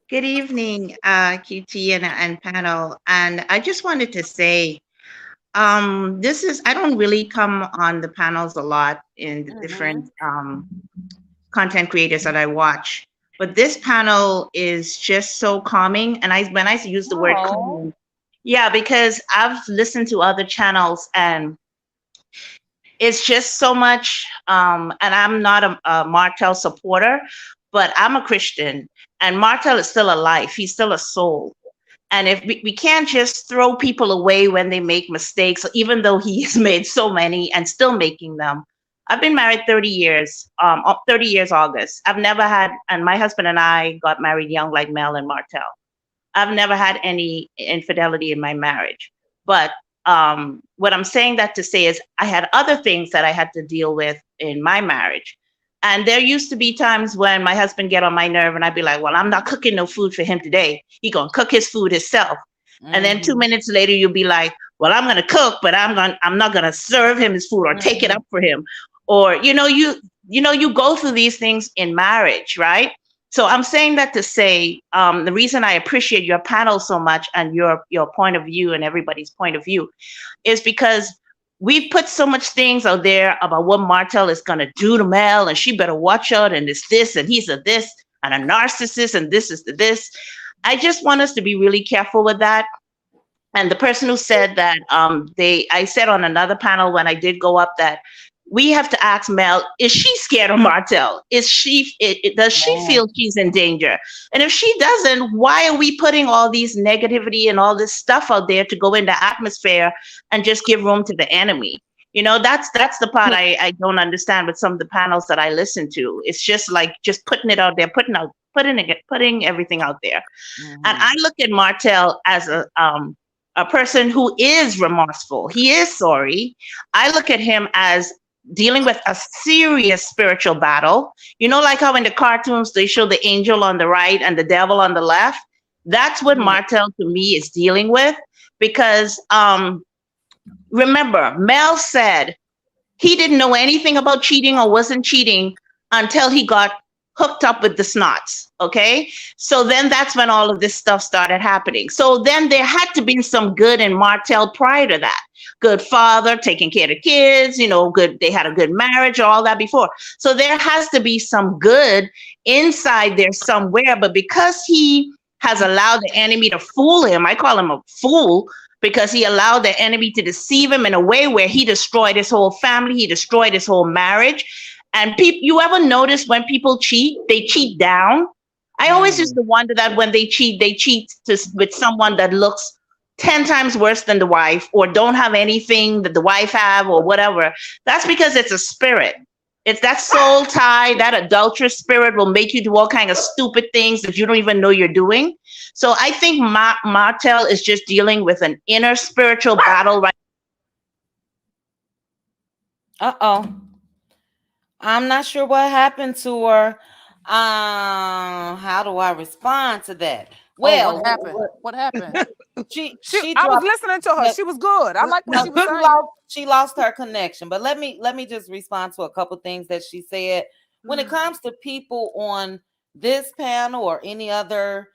Good evening, QT and panel. And I just wanted to say, I don't really come on the panels a lot in the different content creators that I watch, but this panel is just so calming. And when I use the word calming, yeah, because I've listened to other channels and it's just so much. And I'm not a Martell supporter, but I'm a Christian and Martell is still alive. He's still a soul. And if we can't just throw people away when they make mistakes, even though he's made so many and still making them. I've been married 30 years, 30 years August. I've never had, and my husband and I got married young like Mel and Martell. I've never had any infidelity in my marriage. But what I'm saying that to say is I had other things that I had to deal with in my marriage. And there used to be times when my husband get on my nerve and I'd be like, well, I'm not cooking no food for him today. He gonna cook his food himself. And then 2 minutes later, you'll be like, well, I'm gonna cook, but I'm not gonna serve him his food or take it up for him. Or, you go through these things in marriage, right? So I'm saying that to say, the reason I appreciate your panel so much and your point of view and everybody's point of view is because we've put so much things out there about what Martell is going to do to Mel, and she better watch out, and it's this, and he's a this, and a narcissist, and this is the this. I just want us to be really careful with that. And the person who said that, I said on another panel when I did go up that we have to ask Mel, is she scared of Martell? Does she feel she's in danger? And if she doesn't, why are we putting all these negativity and all this stuff out there to go in the atmosphere and just give room to the enemy? That's the part I don't understand with some of the panels that I listen to. It's just like just putting it out there, putting everything out there. And I look at Martell as a person who is remorseful. He is sorry. I look at him as dealing with a serious spiritual battle. Like how in the cartoons they show the angel on the right and the devil on the left. That's what Martell to me is dealing with, because remember, Mel said he didn't know anything about cheating or wasn't cheating until he got hooked up with the snots. Okay. So then that's when all of this stuff started happening. So then there had to be some good in Martell prior to that. Good father, taking care of the kids, good. They had a good marriage, all that before. So there has to be some good inside there somewhere. But because he has allowed the enemy to fool him, I call him a fool, because he allowed the enemy to deceive him in a way where he destroyed his whole family. He destroyed his whole marriage. And you ever notice when people cheat, they cheat down? I always used to wonder that when they cheat with someone that looks 10 times worse than the wife, or don't have anything that the wife have, or whatever. That's because it's a spirit. It's that soul tie, that adulterous spirit will make you do all kinds of stupid things that you don't even know you're doing. So I think Martell is just dealing with an inner spiritual battle right. Uh-oh. I'm not sure what happened to her. How do I respond to that? Well, what happened? What happened? I was listening to her. She was good. I like what she was saying. She lost her connection, but let me just respond to a couple things that she said. When it comes to people on this panel or any other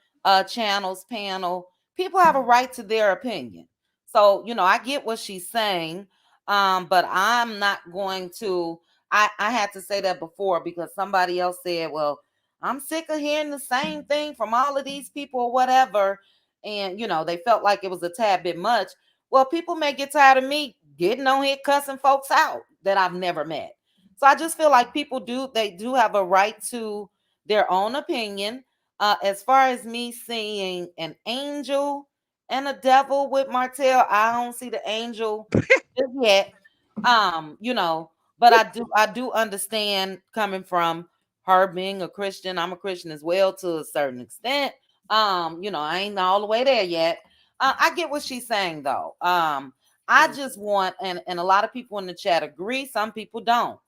channel's panel, people have a right to their opinion. So, I get what she's saying, but I'm not going to I had to say that before because somebody else said, well, I'm sick of hearing the same thing from all of these people or whatever. And, they felt like it was a tad bit much. Well, people may get tired of me getting on here cussing folks out that I've never met. So I just feel like people they do have a right to their own opinion. As far as me seeing an angel and a devil with Martell, I don't see the angel just yet. But I do understand coming from her being a Christian. I'm a Christian as well to a certain extent. I ain't all the way there yet. I get what she's saying though. I just want, and a lot of people in the chat agree, some people don't.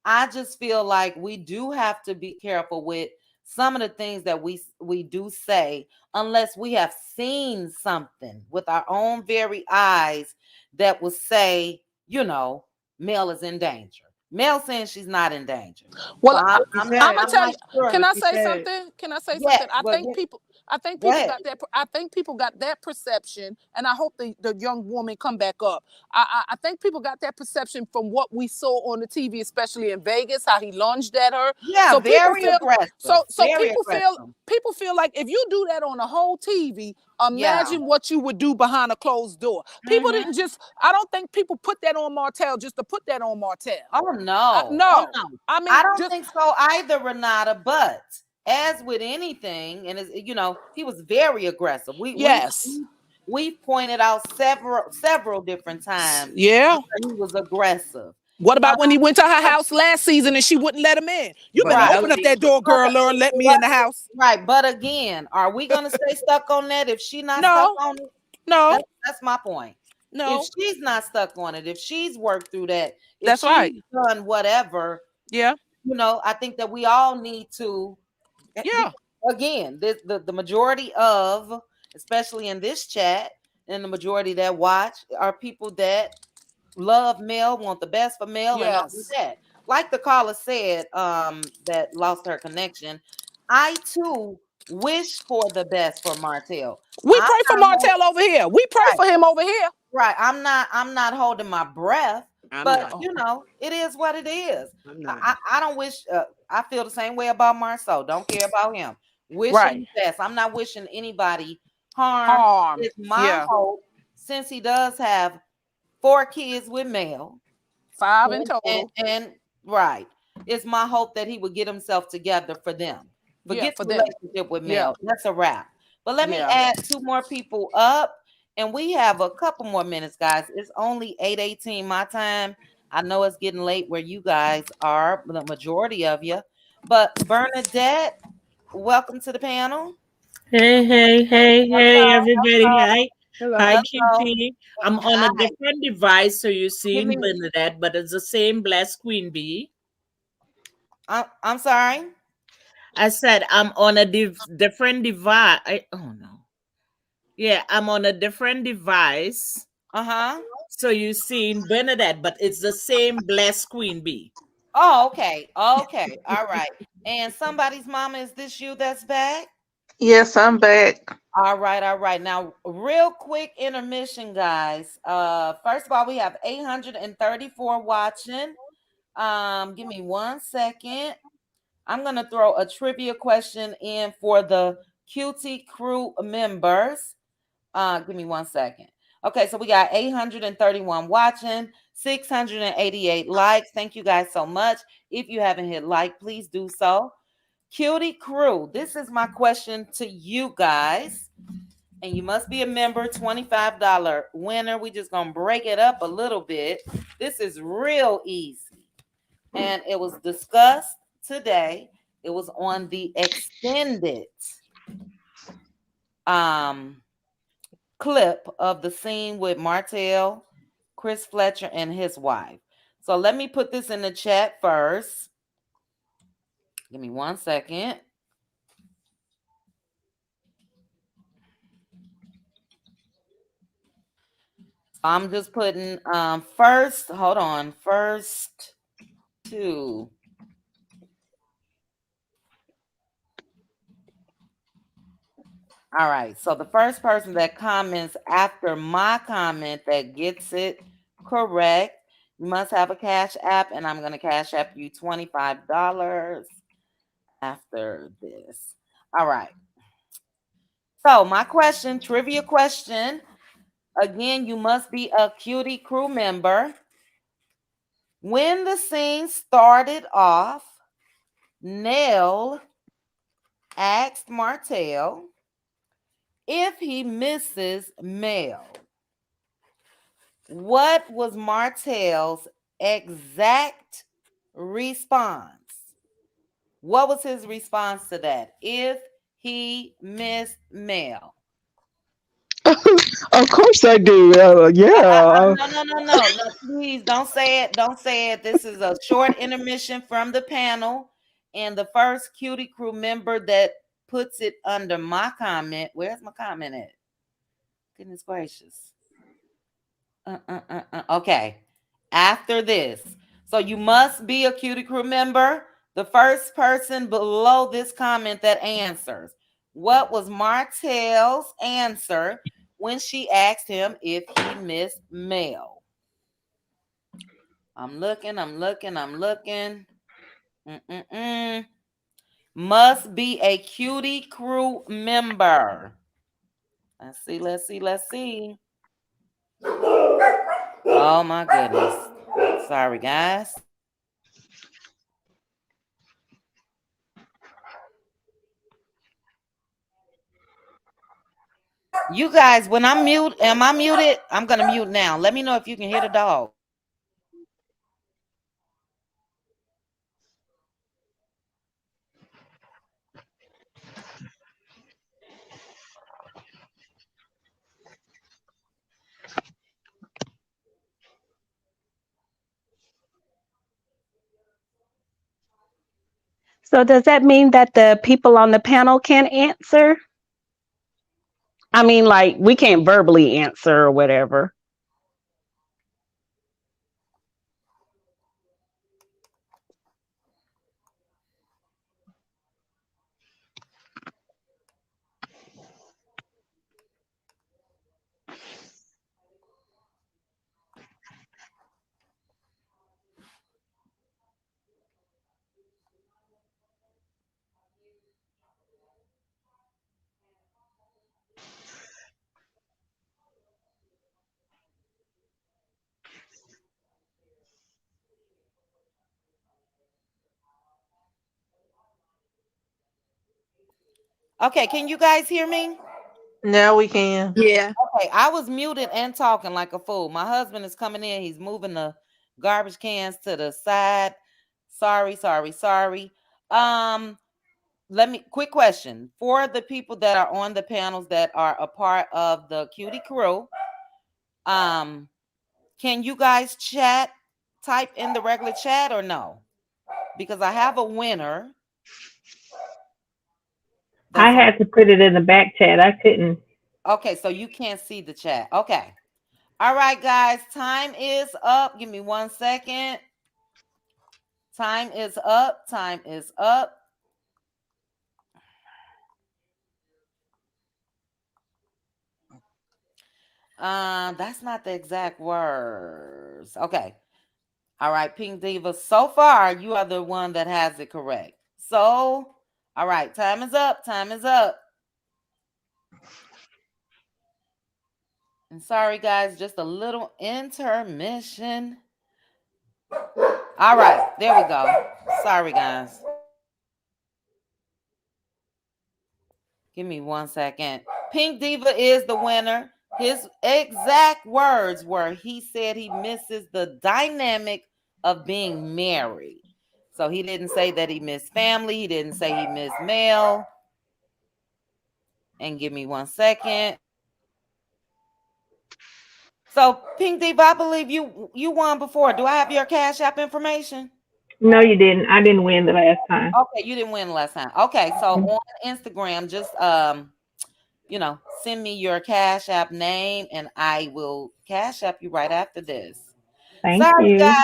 I just feel like we do have to be careful with some of the things that we do say, unless we have seen something with our own very eyes that will say, Mel is in danger. Mel saying she's not in danger. Well, So I'm gonna tell you. sure. Can I say something? Can I say something? I think people. I think people got that. I think people got that perception, and I hope the young woman come back up. I think people got that perception from what we saw on the TV, especially in Vegas, how he lunged at her. Yeah, so very people feel, aggressive. So very people aggressive. feel like if you do that on the whole TV, imagine what you would do behind a closed door. People didn't just. I don't think people put that on Martell just to put that on Martell. Oh no, no. Oh, no. I mean, I don't think so either, Renata. But as with anything, and he was very aggressive. We pointed out several different times. Yeah, he was aggressive. What about when he went to her house last season and she wouldn't let him in? You better open up that door, girl, or let me in the house. Right, but again, are we gonna stay stuck on that if she's not stuck on it? No, that's my point. No, if she's not stuck on it, if she's worked through that, if that's right. Done whatever, yeah, I think that we all need to. Yeah. Again, the majority of, especially in this chat, and the majority that watch are people that love Mel, want the best for Mel, and all of that. Like the caller said, that lost her connection. I too wish for the best for Martell. We pray for Martell over here. We pray for him over here. Right. I'm not holding my breath, but it is what it is. I don't wish. I feel the same way about Marceau. Don't care about him. Wishing the best. I'm not wishing anybody harm. It's my hope, since he does have 4 kids with Mel, 5 in total, and right, it's my hope that he would get himself together for them. Forget the relationship with Mel. That's a wrap. But let me add 2 more people up, and we have a couple more minutes, guys. It's only 8:18 my time. I know it's getting late where you guys are, the majority of you. But Bernadette, welcome to the panel. Hey, everybody. Hi. Hello. Hi, QT. I'm on a different device, so you're seeing Bernadette, but it's the same Blessed Queen Bee. I'm sorry? I said I'm on a different device. Oh, no. Yeah, I'm on a different device. So you're seeing Bernadette, but it's the same Blessed Queen Bee. Oh, okay. Okay. All right. And somebody's mama, is this you that's back? Yes, I'm back. All right. Now, real quick intermission, guys. First of all, we have 834 watching. Give me 1 second. I'm gonna throw a trivia question in for the QT crew members. Give me 1 second. Okay, so we got 831 watching, 688 likes. Thank you guys so much. If you haven't hit like, please do so. Cutie crew, this is my question to you guys. And you must be a member, $25 winner. We just gonna break it up a little bit. This is real easy. And it was discussed today. It was on the extended clip of the scene with Martell, Chris Fletcher, and his wife. So let me put this in the chat first. Give me 1 second. I'm just putting first, hold on, first 2. All right, so the first person that comments after my comment that gets it correct You must have a Cash App, and I'm gonna Cash App you $25 after this. All right. So my question, trivia question. Again, you must be a Cutie Crew member. When the scene started off, Nell asked Martell if he misses Mel. What was Martell's exact response? What was his response to that? If he missed Mel. Of course I do. Yeah. No. Please don't say it. Don't say it. This is a short intermission from the panel. And the first Cutie Crew member that puts it under my comment. Where's my comment at? Goodness gracious. Okay. After this. So you must be a Cutie Crew member. The first person below this comment that answers. What was Martell's answer when she asked him if he missed Mel? I'm looking. Must be a Cutie Crew member. Let's see. Oh my goodness. Sorry, guys. You guys, when I'm mute, am I muted? I'm gonna mute now. Let me know if you can hear the dog. So does that mean that the people on the panel can't answer? I mean, like, we can't verbally answer or whatever. Okay, can you guys hear me? Now we can. Yeah. Okay, I was muted and talking like a fool. My husband is coming in. He's moving the garbage cans to the side. Sorry. Let me quick question for the people that are on the panels that are a part of the Cutie Crew. Can you guys type in the regular chat or no? Because I have a winner. I had to put it in the back chat. I couldn't. Okay, so you can't see the chat. Okay. All right, guys. Time is up. Give me 1 second. Time is up. That's not the exact words. Okay. All right, Pink Diva. So far, you are the one that has it correct. So, all right, time is up. And sorry, guys, just a little intermission. All right, there we go. Sorry, guys. Give me 1 second. Pink Diva is the winner. His exact words were he said he misses the dynamic of being married. So he didn't say that he missed family. He didn't say he missed Mel. And give me 1 second. So Pink Diva, I believe you won before. Do I have your Cash App information? No, you didn't. I didn't win the last time. Okay, you didn't win the last time. Okay, so on Instagram, just send me your Cash App name and I will Cash App you right after this. Thank Sorry, you. guys.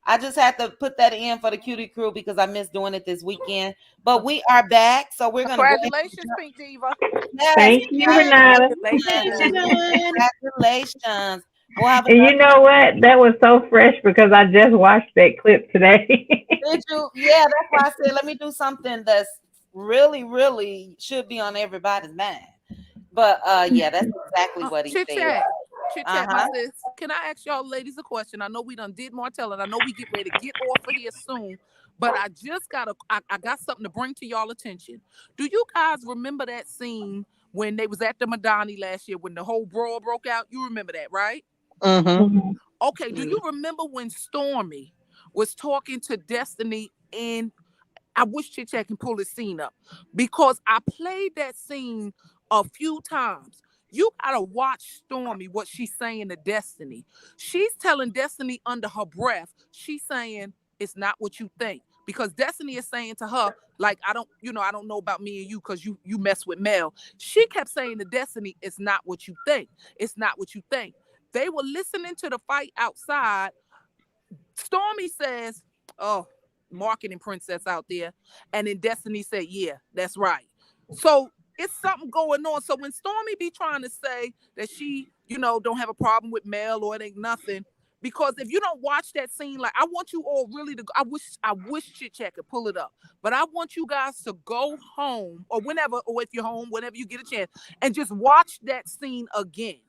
I just had to put that in for the Cutie Crew because I missed doing it this weekend. But we are back, so we're gonna Congratulations, Pink Diva. Yes, Thank you, Renata. congratulations. What happened? And you know what? That was so fresh because I just watched that clip today. Did you? Yeah, that's why I said let me do something that's really, really should be on everybody's mind. But yeah, that's exactly what he Chit said. chat. Chit chat, my Uh-huh. sis. Can I ask y'all ladies a question? I know we done did Martell, and I know we get ready to get off of here soon. But I just I got something to bring to y'all attention. Do you guys remember that scene when they was at the Madani last year when the whole brawl broke out? You remember that, right? Mm-hmm. Okay, do you remember when Stormy was talking to Destiny and I wish Chit Chat can pull this scene up because I played that scene a few times. You gotta watch Stormy, what she's saying to Destiny. She's telling Destiny under her breath, she's saying it's not what you think. Because Destiny is saying to her, like, I don't know about me and you because you mess with Mel. She kept saying to Destiny, it's not what you think. It's not what you think. They were listening to the fight outside. Stormy says, oh, marketing princess out there. And then Destiny said, yeah, that's right. So it's something going on. So when Stormy be trying to say that she, don't have a problem with Mel or it ain't nothing, because if you don't watch that scene, like I want you all really to, I wish Chit Chat could pull it up, but I want you guys to go home or whenever, or if you're home, whenever you get a chance, and just watch that scene again.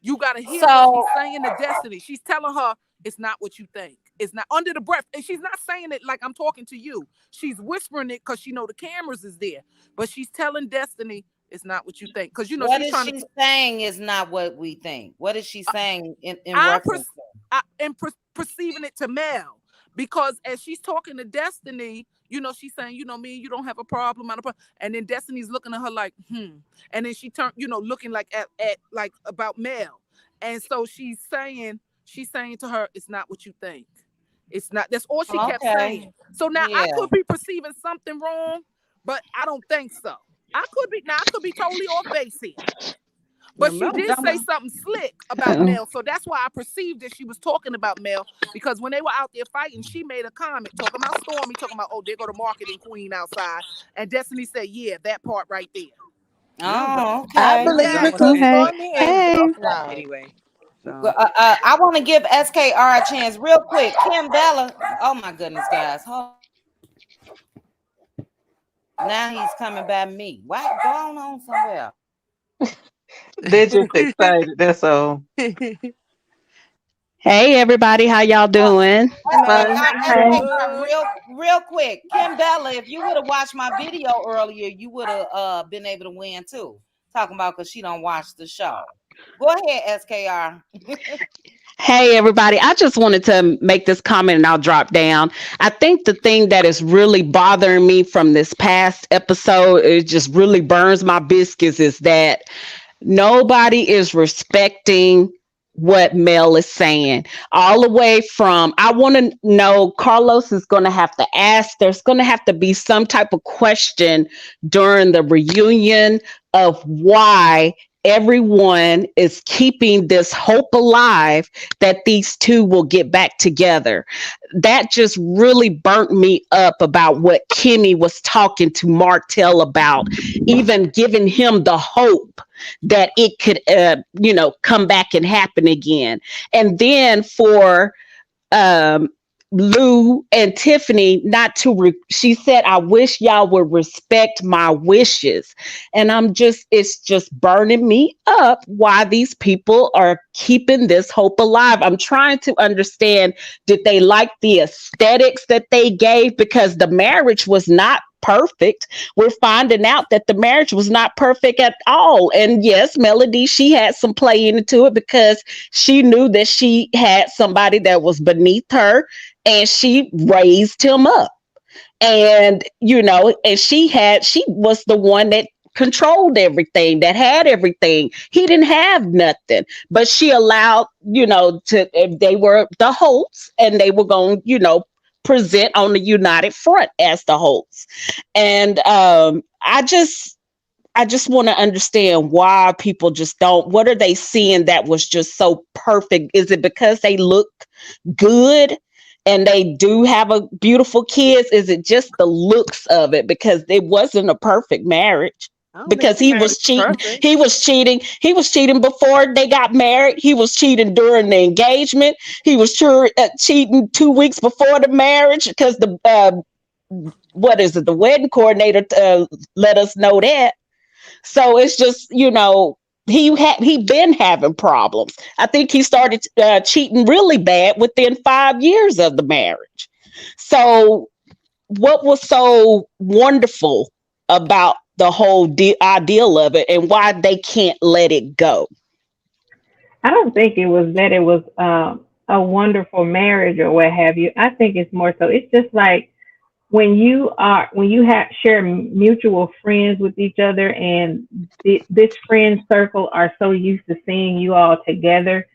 You got to hear what she's saying to Destiny. She's telling her it's not what you think. It's not under the breath. And she's not saying it like I'm talking to you. She's whispering it because she know the cameras is there. But she's telling Destiny it's not what you think. Because, what she's is trying she to... saying is not what we think? What is she saying in reference? I'm perceiving it to Mel. Because as she's talking to Destiny, she's saying, me, you don't have a problem. And then Destiny's looking at her like, And then she turned, looking like at like about Mel. And so she's saying to her, it's not what you think. It's not. That's all she kept saying. So now I could be perceiving something wrong, but I don't think so. I could be totally off base here. But she did say something slick about Mel. So that's why I perceived that she was talking about Mel. Because when they were out there fighting, she made a comment talking about Stormy, talking about, there go the marketing queen outside. And Destiny said, yeah, that part right there. Oh, okay. I believe it because Stormy and anyway. So. I want to give SKR a chance real quick. Kim Bella. Oh my goodness, guys. Now he's coming by me. What going on somewhere? They're just excited. That's all. Hey everybody, how y'all doing? Real quick, Kim Bella, if you would have watched my video earlier, you would have been able to win too. Talking about because she don't watch the show. Go ahead, SKR. Hey everybody, I just wanted to make this comment and I'll drop down. I think the thing that is really bothering me from this past episode, it just really burns my biscuits, is that nobody is respecting what Mel is saying. All the way from, I want to know, Carlos is going to have to ask, there's going to have to be some type of question during the reunion of why everyone is keeping this hope alive that these two will get back together. That just really burnt me up about what Kimmy was talking to Martell about, even giving him the hope that it could, come back and happen again. And then for Lou and Tiffany not to she said, I wish y'all would respect my wishes. And it's just burning me up why these people are keeping this hope alive. I'm trying to understand, did they like the aesthetics that they gave? Because the marriage was not perfect. We're finding out that the marriage was not perfect at all. And yes, Melody, she had some play into it because she knew that she had somebody that was beneath her and she raised him up. And, and she was the one that controlled everything, that had everything. He didn't have nothing, but she allowed, they were the Holts and they were going, present on the united front as the Holts. And I just want to understand why people just don't, what are they seeing that was just so perfect? Is it because they look good and they do have a beautiful kids? Is it just the looks of it? Because it wasn't a perfect marriage. I don't think because his he marriage was is cheating. perfect. He was cheating. He was cheating before they got married. He was cheating during the engagement. He was cheating 2 weeks before the marriage because the what is it? The wedding coordinator let us know that. So it's just, he been having problems. I think he started cheating really bad within 5 years of the marriage. So what was so wonderful about the whole ideal of it, and why they can't let it go? I don't think it was that it was a wonderful marriage or what have you. I think it's more so. It's just like when you have share mutual friends with each other, and this friend circle are so used to seeing you all together.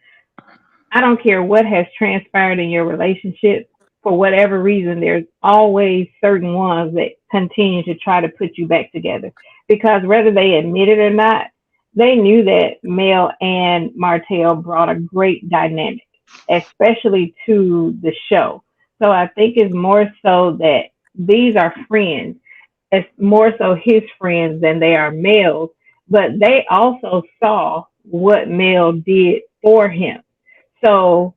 I don't care what has transpired in your relationship. For whatever reason, there's always certain ones that continue to try to put you back together. Because whether they admit it or not, they knew that Mel and Martell brought a great dynamic, especially to the show. So I think it's more so that these are friends. It's more so his friends than they are Mel's. But they also saw what Mel did for him. So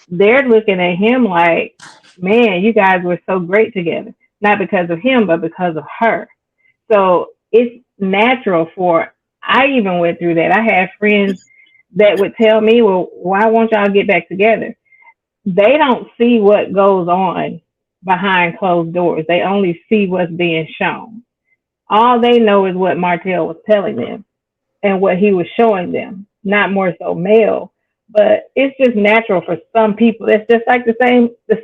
they're looking at him like, man, you guys were so great together. Not because of him, but because of her. So it's natural for, I even went through that. I had friends that would tell me, well, why won't y'all get back together? They don't see what goes on behind closed doors. They only see what's being shown. All they know is what Martell was telling them and what he was showing them, not more so Mel. But it's just natural for some people. It's just like the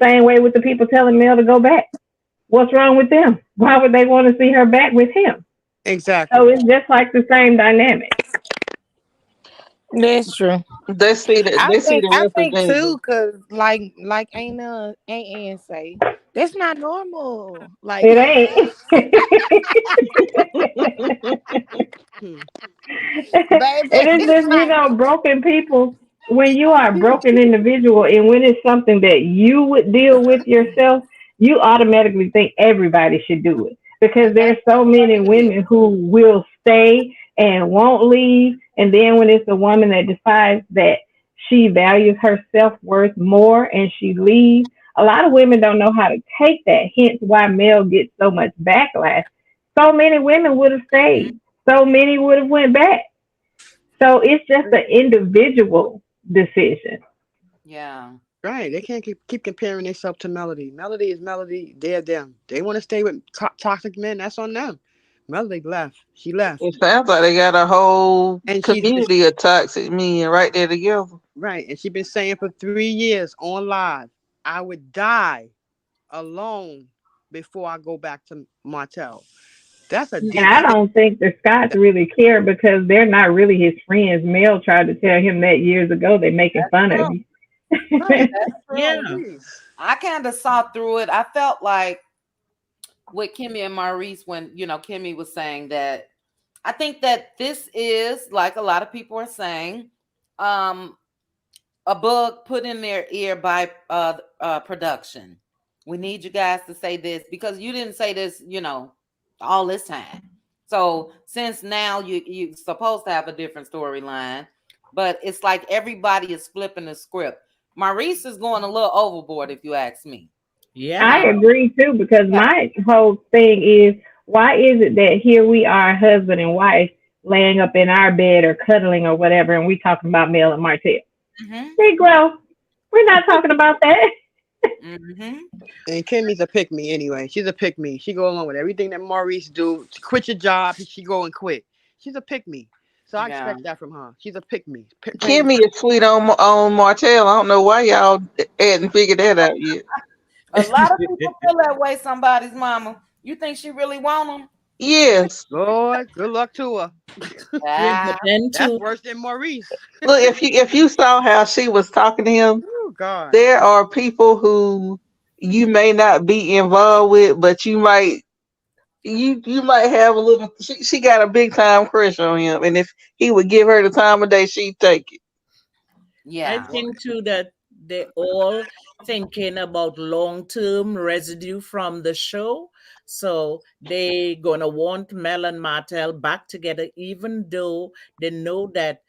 same way with the people telling Mel to go back. What's wrong with them? Why would they want to see her back with him? Exactly. So it's just like the same dynamic. That's true. They see that. They see I the think representative. too, cause like Ain't Ann say, that's not normal. Like, It ain't. Hmm. baby, And it's it's just, not. broken people, when you are a broken individual and when it's something that you would deal with yourself, you automatically think everybody should do it. Because there's so many women who will stay and won't leave. And then when it's a woman that decides that she values her self worth more and she leaves, a lot of women don't know how to take that. Hence why Mel gets so much backlash. So many women would have stayed. So many would have went back. So it's just an individual decision. Yeah. Right. They can't keep comparing themselves to Melody. Melody is Melody. They're them. They want to stay with toxic men. That's on them. Melody left. She left. It sounds like they got a whole And community of toxic men right there together. right. And she's been saying for 3 years on live, I would die alone before I go back to Martell. That's a And deep I statement. don't think the Scots really care because they're not really his friends. Mel tried to tell him that years ago. They're making fun of True. you. Right. That's Yeah. true. I kind of saw through it. I felt like with Kimmy and Maurice when, Kimmy was saying that I think that this is, like a lot of people are saying, um, a bug put in their ear by production. We need you guys to say this because you didn't say this, all this time. So since now you're supposed to have a different storyline, but it's like everybody is flipping the script. Maurice is going a little overboard, if you ask me. I Yeah. agree too because Yeah. my whole thing is why is it that here we are, husband and wife, laying up in our bed or cuddling or whatever, and we talking about Mel and Martell? Negro, we're not talking about that. And Kimmy's a pick me anyway. She's a pick me. She go along with everything that Maurice do. Quit your job. She go and quit. She's a pick me. So I Yeah. expect that from her. She's a pick me. Kimmy is sweet on Martell. I don't know why y'all hadn't figured that out yet. A lot of people feel that way. Somebody's mama. You think she really want them? Yes. Lord, good luck to her. Yeah, but then That's too. worse than Maurice. Look, if you saw how she was talking to him, Oh God. there are people who you may not be involved with, but you might have a little. She got a big time crush on him, and if he would give her the time of day, she'd take it. I Yeah. think too that they all thinking about long-term residue from the show. So they gonna want Mel and Martell back together, even though they know that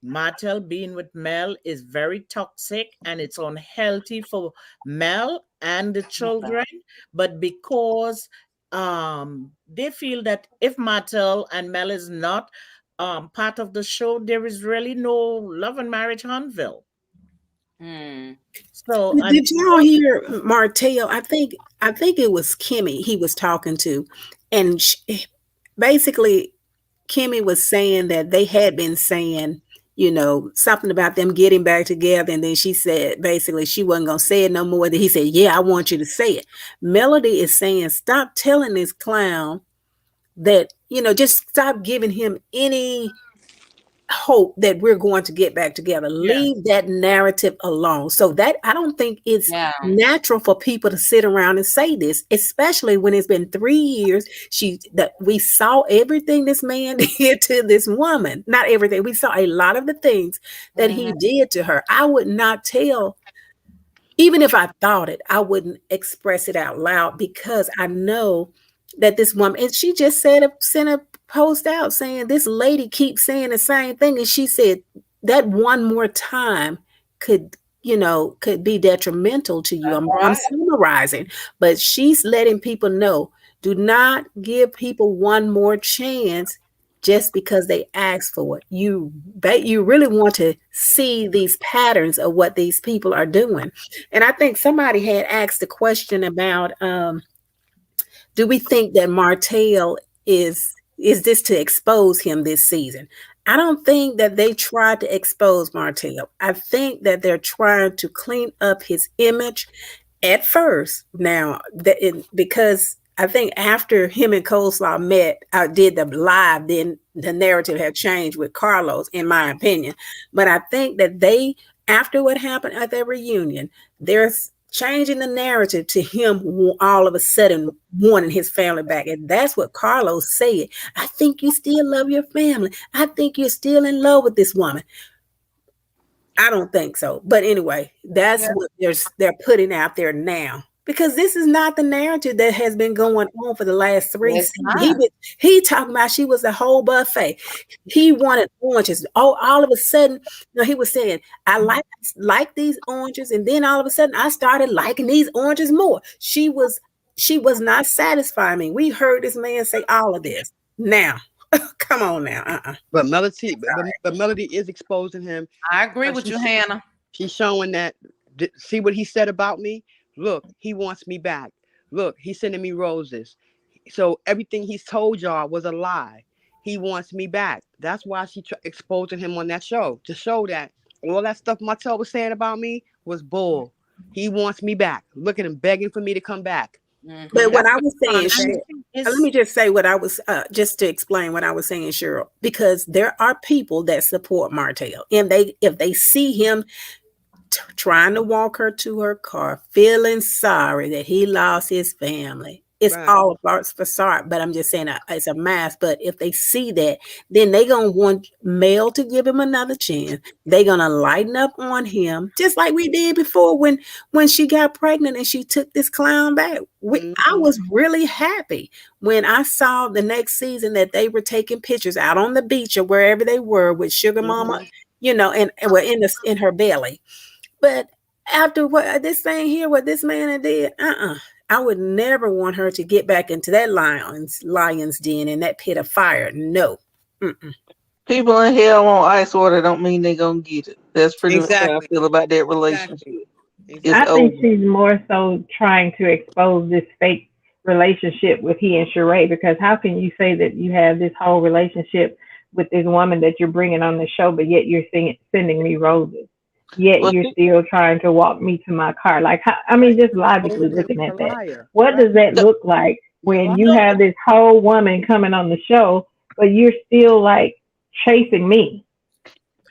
Martell being with Mel is very toxic and it's unhealthy for Mel and the children. But because they feel that if Martell and Mel is not part of the show, there is really no love and marriage Huntsville. So Did y'all hear Martell? I think it was Kimmy he was talking to, and basically Kimmy was saying that they had been saying, something about them getting back together, and then she said basically she wasn't gonna say it no more. That he said, "Yeah, I want you to say it." Melody is saying, "Stop telling this clown that just stop giving him any hope that we're going to get back together. Leave that narrative alone." So that I don't think it's natural for people to sit around and say this, especially when it's been 3 years. That we saw everything this man did to this woman. Not everything. We saw a lot of the things that he did to her. I would not tell. Even if I thought it, I wouldn't express it out loud because I know that this woman, and she just sent a post out saying this lady keeps saying the same thing. And she said that one more time could be detrimental to you. I'm summarizing, but she's letting people know, do not give people one more chance just because they ask for it. You really want to see these patterns of what these people are doing. And I think somebody had asked a question about, do we think that Martell is this to expose him this season? I don't think that they tried to expose Martell. I think that they're trying to clean up his image at first. Now, because I think after him and Coleslaw met, I did the live, then the narrative had changed with Carlos, in my opinion. But I think that after what happened at their reunion, there's changing the narrative to him all of a sudden wanting his family back. And that's what Carlos said. I think you still love your family. I think you're still in love with this woman. I don't think so. But anyway, that's what they're putting out there now. Because this is not the narrative that has been going on for the last 3 seasons. He talking about she was a whole buffet. He wanted oranges. Oh, all of a sudden, he was saying, I like these oranges, and then all of a sudden I started liking these oranges more. She was not satisfying me. We heard this man say all of this. Now, come on now. But Melody is exposing him. I agree with you, Hannah. She's showing that. See what he said about me? Look, he wants me back. Look, he's sending me roses. So everything he's told y'all was a lie. He wants me back. That's why she exposing him on that show, to show that all that stuff Martell was saying about me was bull. He wants me back. Look at him begging for me to come back. But what I was saying, let me just say what I was, just to explain what I was saying, Cheryl, because there are people that support Martell, and if they see him trying to walk her to her car, feeling sorry that he lost his family. It's all about facade, but I'm just saying it's a mask. But if they see that, then they're going to want Mel to give him another chance. They're going to lighten up on him, just like we did before when she got pregnant and she took this clown back. I was really happy when I saw the next season that they were taking pictures out on the beach or wherever they were with Sugar Mama, and were in her belly. But after what this man did, I would never want her to get back into that lion's den in that pit of fire. No. People in hell on ice water don't mean they're gonna get it. That's pretty much how I feel about that relationship. I think she's more so trying to expose this fake relationship with he and Sheree, because how can you say that you have this whole relationship with this woman that you're bringing on the show, but yet you're sending me roses? Yet you're still trying to walk me to my car. Like, just logically looking at that. What does that look like when you have this whole woman coming on the show, but you're still like chasing me?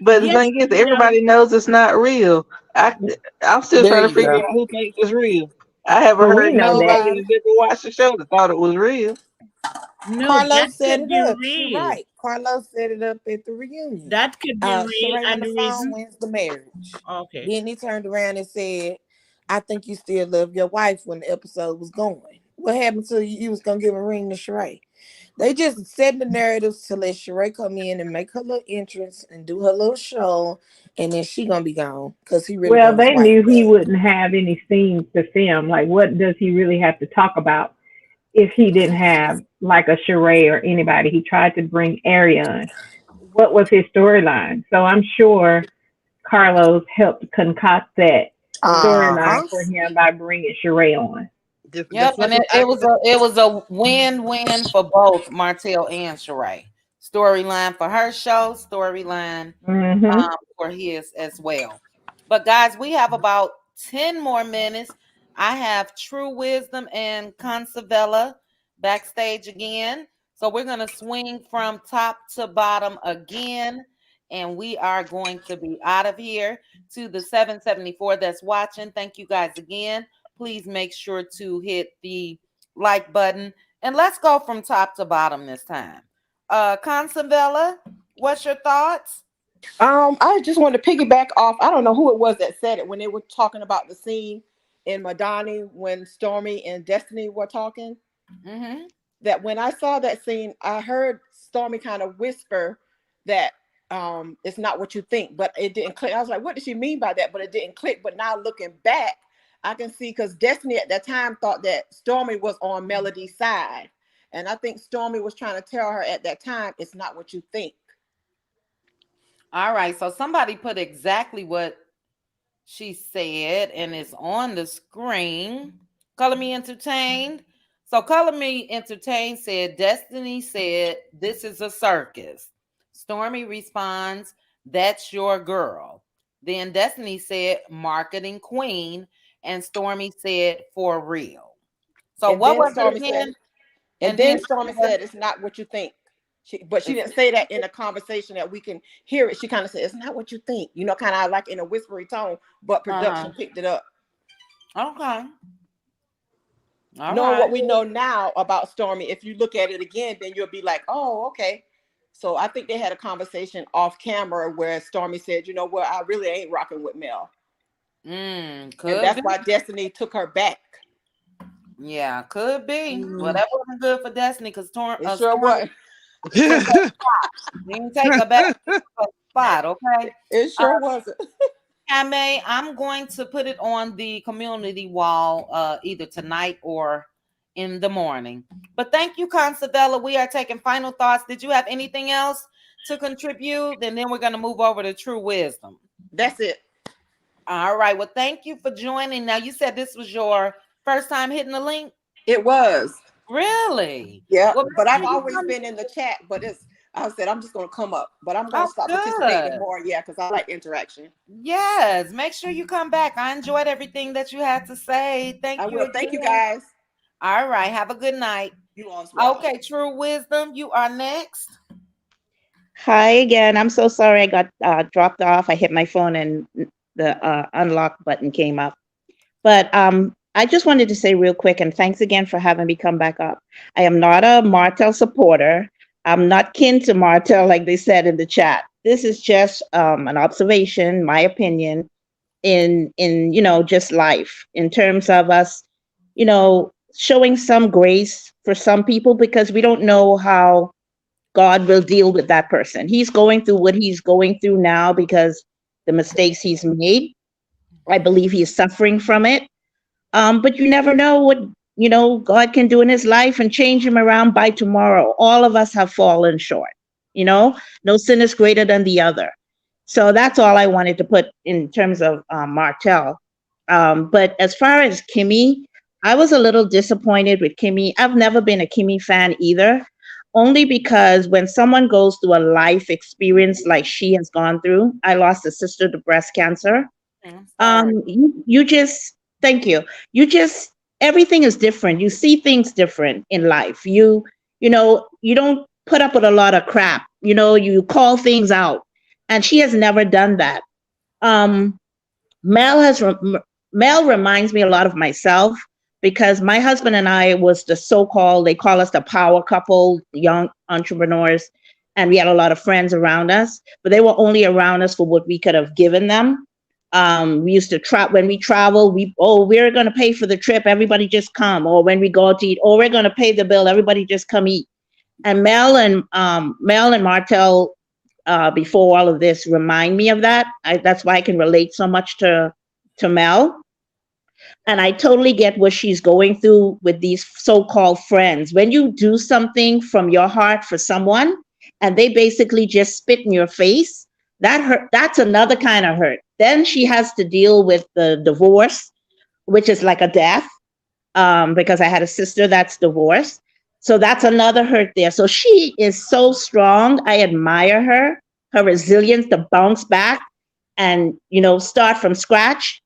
But the thing is, everybody knows it's not real. I'm still trying to figure out who thinks it's real. I haven't heard nobody that didn't watch the show that thought it was real. No, Carlos set could it up. be You're real. right. Carlos set it up at the reunion. That could be real. Sheree And on the the phone reason, wins the marriage. okay. Then he turned around and said, I think you still love your wife when the episode was going. What happened to you? You was gonna give a ring to Sheree. They just set the narratives to let Sheree come in and make her little entrance and do her little show, and then she gonna be gone because he really Well, want his they wife knew he back. wouldn't have any scenes to film. Like, what does he really have to talk about if he didn't have like a Sheree or anybody? He tried to bring Ariane. What was his storyline? So I'm sure Carlos helped concoct that storyline Uh-huh. for him by bringing Sheree on. Yep, and it was a win-win for both Martell and Sheree. Storyline for her show, storyline Mm-hmm. for his as well. But guys, we have about 10 more minutes. I have True Wisdom and Consavella backstage again. So we're going to swing from top to bottom again. And we are going to be out of here. To the 774 that's watching, thank you guys again. Please make sure to hit the like button. And let's go from top to bottom this time. Consavella, what's your thoughts? I just wanted to piggyback off. I don't know who it was that said it when they were talking about the scene in Madani when Stormy and Destiny were talking. Mm-hmm. That when I saw that scene, I heard Stormy kind of whisper that it's not what you think, but it didn't click. I was like, what did she mean by that? But it didn't click. But now looking back, I can see because Destiny at that time thought that Stormy was on Melody's side. And I think Stormy was trying to tell her at that time, it's not what you think. All right, so somebody put exactly what she said, and it's on the screen. Color Me Entertained. So Color Me Entertained said, Destiny said, this is a circus. Stormy responds, that's your girl. Then Destiny said, marketing queen. And Stormy said, for real. So And what then was it Stormy said, again? and then Stormy said, it's not what you think. But she didn't say that in a conversation that we can hear it. She kind of said, it's not what you think, kind of like in a whispery tone, but production picked it up. Okay. All Knowing right. what we know now about Stormy, if you look at it again, then you'll be like, oh, okay. So I think they had a conversation off camera where Stormy said, you know what, I really ain't rocking with Mel. And that's why Destiny took her back. Yeah, could be. Well, that wasn't good for Destiny because It sure was. Didn't take a back spot, okay? It sure wasn't. I'm going to put it on the community wall either tonight or in the morning. But thank you, Consavella. We are taking final thoughts. Did you have anything else to contribute? And then we're going to move over to True Wisdom. That's it. All right. Well, thank you for joining. Now, you said this was your first time hitting the link? It was. Really? Yeah, well, but I've always been in the chat, but I said I'm just going to come up, but I'm going to start participating more, because I like interaction. Yes, make sure you come back. I enjoyed everything that you had to say. Thank you again. Thank you, guys. All right, have a good night. You all as well. Okay, True Wisdom, you are next. Hi again. I'm so sorry I got dropped off. I hit my phone and the unlock button came up. But I just wanted to say real quick, and thanks again for having me come back up. I am not a Martell supporter. I'm not kin to Martell, like they said in the chat. This is just an observation, my opinion, in just life, in terms of us, showing some grace for some people, because we don't know how God will deal with that person. He's going through what he's going through now because the mistakes he's made. I believe he is suffering from it. But you never know what, God can do in his life and change him around by tomorrow. All of us have fallen short, no sin is greater than the other. So that's all I wanted to put in terms of Martell. But as far as Kimmy, I was a little disappointed with Kimmy. I've never been a Kimmy fan either, only because when someone goes through a life experience like she has gone through, I lost a sister to breast cancer. You just, thank you. Everything is different. You see things different in life. You don't put up with a lot of crap. You call things out, and she has never done that. Mel reminds me a lot of myself, because my husband and I was the so-called, they call us the power couple, young entrepreneurs, and we had a lot of friends around us, but they were only around us for what we could have given them. We used to try when we travel. We're gonna pay for the trip. Everybody just come. Or when we go out to eat, we're gonna pay the bill. Everybody just come eat. And Mel and Martel, before all of this, remind me of that. That's why I can relate so much to Mel. And I totally get what she's going through with these so-called friends. When you do something from your heart for someone and they basically just spit in your face, that hurt. That's another kind of hurt. Then she has to deal with the divorce, which is like a death, because I had a sister that's divorced. So that's another hurt there. So she is so strong. I admire her resilience to bounce back and, start from scratch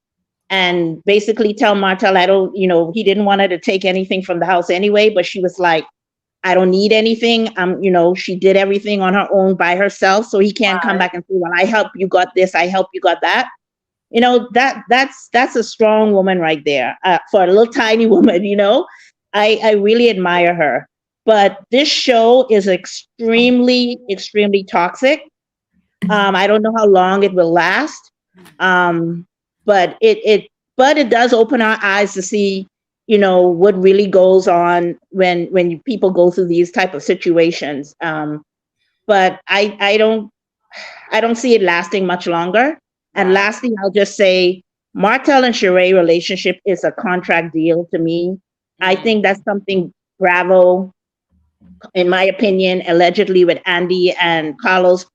and basically tell Martel, he didn't want her to take anything from the house anyway, but she was like, I don't need anything. She did everything on her own by herself. So he can't come back and say, well, I help you got this. I help you got that. That's a strong woman right there, for a little tiny woman. I really admire her. But this show is extremely, extremely toxic. I don't know how long it will last. But it does open our eyes to see, what really goes on when people go through these type of situations. But I don't see it lasting much longer. And lastly, I'll just say Martel and Sheree relationship is a contract deal to me. I think that's something Bravo, in my opinion, allegedly with Andy and Carlos,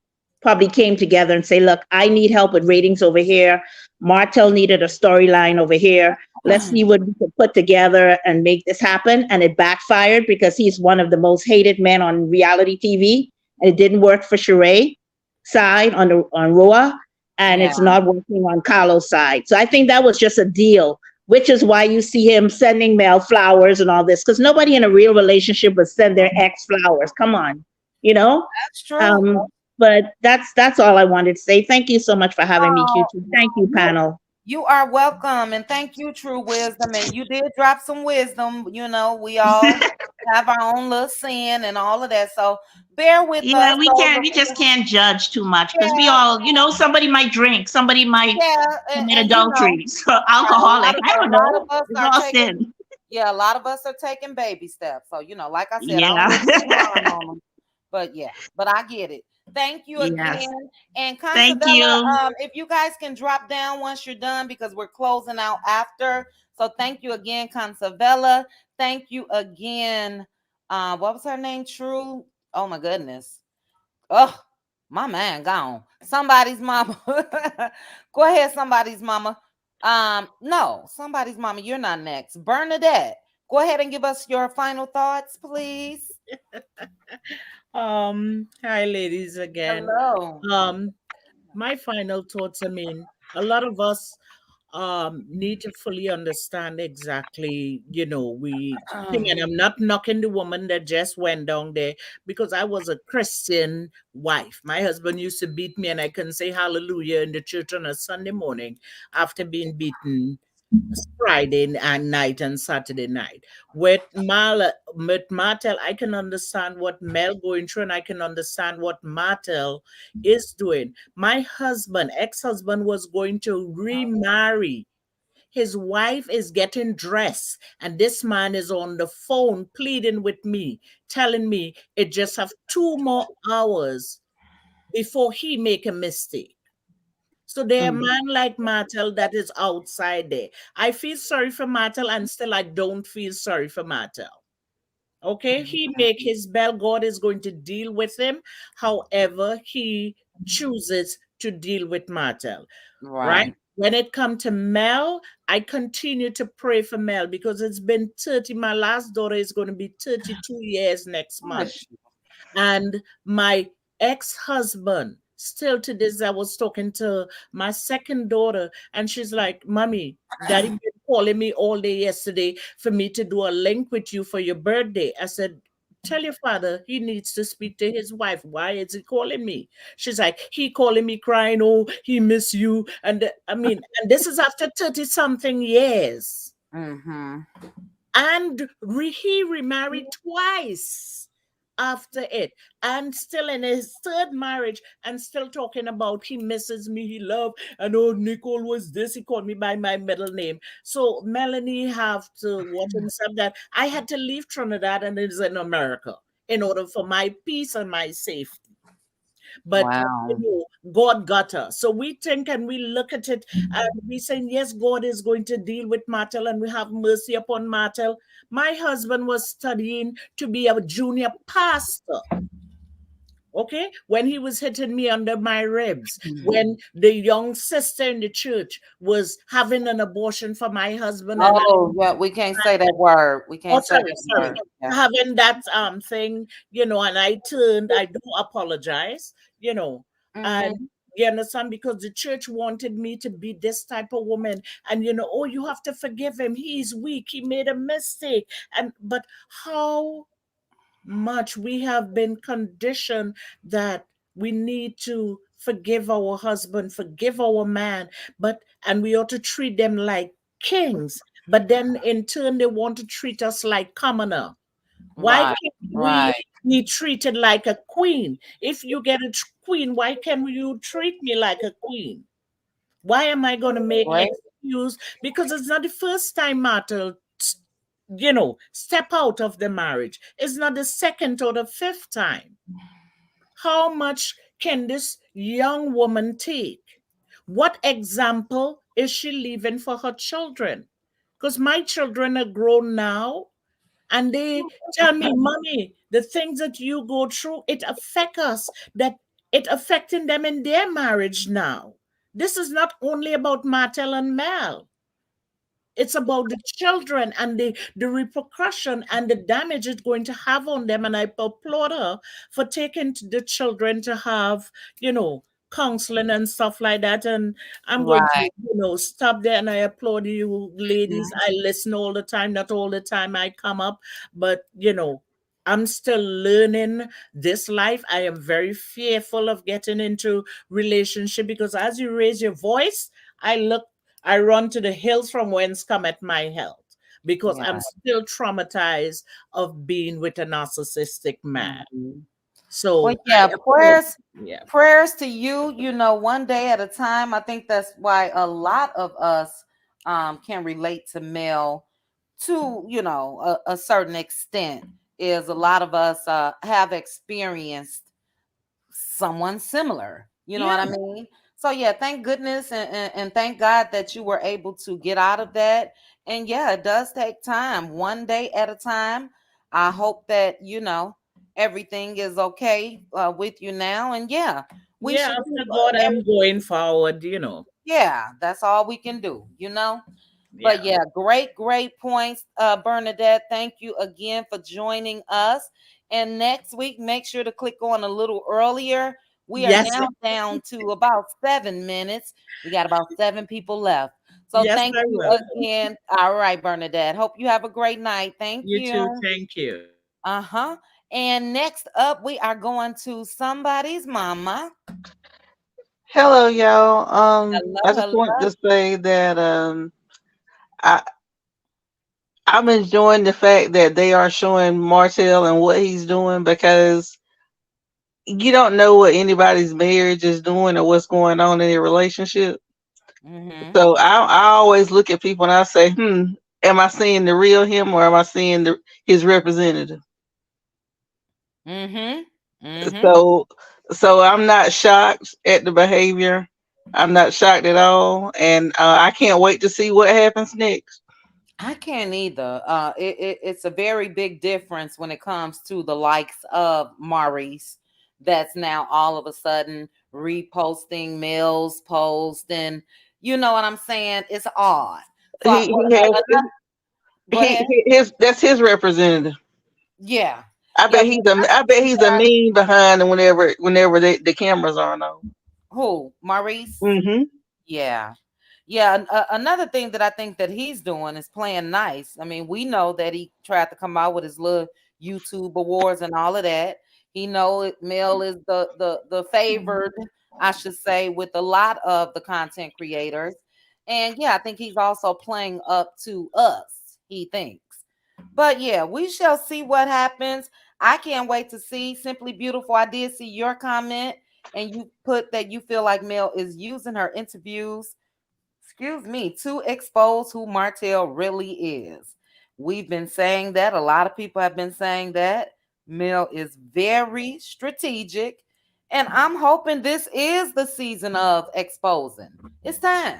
probably came together and say, look, I need help with ratings over here. Martel needed a storyline over here. Let's see what we can put together and make this happen. And it backfired because he's one of the most hated men on reality TV. And it didn't work for Sheree side on Roa. And it's not working on Carlos' side. So I think that was just a deal, which is why you see him sending Mel flowers and all this, because nobody in a real relationship would send their ex flowers. Come on, That's true. But that's all I wanted to say. Thank you so much for having me, QT. Thank you, panel. You are welcome, and thank you, True Wisdom. And you did drop some wisdom. We all have our own little sin and all of that. So bear with Yeah, us. we just can't judge too much because we all, somebody might drink, somebody might commit adultery, so alcoholic. I don't know. It's all sin. Yeah, a lot of us are taking baby steps. So, like I said, I Yeah. don't put mine on them. But I get it. Thank you Yes. again. And Thank you. Consabella, if you guys can drop down once you're done because we're closing out after. So thank you again, Consabella. Thank you again. What was her name? True. Oh my goodness. Oh, my man gone. Somebody's mama. Go ahead, somebody's mama. No, somebody's mama. You're not next. Bernadette, go ahead and give us your final thoughts, please. Hi ladies again. Hello. My final thoughts, a lot of us need to fully understand exactly, and I'm not knocking the woman that just went down there because I was a Christian wife. My husband used to beat me and I couldn't say hallelujah in the church on a Sunday morning after being beaten Friday night and Saturday night. With Martel, I can understand what Mel going through, and I can understand what Martel is doing. My husband, ex-husband, was going to remarry. His wife is getting dressed, and this man is on the phone pleading with me, telling me it just have 2 more hours before he make a mistake. So there are man like Martel that is outside there. I feel sorry for Martel and still I don't feel sorry for Martel. Okay, he make his bell. God is going to deal with him however he chooses to deal with Martel. Right? When it comes to Mel, I continue to pray for Mel because it's been 30. My last daughter is going to be 32 years next month. And my ex-husband, still to this, I was talking to my second daughter, and she's like, Mommy, Daddy been calling me all day yesterday for me to do a link with you for your birthday. I said, tell your father he needs to speak to his wife. Why is he calling me? She's like, he calling me crying, oh, he miss you. And and this is after 30 something years. And he remarried twice. after it, and still in his third marriage, and still talking about he misses me, he love, and oh, Nicole was this, he called me by my middle name. So Melanie have to watch himself that I had to leave Trinidad and it's in America in order for my peace and my safety. But Wow. God got her. So we think and we look at it and we saying, yes, God is going to deal with Martel and we have mercy upon Martel. My husband was studying to be a junior pastor. Okay, when he was hitting me under my ribs, when the young sister in the church was having an abortion for my husband, and Oh, yeah, we can't say that word. We oh, can't say sorry, that sorry. word. Yeah. Having that thing, and I turned, I do apologize, and Mm-hmm. you understand, because the church wanted me to be this type of woman, and oh, you have to forgive him. He's weak, he made a mistake. But how much we have been conditioned that we need to forgive our husband, forgive our man, and we ought to treat them like kings. But then in turn, they want to treat us like commoner. Why Right, can't we right, be treated like a queen? If you get a queen, why can't you treat me like a queen? Why am I going to make right. excuse? Because it's not the first time Martha, step out of the marriage. It's not the second or the fifth time. How much can this young woman take? What example is she leaving for her children? Because my children are grown now and they tell me, Mommy, the things that you go through, it affect us, that it affecting them in their marriage now. This is not only about Martel and Mel. It's about the children and the repercussion and the damage it's going to have on them. And I applaud her for taking the children to have, counseling and stuff like that. And I'm going to, Right. stop there. And I applaud you, ladies. Mhm. I listen all the time. Not all the time I come up, but I'm still learning this life. I am very fearful of getting into relationship because as you raise your voice, I run to the hills from whence cometh my help because Yeah. I'm still traumatized of being with a narcissistic man. Mhm. Well, So I yeah, applaud. Yeah. prayers to you, one day at a time. I think that's why a lot of us can relate to Mel to, a certain extent, is a lot of us have experienced someone similar. You know what Yeah. I mean? So yeah, thank goodness and thank God that you were able to get out of that. And yeah, it does take time, one day at a time. I hope that everything is okay with you now. And yeah, we Yeah. should keep After God, I'm going forward. yeah, that's all we can do. But Yeah. yeah, great points, Bernadette. Thank you again for joining us. And next week, make sure to click on a little earlier. We are Yes. now down to about 7 minutes. We got about 7 people left. So Yes, thank I you will. again. All right, Bernadette. Hope you have a great night. Thank You too. you. Thank you. Uh-huh. And next up, we are going to somebody's mama. Hello, y'all. Hello, I just want hello. to say that I I'm enjoying the fact that they are showing Martell and what he's doing because you don't know what anybody's marriage is doing or what's going on in their relationship. Mm-hmm. So I always look at people and I say, am I seeing the real him or am I seeing his representative? Mm-hmm. Mm-hmm. So so I'm not shocked at the behavior. I'm not shocked at all, and I can't wait to see what happens next. I can't either. It's a very big difference when it comes to the likes of Maurice, that's now all of a sudden reposting Mills' post, and you know what I'm saying? It's odd. He has Go ahead. his that's his representative. Yeah, I yeah. bet But I bet he's a mean behind whenever the cameras aren't on. who? Maurice? Mm-hmm. Yeah. Yeah, another thing that I think that he's doing is playing nice. I mean, we know that he tried to come out with his little YouTube awards and all of that. He know Mel is the favored, I should say, with a lot of the content creators. And yeah, I think he's also playing up to us, he thinks. But yeah, we shall see what happens. I can't wait to see Simply Beautiful. I did see your comment, and you put that you feel like Mel is using her interviews, to expose who Martell really is. We've been saying that. A lot of people have been saying that. Mel is very strategic, and I'm hoping this is the season of exposing. It's time.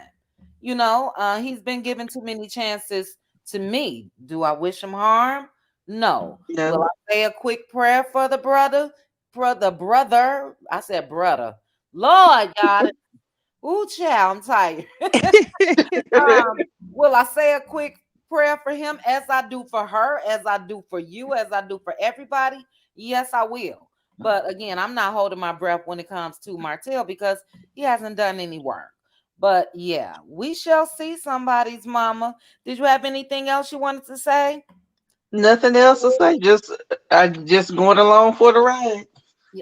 He's been given too many chances to me. Do I wish him harm? No. Will No. I say a quick prayer for the brother? Brother. I said brother. Lord God. Ooh, child, I'm tired. Will I say a quick prayer for him as I do for her, as I do for you, as I do for everybody? Yes, I will. But again, I'm not holding my breath when it comes to Martell because he hasn't done any work. But yeah, we shall see somebody's mama. Did you have anything else you wanted to say? Nothing else to say. I just going along for the ride.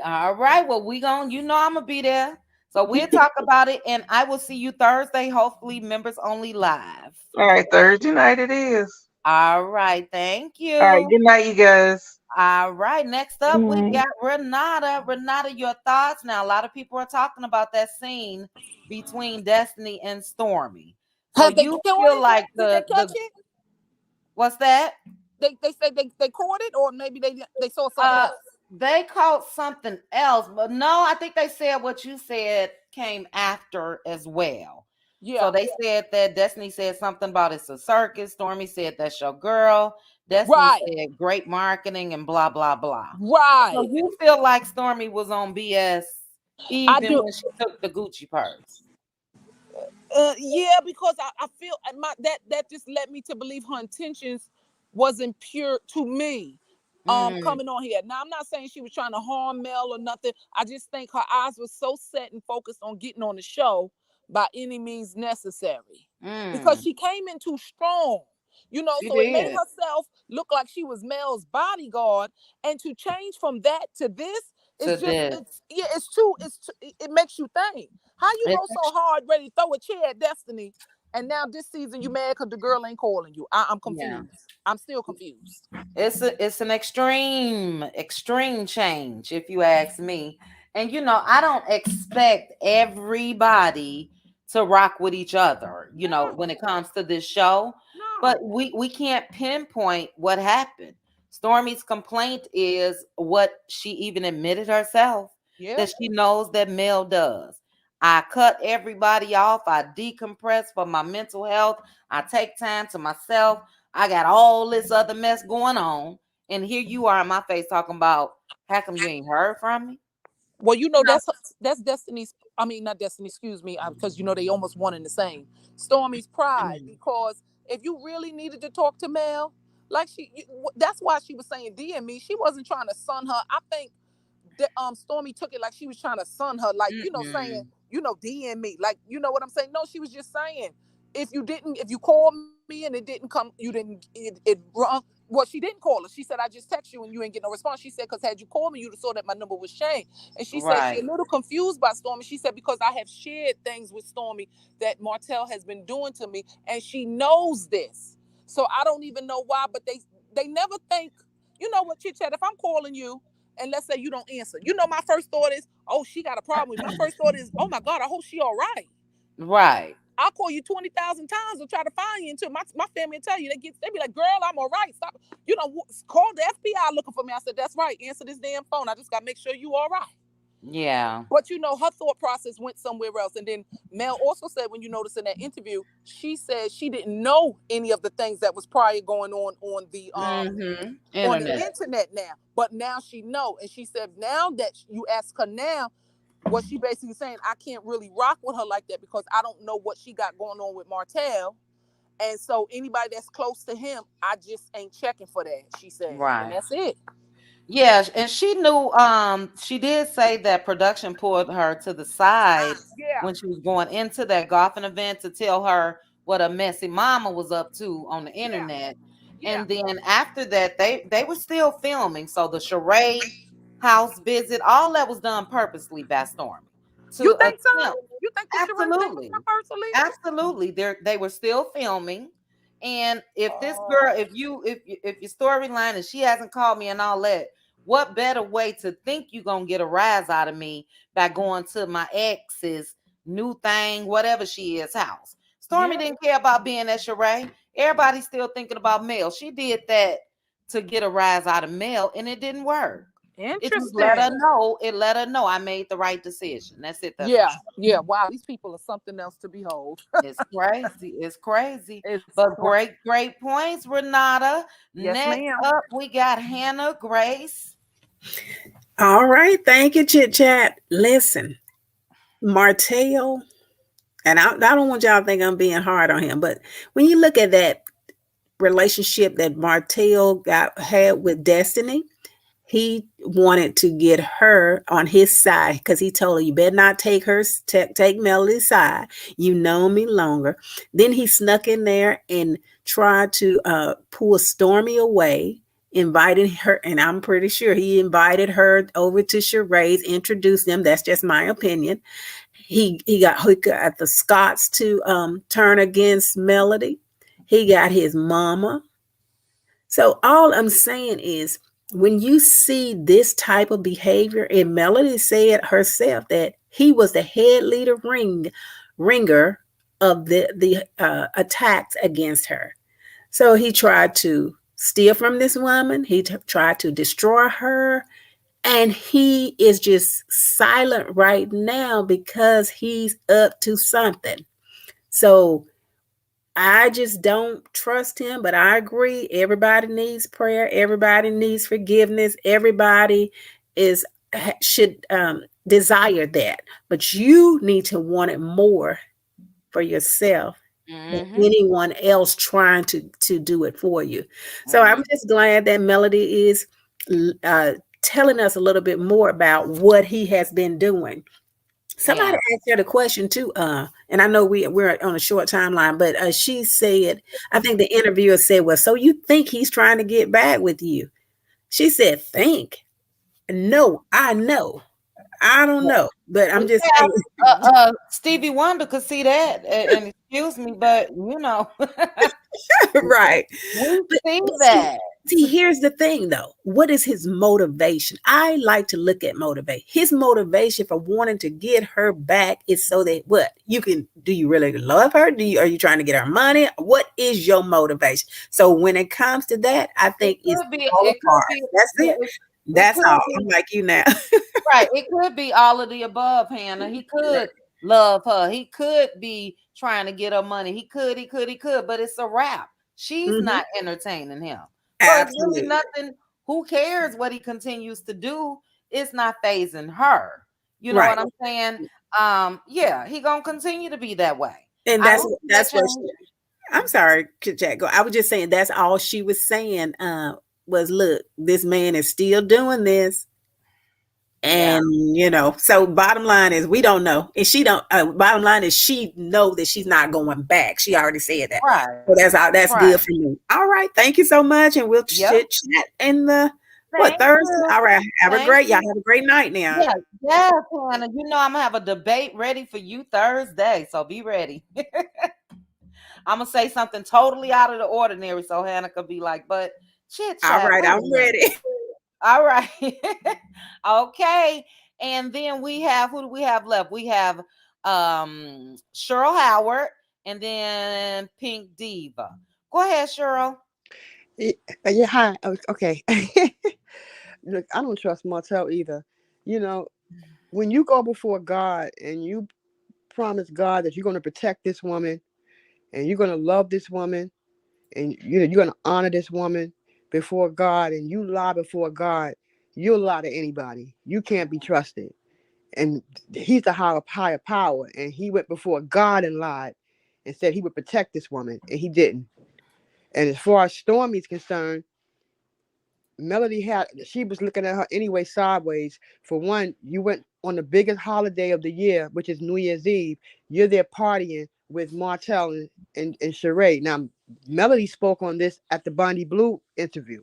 All right. Well, I'm gonna be there. So we'll talk about it, and I will see you Thursday, hopefully members only live. All right, Thursday night it is. All right. Thank All right, you. good night, you guys. All right. Next up, we got Renata. Renata, your thoughts. Now, a lot of people are talking about that scene between Destiny and Stormy. So Have they you caught feel it? like Did they catch the it? what's that? They said they caught it, or maybe they saw something Uh else. they caught something else, but no, I think they said what you said came after as well. So Yeah. they said that Destiny said something about it's a circus. Stormy said that's your girl. Destiny Right. said great marketing and blah blah blah. So Right. you feel like Stormy was on BS I even do. when she took the Gucci purse. Yeah, because I feel that just led me to believe her intentions wasn't pure to me. Mm, Coming on here. Now I'm not saying she was trying to harm Mel or nothing. I just think her eyes were so set and focused on getting on the show by any means necessary. Because mm, she came in too strong. she So it made did. herself look like she was Mel's bodyguard. And to change from that to this, To it's just this. it makes you think. How you It's go so hard, ready to throw a chair at Destiny, and now this season you mad because the girl ain't calling you? I'm yeah. confused. I'm still confused. It's an extreme change, if you ask me. And I don't expect everybody to rock with each other, when it comes to this show. But No. we can't pinpoint what happened. Stormy's complaint is what she even admitted herself, Yeah. that she knows that Mel does. I cut everybody off. I decompress for my mental health. I take time to myself. I got all this other mess going on, and here you are in my face talking about how come you ain't heard from me? Well, No. that's Destiny's. I mean, not Destiny. Excuse me, because they almost one in the same. Stormy's pride, because if you really needed to talk to Mel, like that's why she was saying DM me. She wasn't trying to sun her. I think Stormy took it like she was trying to sun her, like saying Mm-mm. DM me, like what I'm saying. No, she was just saying if you called me and it didn't come, you didn't it wrong. Well, she didn't call her. She said I just text you and you ain't get no response. She said because had you called me, you'd have saw that my number was changed. And she said she a Right. little confused by Stormy. She said because I have shared things with Stormy that Martell has been doing to me, and she knows this. So I don't even know why, but they never think. You know what, chit chat? If I'm calling you and let's say you don't answer, my first thought is, oh, she got a problem. My first thought is, oh my God, I hope she all right. Right. I'll call you 20,000 times to try to find you until my family tell you. They be like, girl, I'm all right. Stop. Call the FBI looking for me. I said, that's right. Answer this damn phone. I just got to make sure you all right. Yeah. But her thought process went somewhere else. And then Mel also said, when you notice in that interview, she said she didn't know any of the things that was prior going on the Mm-hmm. on the Internet. internet now. But now she know. And she said now that you ask her now, what she basically saying, I can't really rock with her like that because I don't know what she got going on with Martell. And so anybody that's close to him, I just ain't checking for that, she said. And Right. that's it. Yeah, and she knew she did say that production pulled her to the side Yeah. when she was going into that golfing event to tell her what a messy mama was up to on the Yeah. internet. Yeah. And then after that they were still filming. So the charade house visit, all that was done purposely by Stormy You to think so? attempt. You think the charade thing was Absolutely. done personally? Absolutely. They were still filming. And if this girl, Oh. if your storyline and she hasn't called me and all that, what better way to think you're gonna get a rise out of me by going to my ex's new thing, whatever she is, house. Stormy didn't care about being at Sheree. Everybody's still thinking about Mel. She did that to get a rise out of Mel, and it didn't work. It just let her Interesting. know. It let her know I made the right decision. That's it. That's Yeah, yeah. Wow, these people are something else to behold. it's crazy. It's crazy. It's But cra- great points, Renata. yes, Next ma'am. up, we got Hannah Grace. All right. Thank you, Chit Chat. Listen, Martell, and I don't want y'all to think I'm being hard on him, but when you look at that relationship that Martell had with Destiny, he wanted to get her on his side because he told her, "You better not take take Melody's side. You know me longer." Then he snuck in there and tried to pull Stormy away, invited her, and I'm pretty sure he invited her over to Sheree's, introduced them. That's just my opinion. He got the Scots to turn against Melody. He got his mama. So all I'm saying is, when you see this type of behavior, and Melody said herself that he was the head leader ringer of the attacks against her. So he tried to steal from this woman. He tried to destroy her. And he is just silent right now because he's up to something. So I just don't trust him, but I agree. Everybody needs prayer. Everybody needs forgiveness. Everybody should desire that, but you need to want it more for yourself than anyone else trying to do it for you. So I'm just glad that Melody is telling us a little bit more about what he has been doing. Somebody asked her the question too, and I know we're on a short timeline, but she said, I think the interviewer said, "Well, so you think he's trying to get back with you?" She said, "Think? No, I know. I don't know, but I'm just saying." Stevie Wonder could see that, and excuse me, but Right. we But see that. see, here's the thing though. What is his motivation? I like to look at motivate. His motivation for wanting to get her back is so that what? Do you really love her? Are you trying to get her money? What is your motivation? So when it comes to that, I think it's all It could apart. be. That's it. That's Could all. be. I'm like you now. Right. It could be all of the above, Hannah. He could love her. He could be trying to get her money. He could, but it's a wrap. She's Mhm. not entertaining him. So it's really Absolutely. nothing. Who cares what he continues to do? It's not phasing her. You know Right. what I'm saying? Yeah, he gonna continue to be that way. And I don't see that that's what change. I'm sorry, Jack. I was just saying that's all she was saying. Was look, this man is still doing this, Yeah. and so bottom line is we don't know, and she don't. Bottom line is she know that she's not going back. She already said that. Right. So that's all. That's Right. good for me. All right, thank you so much, and we'll Yep. chit chat in the Thank Thursday. you. All right, y'all Thank have a great night now. Yeah, yeah, Hannah. I'm gonna have a debate ready for you Thursday, so be ready. I'm gonna say something totally out of the ordinary, so Hannah could be like, "But chit All chat, right, wait a I'm minute." ready. All right, okay. And then we have who do we have left? We have Cheryl Howard, and then Pink Diva. Go ahead, Cheryl. Yeah, hi. Okay. Look, I don't trust Martell either. You know, when you go before God and you promise God that you're going to protect this woman and you're going to love this woman and you're going to honor this woman before God, and you lie before God, you'll lie to anybody. You can't be trusted. And he's the higher power, and he went before God and lied and said he would protect this woman, and he didn't. And as far as Stormy's concerned, she was looking at her anyway sideways. For one, you went on the biggest holiday of the year, which is New Year's Eve. You're there partying with Martell and Sheree. Now, Melody spoke on this at the Bondi Blue interview.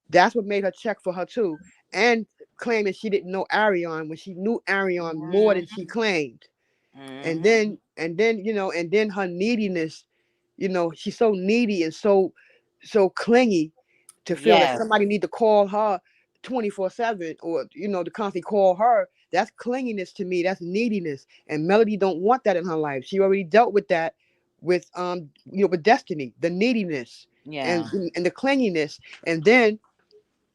That's what made her check for her too, and claiming she didn't know Arion when she knew Arion more than she claimed. And then and then her neediness, she's so needy and so clingy to feel that Yes. somebody need to call her 24/7, or to constantly call her. That's clinginess to me. That's neediness. And Melody don't want that in her life. She already dealt with that with with Destiny, the neediness Yeah. and the clinginess. And then,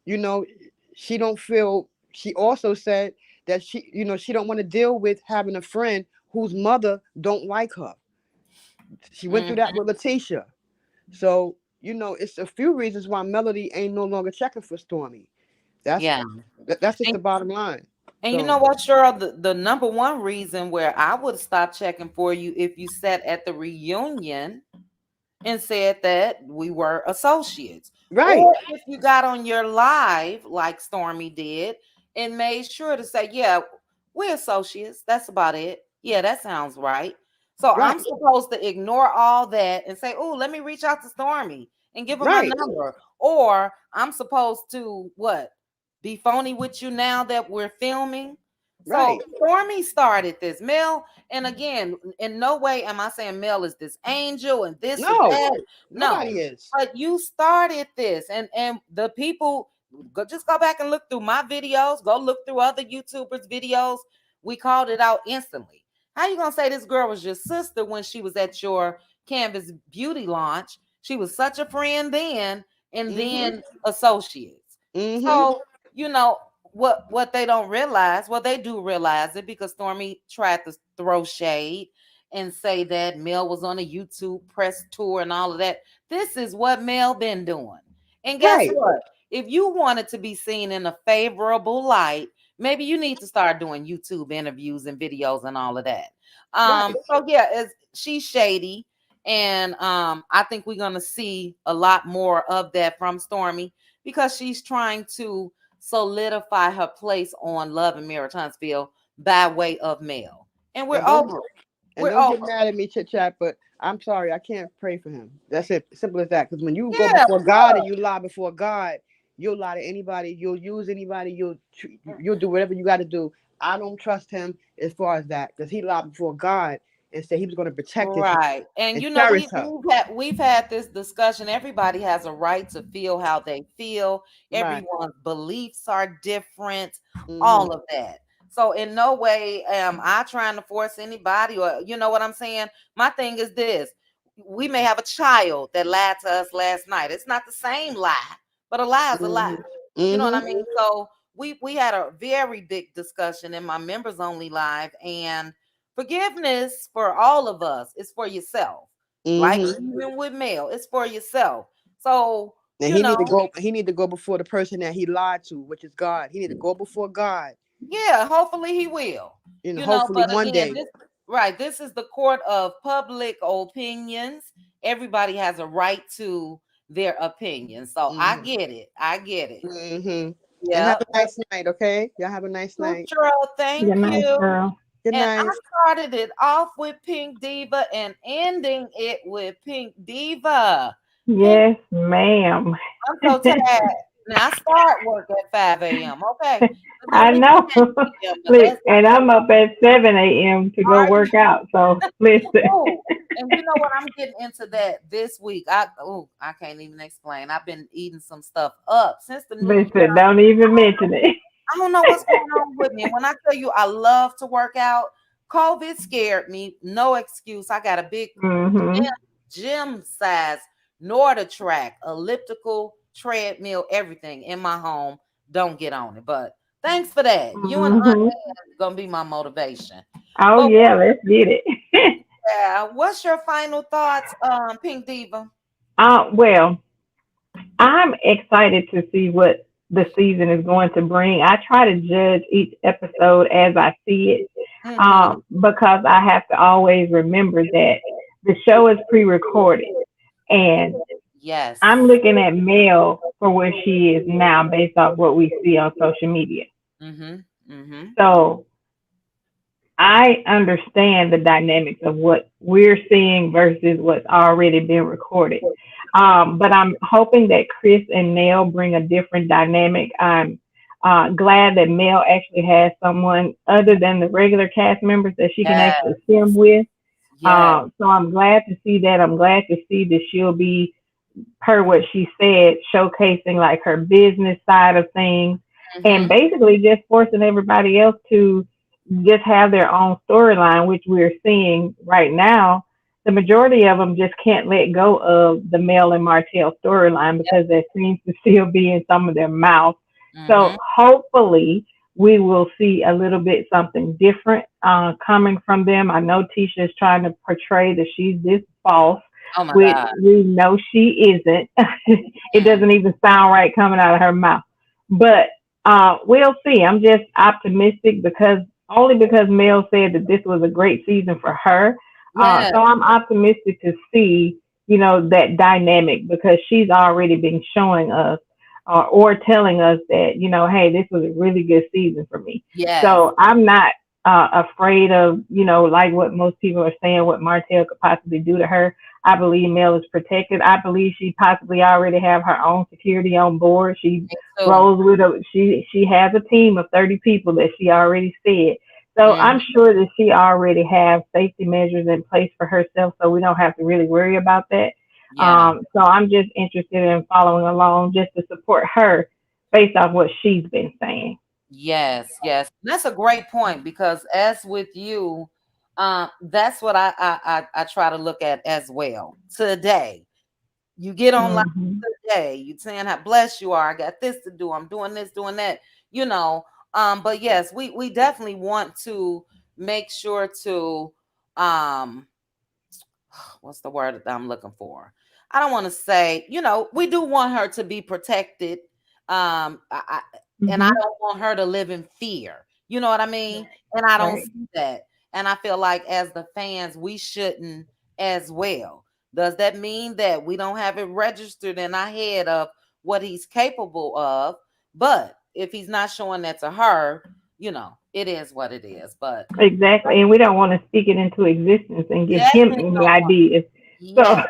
you know, she don't feel, she also said that she don't want to deal with having a friend whose mother don't like her. She went through that with Letitia. So, it's a few reasons why Melody ain't no longer checking for Stormy. That's Yeah. that's just the bottom line. And you So know what, Cheryl? The number one reason where I would stop checking for you if you sat at the reunion and said that we were associates. right, Or if you got on your live like Stormy did and made sure to say, yeah, we're associates. That's about it. Yeah, that sounds right. So right, I'm supposed to ignore all that and say, oh, let me reach out to Stormy and give her my right, number. Or I'm supposed to what? Be phony with you now that we're filming. So right. Stormy started this. Mel, and again, in no way am I saying Mel is this angel and this and No, that. No, nobody is. but you started this, and the people just go back and look through my videos. Go look through other YouTubers' videos. We called it out instantly. How you gonna say this girl was your sister when she was at your Canvas Beauty launch? She was such a friend then, and then associates. So what they don't realize, well, they do realize it because Stormy tried to throw shade and say that Mel was on a YouTube press tour and all of that. This is what Mel been doing. And guess Right. what? If you wanted to be seen in a favorable light, maybe you need to start doing YouTube interviews and videos and all of that. Right. So yeah, she's shady. And I think we're gonna see a lot more of that from Stormy because she's trying to solidify her place on Love and Marriage Huntsville by way of Mel. And we're And don't over. and We're don't get over. mad at me, chit chat, but I'm sorry, I can't pray for him. That's it. Simple as that. Because when you go Yeah, before God and you lie before God, you'll lie to anybody, you'll use anybody, you'll do whatever you got to do. I don't trust him as far as that, because he lied before God and said he was going to protect his wife right. And and you know, cherish her. we've had this discussion. Everybody has a right to feel how they feel. Right. Everyone's beliefs are different, Mm-hmm. all of that. So in no way am I trying to force anybody, or you know what I'm saying? My thing is this: we may have a child that lied to us last night. It's not the same lie, but a lie is a lie. Mm-hmm. You know what I Mm-hmm. mean? So we had a very big discussion in my members only live, and forgiveness for all of us is for yourself. Like Mm-hmm. even with Mel, it's for yourself. So And you know, he need to go before the person that he lied to, which is God. He need to go before God. yeah, hopefully he will. And You know, hopefully but one again, day. this is the court of public opinions. Everybody has a right to their opinion. So I Mm-hmm. get it. I get it. Mm-hmm. And have Yep. a nice night, okay? Y'all have a nice night. Sutro, Good thank night, you. girl. Good And night. I started it off with Pink Diva and ending it with Pink Diva. Pink, Yes, ma'am. I'm so tired. Now I start work at 5 a.m. Okay. It's I only know. 10 p.m., but Look, that's and I'm up at 7 a.m. to go hard. work out. So listen, Oh, and you know what? I'm getting into that this week. I can't even explain. I've been eating some stuff up since the new year. listen, don't even mention it. I don't know what's going on with me. And when I tell you I love to work out, COVID scared me. No excuse. I got a big Hmm. gym size Norda track, elliptical, treadmill, everything in my home. Don't get on it. But thanks for that. You and Aunt Hmm. Ann is gonna be my motivation. Oh But yeah, let's get it. what's your final thoughts, Pink Diva? Well, I'm excited to see what the season is going to bring. I try to judge each episode as I see it, Mm-hmm. because I have to always remember that the show is pre-recorded, and Yes. I'm looking at Mel for where she is now based off what we see on social media. Mm-hmm. Mm-hmm. So I understand the dynamics of what we're seeing versus what's already been recorded. But I'm hoping that Chris and Nell bring a different dynamic. I'm glad that Mel actually has someone other than the regular cast members that she can Yes. actually film with. Yes. So I'm glad to see that. I'm glad to see that she'll be, per what she said, showcasing like her business side of things. and basically just forcing everybody else to just have their own storyline, which we're seeing right now. The majority of them just can't let go of the Mel and Martell storyline because that seems to still be in some of their mouths. So hopefully we will see a little bit something different coming from them. I know Tisha is trying to portray that she's this boss, Oh my which God. we know she isn't. It doesn't even sound right coming out of her mouth. But we'll see. I'm just optimistic because only because Mel said that this was a great season for her. Yes. So I'm optimistic to see, you know, that dynamic because she's already been showing us or telling us that, you know, hey, this was a really good season for me. Yes. So I'm not afraid of, you know, like what most people are saying, what Martell could possibly do to her. I believe Mel is protected. I believe she possibly already have her own security on board. She rolls with she has a team of 30 people that she already said. So I'm sure that she already have safety measures in place for herself, so we don't have to really worry about that. Yeah. So I'm just interested in following along just to support her based off what she's been saying. Yes, yes. That's a great point because as with you, that's what I try to look at as well. Today, you get online Mm-hmm. today, you saying how blessed you are. I got this to do. I'm doing this, doing that, you know. But yes, we definitely want to make sure to what's the word that I'm looking for? I don't want to say, you know, we do want her to be protected. And I Mm-hmm. don't want her to live in fear. You know what I mean? And I don't Right. see that. And I feel like as the fans, we shouldn't as well. Does that mean that we don't have it registered in our head of what he's capable of? But if he's not showing that to her, you know, it is what it is. But Exactly. And we don't want to speak it into existence and give him definitely any don't want. ideas. So Yeah.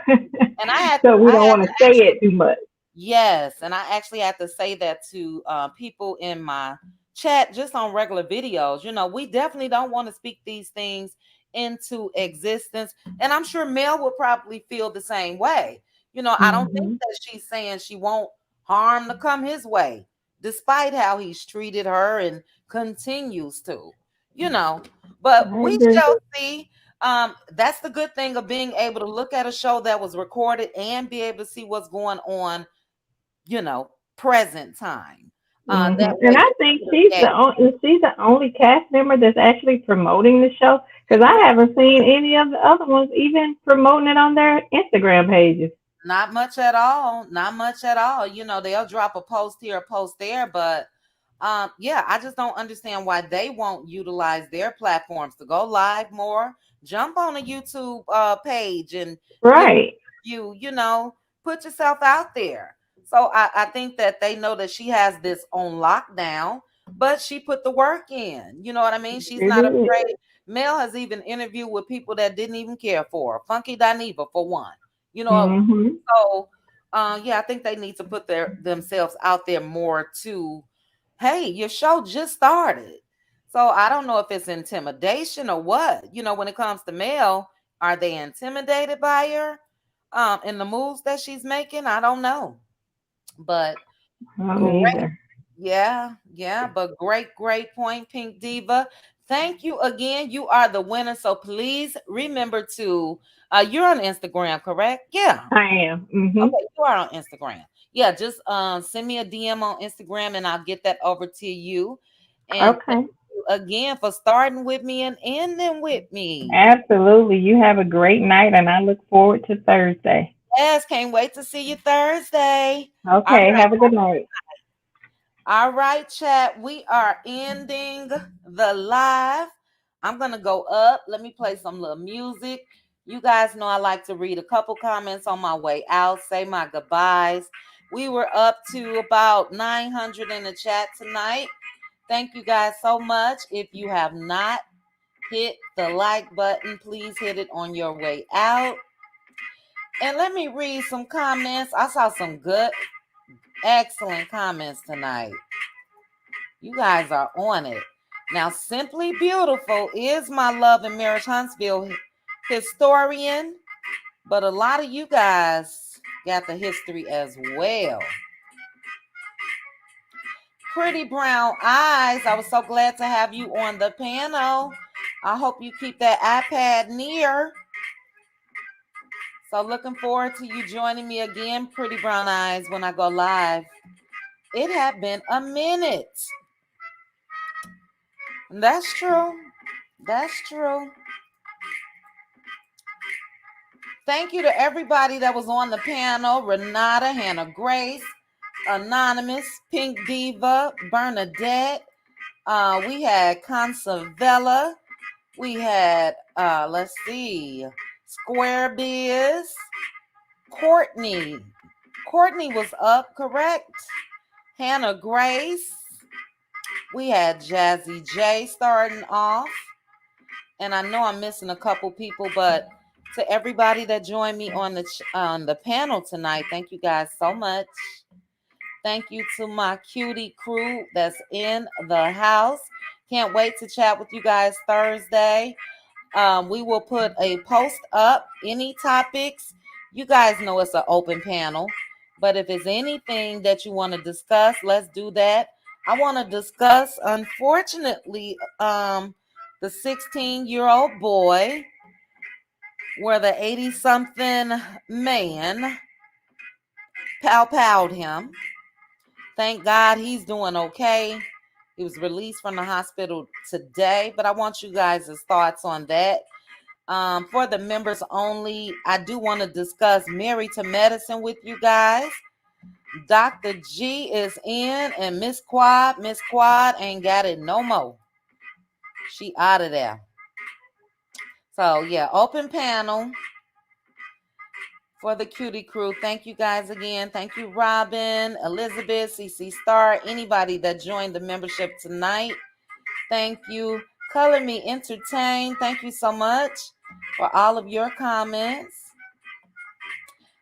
And so we I don't had want to to say actually it too much. yes, and I actually had to say that to people in my chat just on regular videos. You know, we definitely don't want to speak these things into existence. And I'm sure Mel will probably feel the same way. You know, I don't think Mm-hmm. that she's saying she won't harm to come his way, despite how he's treated her and continues to, you know. But I we agree. shall see. That's the good thing of being able to look at a show that was recorded and be able to see what's going on, you know, present time. That And way I we think can she's get the only she's the only cast member that's actually promoting the show because I haven't seen any of the other ones even promoting it on their Instagram pages. not much at all. Not much at all. You know, they'll drop a post here, a post there, but yeah, I just don't understand why they won't utilize their platforms to go live more. Jump on a YouTube page and give Right. you know, put yourself out there. So I think that they know that she has this on lockdown, but she put the work in. You know what I mean? She's It not is. afraid. Mel has even interviewed with people that didn't even care for her. Funky Dineva for one. You know, Mm-hmm. so yeah, I think they need to put themselves out there more too. Hey, your show just started. So I don't know if it's intimidation or what. You know, when it comes to Mel, are they intimidated by her? In the moves that she's making? I don't know. But I don't great. either. Yeah, yeah, but great point, Pink Diva. Thank you again. You are the winner. So please remember to you're on Instagram, correct? Yeah. I am. Mm-hmm. Okay, you are on Instagram. Yeah, just send me a DM on Instagram and I'll get that over to you. And thank Okay. you again for starting with me and ending with me. Absolutely. You have a great night, and I look forward to Thursday. Yes, can't wait to see you Thursday. All Okay. right. Have a good night. All right, chat. We are ending the live. I'm gonna go up. Let me play some little music. You guys know I like to read a couple comments on my way out, say my goodbyes. We were up to about 900 in the chat tonight. Thank you guys so much. If you have not hit the like button, please hit it on your way out. And let me read some comments. I saw some good, excellent comments tonight. You guys are on it. Now, Simply Beautiful is my Love and Marriage Huntsville historian, but a lot of you guys got the history as well. Pretty Brown Eyes, I was so glad to have you on the panel. I hope you keep that iPad near. So looking forward to you joining me again, Pretty Brown Eyes, when I go live. It had been a minute. That's true. That's true. Thank you to everybody that was on the panel. Renata, Hannah Grace, Anonymous, Pink Diva, Bernadette. We had Consavella. We had, let's see, Square Biz. Courtney. Courtney was up, correct? Hannah Grace. We had Jazzy J starting off. And I know I'm missing a couple people, but to everybody that joined me on the panel tonight, thank you guys so much. Thank you to my cutie crew that's in the house. Can't wait to chat with you guys Thursday. We will put a post up, any topics. You guys know it's an open panel, but if it's anything that you want to discuss, let's do that. I want to discuss, unfortunately, the 16-year-old boy where the 80-something man pow-powed him. Thank God he's doing okay. He was released from the hospital today, but I want you guys' thoughts on that. For the members only, I do want to discuss Married to Medicine with you guys. Dr. G is in, and Miss Quad ain't got it no more. She out of there. So, yeah, open panel for the cutie crew. Thank you guys again. Thank you, Robin, Elizabeth, CC Star, anybody that joined the membership tonight. Thank you. Color Me Entertained. Thank you so much for all of your comments.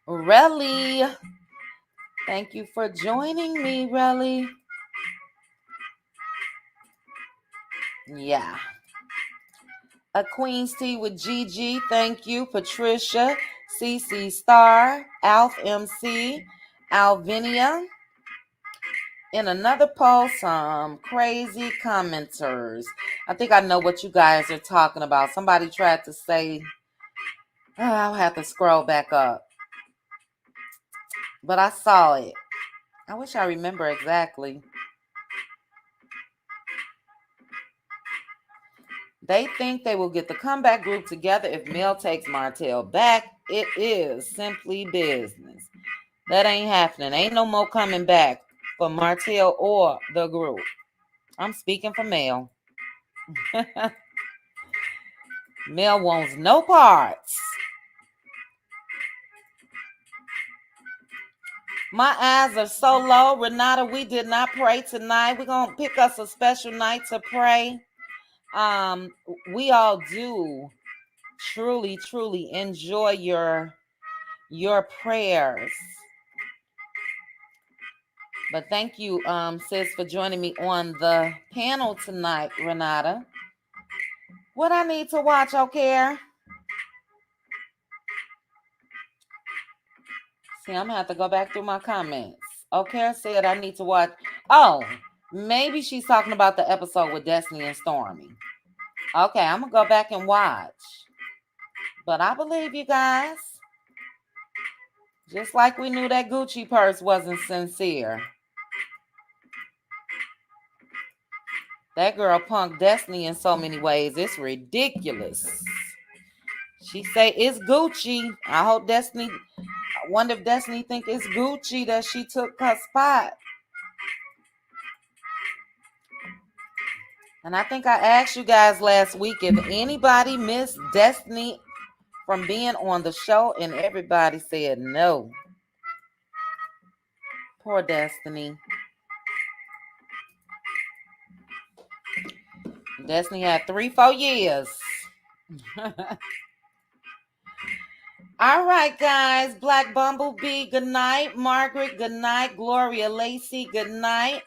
Relly. Thank you for joining me, Relly. Yeah. A Queen's Tea with Gigi. Thank you. Patricia. CC Star. Alf MC. Alvinia. In another post, some crazy commenters. I think I know what you guys are talking about. Somebody tried to say, I'll have to scroll back up. But I saw it. I wish I remember exactly. They think they will get the comeback group together if Mel takes Martell back. It is simply business. That ain't happening. Ain't no more coming back for Martell or the group. I'm speaking for Mel. Mel wants no parts. My eyes are so low. Renata, we did not pray tonight. We're going to pick us a special night to pray. We all do truly, truly enjoy your prayers. But thank you, sis, for joining me on the panel tonight, Renata. What I need to watch, okay? See, I'm going to have to go back through my comments. Okay, said I need to watch. Oh, maybe she's talking about the episode with Destiny and Stormy. Okay, I'm going to go back and watch. But I believe you guys. Just like we knew that Gucci purse wasn't sincere. That girl punked Destiny in so many ways. It's ridiculous. She say it's Gucci. I wonder if Destiny think it's Gucci that she took her spot. And I think I asked you guys last week if anybody missed Destiny from being on the show, and everybody said no. Poor Destiny. Destiny had 3-4 years. All right, guys. Black Bumblebee, good night. Margaret, good night. Gloria Lacey, good night.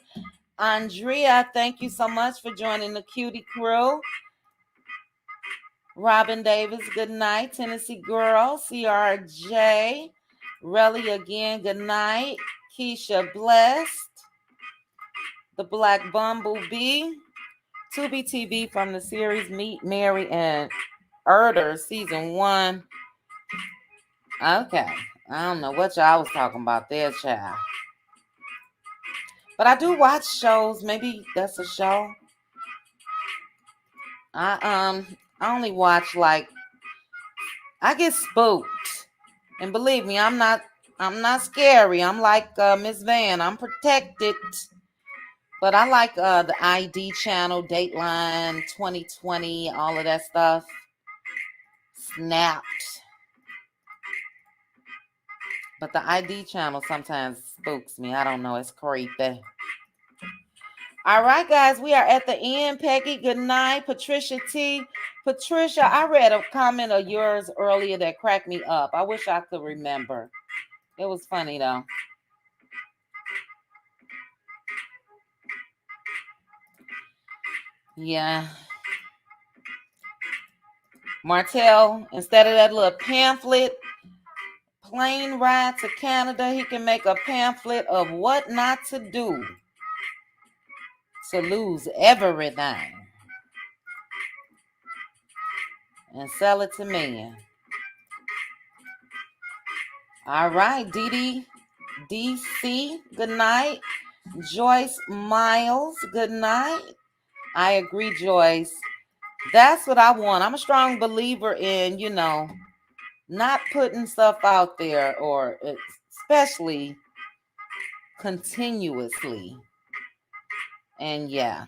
Andrea, thank you so much for joining the cutie crew. Robin Davis, good night. Tennessee Girl, CRJ. Relly again, good night. Keisha Blessed. The Black Bumblebee. Tubi TV from the series Meet, Mary, and Erder season 1. Okay. I don't know what y'all was talking about there, child. But I do watch shows. Maybe that's a show. I only watch like I get spooked. And believe me, I'm not scary. I'm like Miss Van. I'm protected. But I like the ID channel, Dateline, 2020, all of that stuff. Snapped. But the ID channel sometimes spooks me. I don't know. It's creepy. All right, guys. We are at the end. Peggy, good night. Patricia T. Patricia, I read a comment of yours earlier that cracked me up. I wish I could remember. It was funny, though. Yeah. Martell, instead of that little pamphlet, plane ride to Canada, he can make a pamphlet of what not to do to lose everything and sell it to men. All right, Dee DC, good night. Joyce Miles, good night. I agree, Joyce. That's what I want. I'm a strong believer in, not putting stuff out there, or especially continuously. And yeah.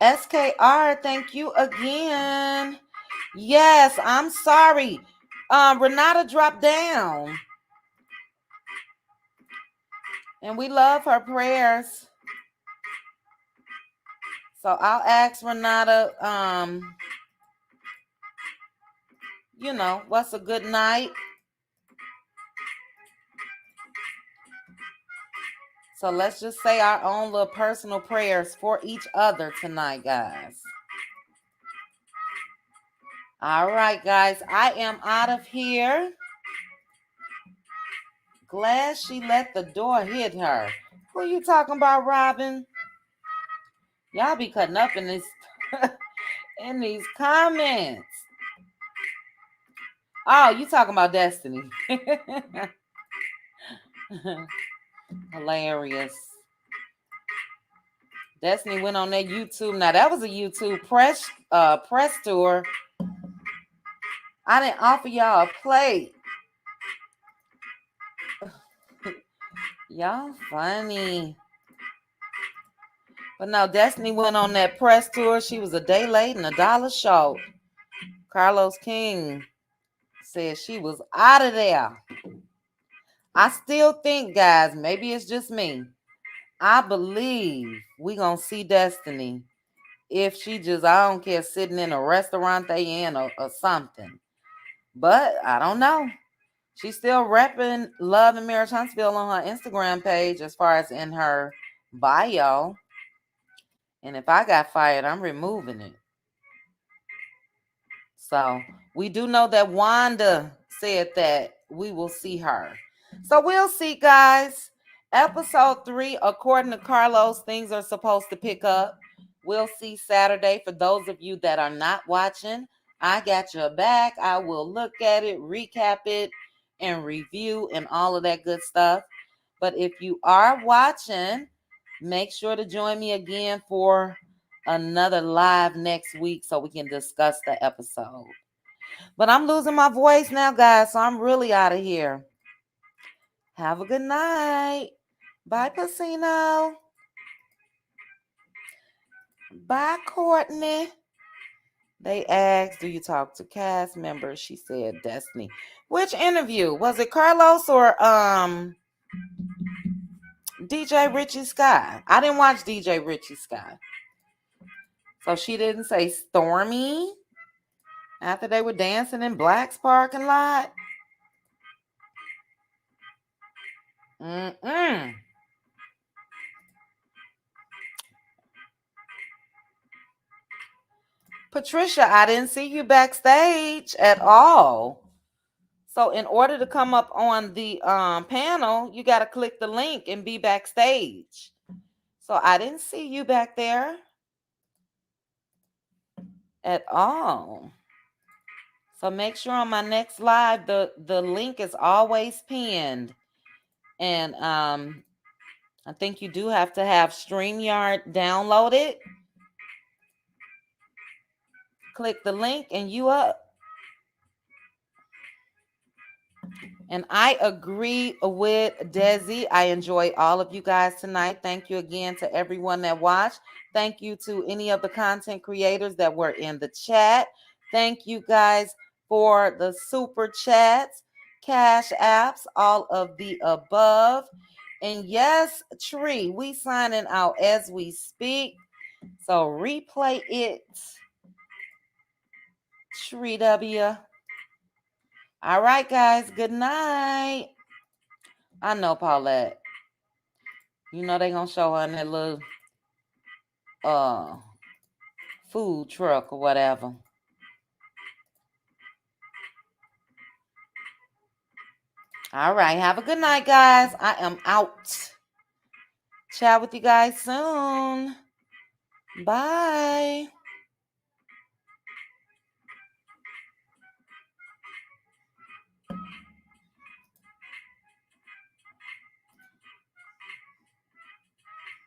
SKR, thank you again. Yes, I'm sorry. Renata dropped down. And we love her prayers. So I'll ask Renata, what's a good night? So let's just say our own little personal prayers for each other tonight, guys. All right, guys. I am out of here. Glad she let the door hit her. Who you talking about, Robin? Y'all be cutting up in this in these comments. Oh, you talking about Destiny. Hilarious. Destiny went on that YouTube. Now that was a YouTube press tour. I didn't offer y'all a plate. Y'all funny. But no, Destiny went on that press tour. She was a day late and $1 short. Carlos King said she was out of there. I still think, guys, maybe it's just me. I believe we gonna see Destiny if she just, I don't care, sitting in a restaurant they in or something. But I don't know. She's still repping Love and Marriage Huntsville on her Instagram page as far as in her bio. And if I got fired, I'm removing it. So we do know that Wanda said that we will see her. So we'll see, guys. Episode 3, according to Carlos, things are supposed to pick up. We'll see Saturday. For those of you that are not watching, I got your back. I will look at it, recap it, and review and all of that good stuff. But if you are watching, make sure to join me again for another live next week so we can discuss the episode. But I'm losing my voice now, guys, so I'm really out of here. Have a good night. Bye, Pacino. Bye, Courtney. They asked, do you talk to cast members? She said Destiny. Which interview? Was it Carlos or DJ Richie Sky? I didn't watch DJ Richie Sky. So she didn't say Stormy after they were dancing in Black's parking lot? Patricia, I didn't see you backstage at all. So in order to come up on the panel, you got to click the link and be backstage. So I didn't see you back there at all. So make sure on my next live, the link is always pinned. And I think you do have to have StreamYard downloaded. Click the link and you up. And I agree with Desi. I enjoy all of you guys tonight. Thank you again to everyone that watched. Thank you to any of the content creators that were in the chat. Thank you guys for the super chats, cash apps, all of the above. And yes, Tree, we signing out as we speak. So replay it. Tree W. All right, guys. Good night. I know Paulette. You know they gonna show her in that little food truck or whatever. All right. Have a good night, guys. I am out. Chat with you guys soon. Bye.